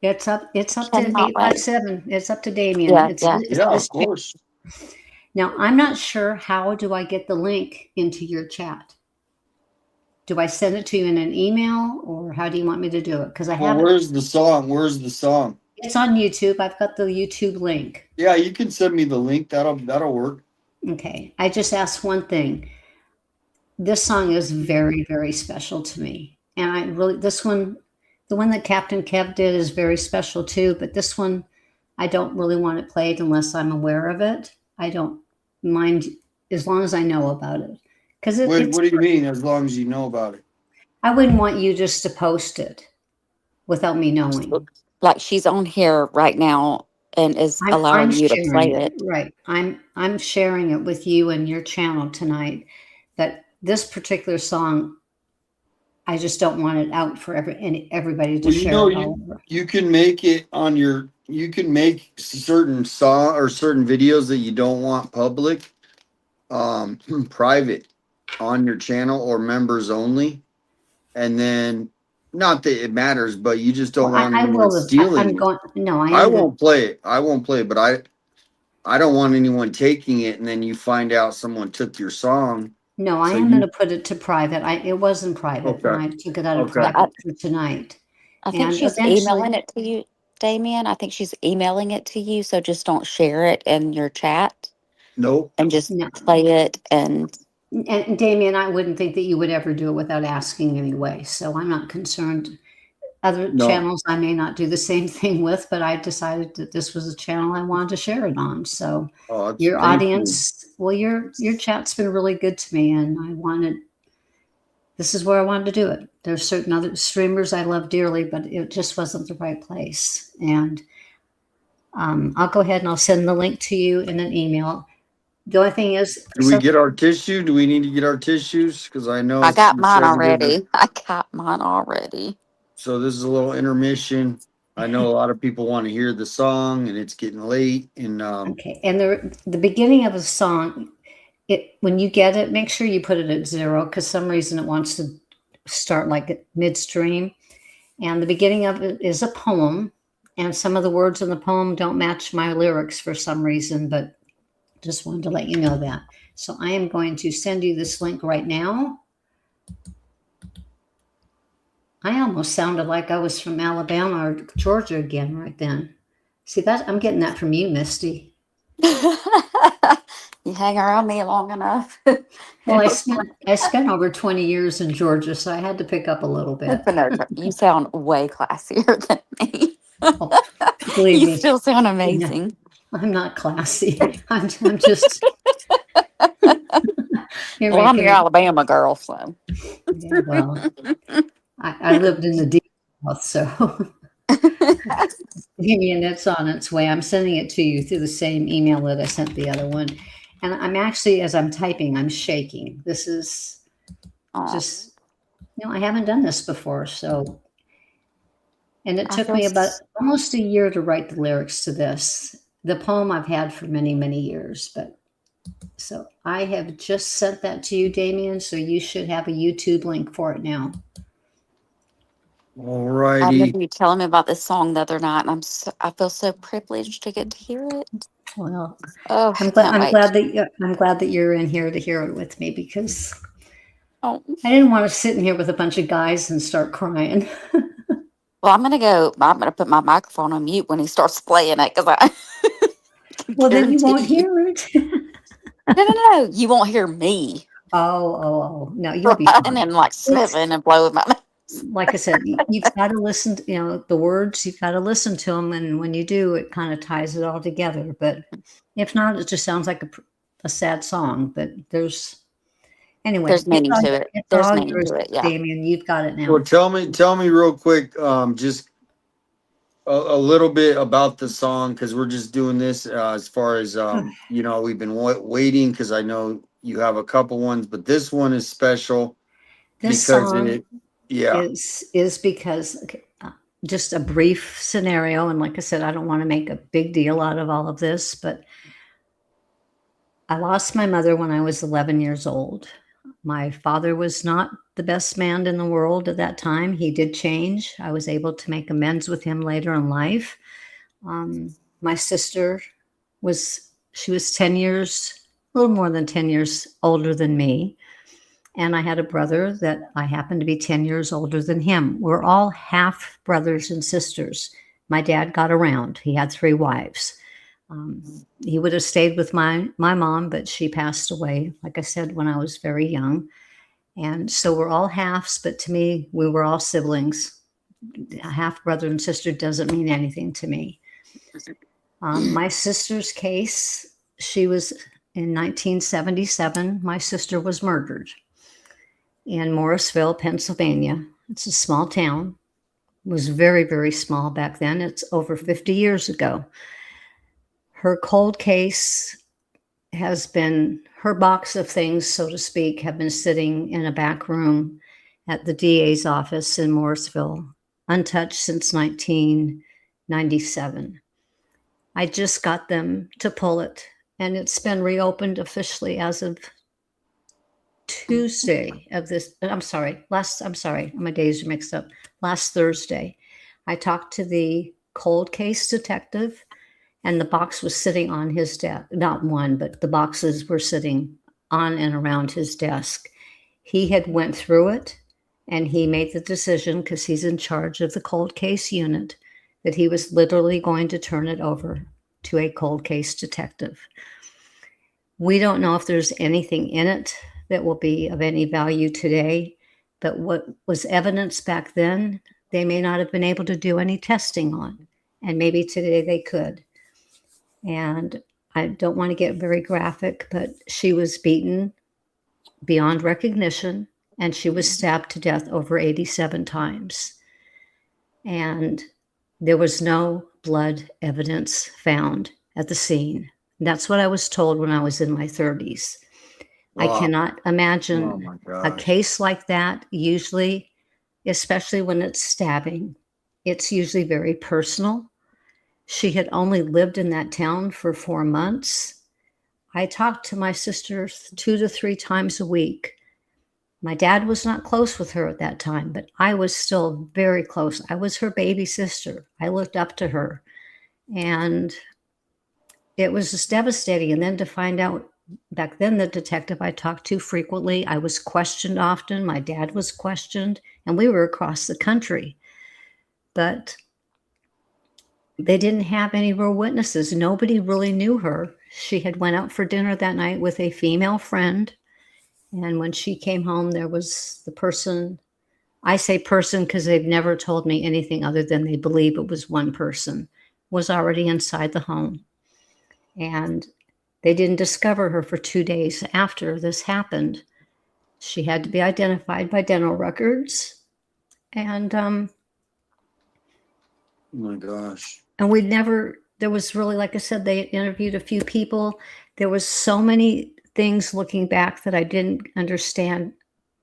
It's up to Cannot wait. 857. It's up to Damien. Yeah, yeah. Yeah, of course. Now, I'm not sure how do I get the link into your chat? Do I send it to you in an email, or how do you want me to do it? Because I Well, have where's the song? Where's the song? it's on YouTube. I've got the YouTube link. Yeah, you can send me the link. That'll work. Okay. I just asked one thing. This song is very, very special to me. And I really, this one, the one that Captain Kev did is very special too. But this one, I don't really want it played unless I'm aware of it. I don't mind as long as I know about it. Because What do you mean? As long as you know about it? I wouldn't want you just to post it without me knowing. Like she's on here right now and is allowing you to play it. Right. I'm sharing it with you and your channel tonight. That this particular song, I just don't want it out for everybody to share. You can make it on your. You can make certain song or certain videos that you don't want public, private on your channel or members only, and then not that it matters, but you just don't want anyone stealing it. I won't play it. I won't play it, but I don't want anyone taking it, and then you find out someone took your song. No, I am going to put it to private. It wasn't private, and I took it out of private for tonight. I think she's emailing it to you, Damien. I think she's emailing it to you, so just don't share it in your chat. Nope. And just play it. And Damien, I wouldn't think that you would ever do it without asking anyway, so I'm not concerned. Other channels I may not do the same thing with, but I decided that this was a channel I wanted to share it on. So your audience, well, your chat's been really good to me, and this is where I wanted to do it. There's certain other streamers I love dearly, but it just wasn't the right place. And I'll go ahead and I'll send the link to you in an email. The only thing is, do we get our tissue? Do we need to get our tissues? Because I know I got mine already. I got mine already. So this is a little intermission. I know a lot of people want to hear the song, and it's getting late. And okay, and the beginning of a song, when you get it, make sure you put it at 0 because some reason it wants to start like at midstream. And the beginning of it is a poem, and some of the words in the poem don't match my lyrics for some reason, but just wanted to let you know that. So I am going to send you this link right now. I almost sounded like I was from Alabama or Georgia again right then. See that? I'm getting that from you, Misty. You hang around me long enough. Well, I spent over 20 years in Georgia, so I had to pick up a little bit. You sound way classier than me. Oh, believe you me, still sound amazing. No, I'm not classy. I'm just. Well, I'm your Alabama girl, so. Yeah, well, I lived in the deep south, so. And it's on its way. I'm sending it to you through the same email that I sent the other one. And I'm actually, as I'm typing, I'm shaking. This is just, I haven't done this before. So, and it took me about almost a year to write the lyrics to this. The poem I've had for many, many years. But so I have just sent that to you, Damien. So you should have a YouTube link for it now. All righty. I remember you telling me about this song the other night, and I feel so privileged to get to hear it. Well, I'm glad that you're in here to hear it with me because I didn't want to sit in here with a bunch of guys and start crying. Well, I'm gonna put my microphone on mute when he starts playing it because well, then you won't hear it. No, you won't hear me. Oh, no, you'll be fine. And like sniffing and blowing my nose. Like I said, you've got to listen to, the words, you've got to listen to them. And when you do, it kind of ties it all together. But if not, it just sounds like a sad song. But there's meaning to it. There's meaning to it. Yeah. Damien, you've got it now. Well, tell me real quick, just a little bit about the song, because we're just doing this as far as, we've been waiting because I know you have a couple ones, but this one is special this because song is because just a brief scenario. And like I said, I don't want to make a big deal out of all of this, but I lost my mother when I was 11 years old. My father was not the best man in the world at that time. He did change. I was able to make amends with him later in life. My sister she was 10 years, a little more than 10 years older than me. And I had a brother that I happened to be 10 years older than him. We're all half brothers and sisters. My dad got around. He had 3 wives. He would have stayed with my mom, but she passed away, like I said, when I was very young. And so we're all halves, but to me, we were all siblings. A half brother and sister doesn't mean anything to me. My sister's case, she was in 1977. My sister was murdered in Morrisville, Pennsylvania. It's a small town. It was very, very small back then. It's over 50 years ago. Her cold case has been, her box of things, so to speak, have been sitting in a back room at the DA's office in Morrisville, untouched since 1997. I just got them to pull it, and it's been reopened officially as of Tuesday of this, my days are mixed up. Last Thursday, I talked to the cold case detective, and the box was sitting on his desk. Not one, but the boxes were sitting on and around his desk. He had went through it, and he made the decision, because he's in charge of the cold case unit, that he was literally going to turn it over to a cold case detective. We don't know if there's anything in it that will be of any value today, but what was evidence back then, they may not have been able to do any testing on, and maybe today they could. And I don't want to get very graphic, but she was beaten beyond recognition, and she was stabbed to death over 87 times. And there was no blood evidence found at the scene. That's what I was told when I was in my 30s. I cannot imagine a case like that. Usually, especially when it's stabbing, it's usually very personal. She had only lived in that town for 4 months. I talked to my sister 2 to 3 times a week. My dad was not close with her at that time, but I was still very close. I was her baby sister. I looked up to her, and it was just devastating. And then to find out, back then, the detective I talked to frequently, I was questioned often. My dad was questioned, and we were across the country. But they didn't have any real witnesses. Nobody really knew her. She had went out for dinner that night with a female friend. And when she came home, there was the person, I say person because they've never told me anything other than they believe it was one person, was already inside the home. And they didn't discover her for 2 days after this happened. She had to be identified by dental records. And oh my gosh. And there was really, like I said, they interviewed a few people. There was so many things looking back that I didn't understand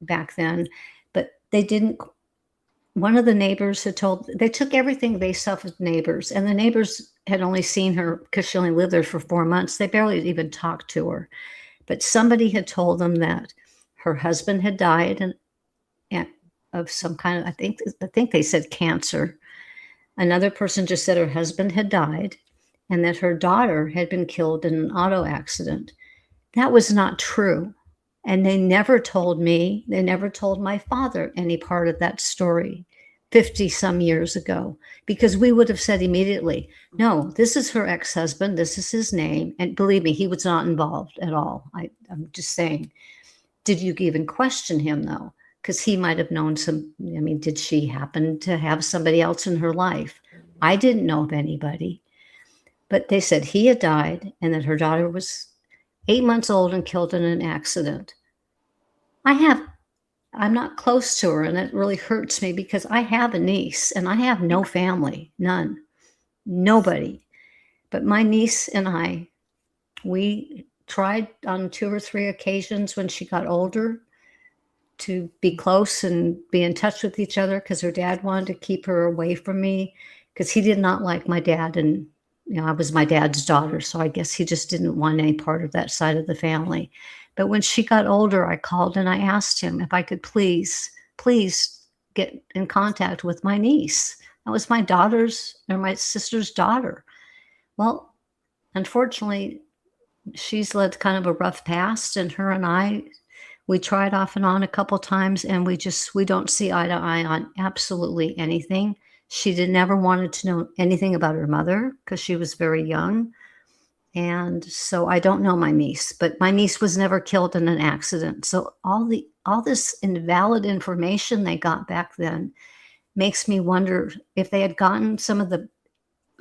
back then, but one of the neighbors they took everything based off of neighbors, and the neighbors had only seen her because she only lived there for 4 months. They barely even talked to her, but somebody had told them that her husband had died of some kind of, I think they said cancer. Another person just said her husband had died and that her daughter had been killed in an auto accident. That was not true. And they never told me, they never told my father any part of that story 50 some years ago, because we would have said immediately, no, this is her ex-husband, this is his name. And believe me, he was not involved at all. I'm just saying, did you even question him though? Because he might have known did she happen to have somebody else in her life? I didn't know of anybody. But they said he had died and that her daughter was 8 months old and killed in an accident. I'm not close to her, and it really hurts me because I have a niece and I have no family, none, nobody. But my niece and we tried on 2 or 3 occasions when she got older to be close and be in touch with each other because her dad wanted to keep her away from me because he did not like my dad. And, I was my dad's daughter. So I guess he just didn't want any part of that side of the family. But when she got older, I called and I asked him if I could please get in contact with my niece. That was my my sister's daughter. Well, unfortunately, she's led kind of a rough past, and her and I, we tried off and on a couple times, and we don't see eye to eye on absolutely anything. She never wanted to know anything about her mother because she was very young. And so I don't know my niece, but my niece was never killed in an accident. So all this invalid information they got back then makes me wonder if they had gotten some of the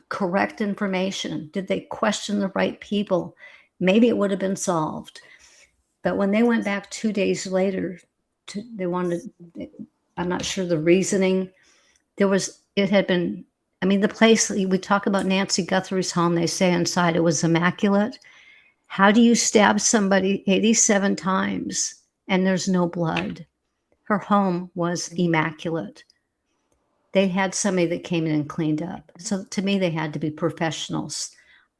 correct information. Did they question the right people? Maybe it would have been solved. But when they went back 2 days later, I'm not sure the reasoning. The place, we talk about Nancy Guthrie's home, they say inside it was immaculate. How do you stab somebody 87 times and there's no blood? Her home was immaculate. They had somebody that came in and cleaned up. So to me, they had to be professionals.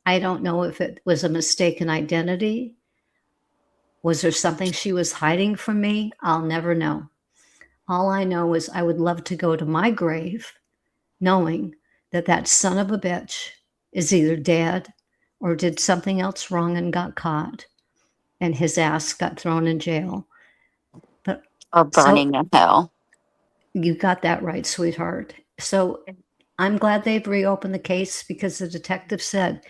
I don't know if it was a mistaken identity. Was there something she was hiding from me? I'll never know. All I know is I would love to go to my grave knowing that son of a bitch is either dead or did something else wrong and got caught and his ass got thrown in jail. Or burning in hell. You got that right, sweetheart. So I'm glad they've reopened the case because the detective said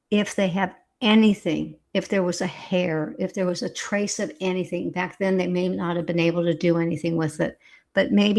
if they have anything, if there was a hair, if there was a trace of anything back then, they may not have been able to do anything with it. But maybe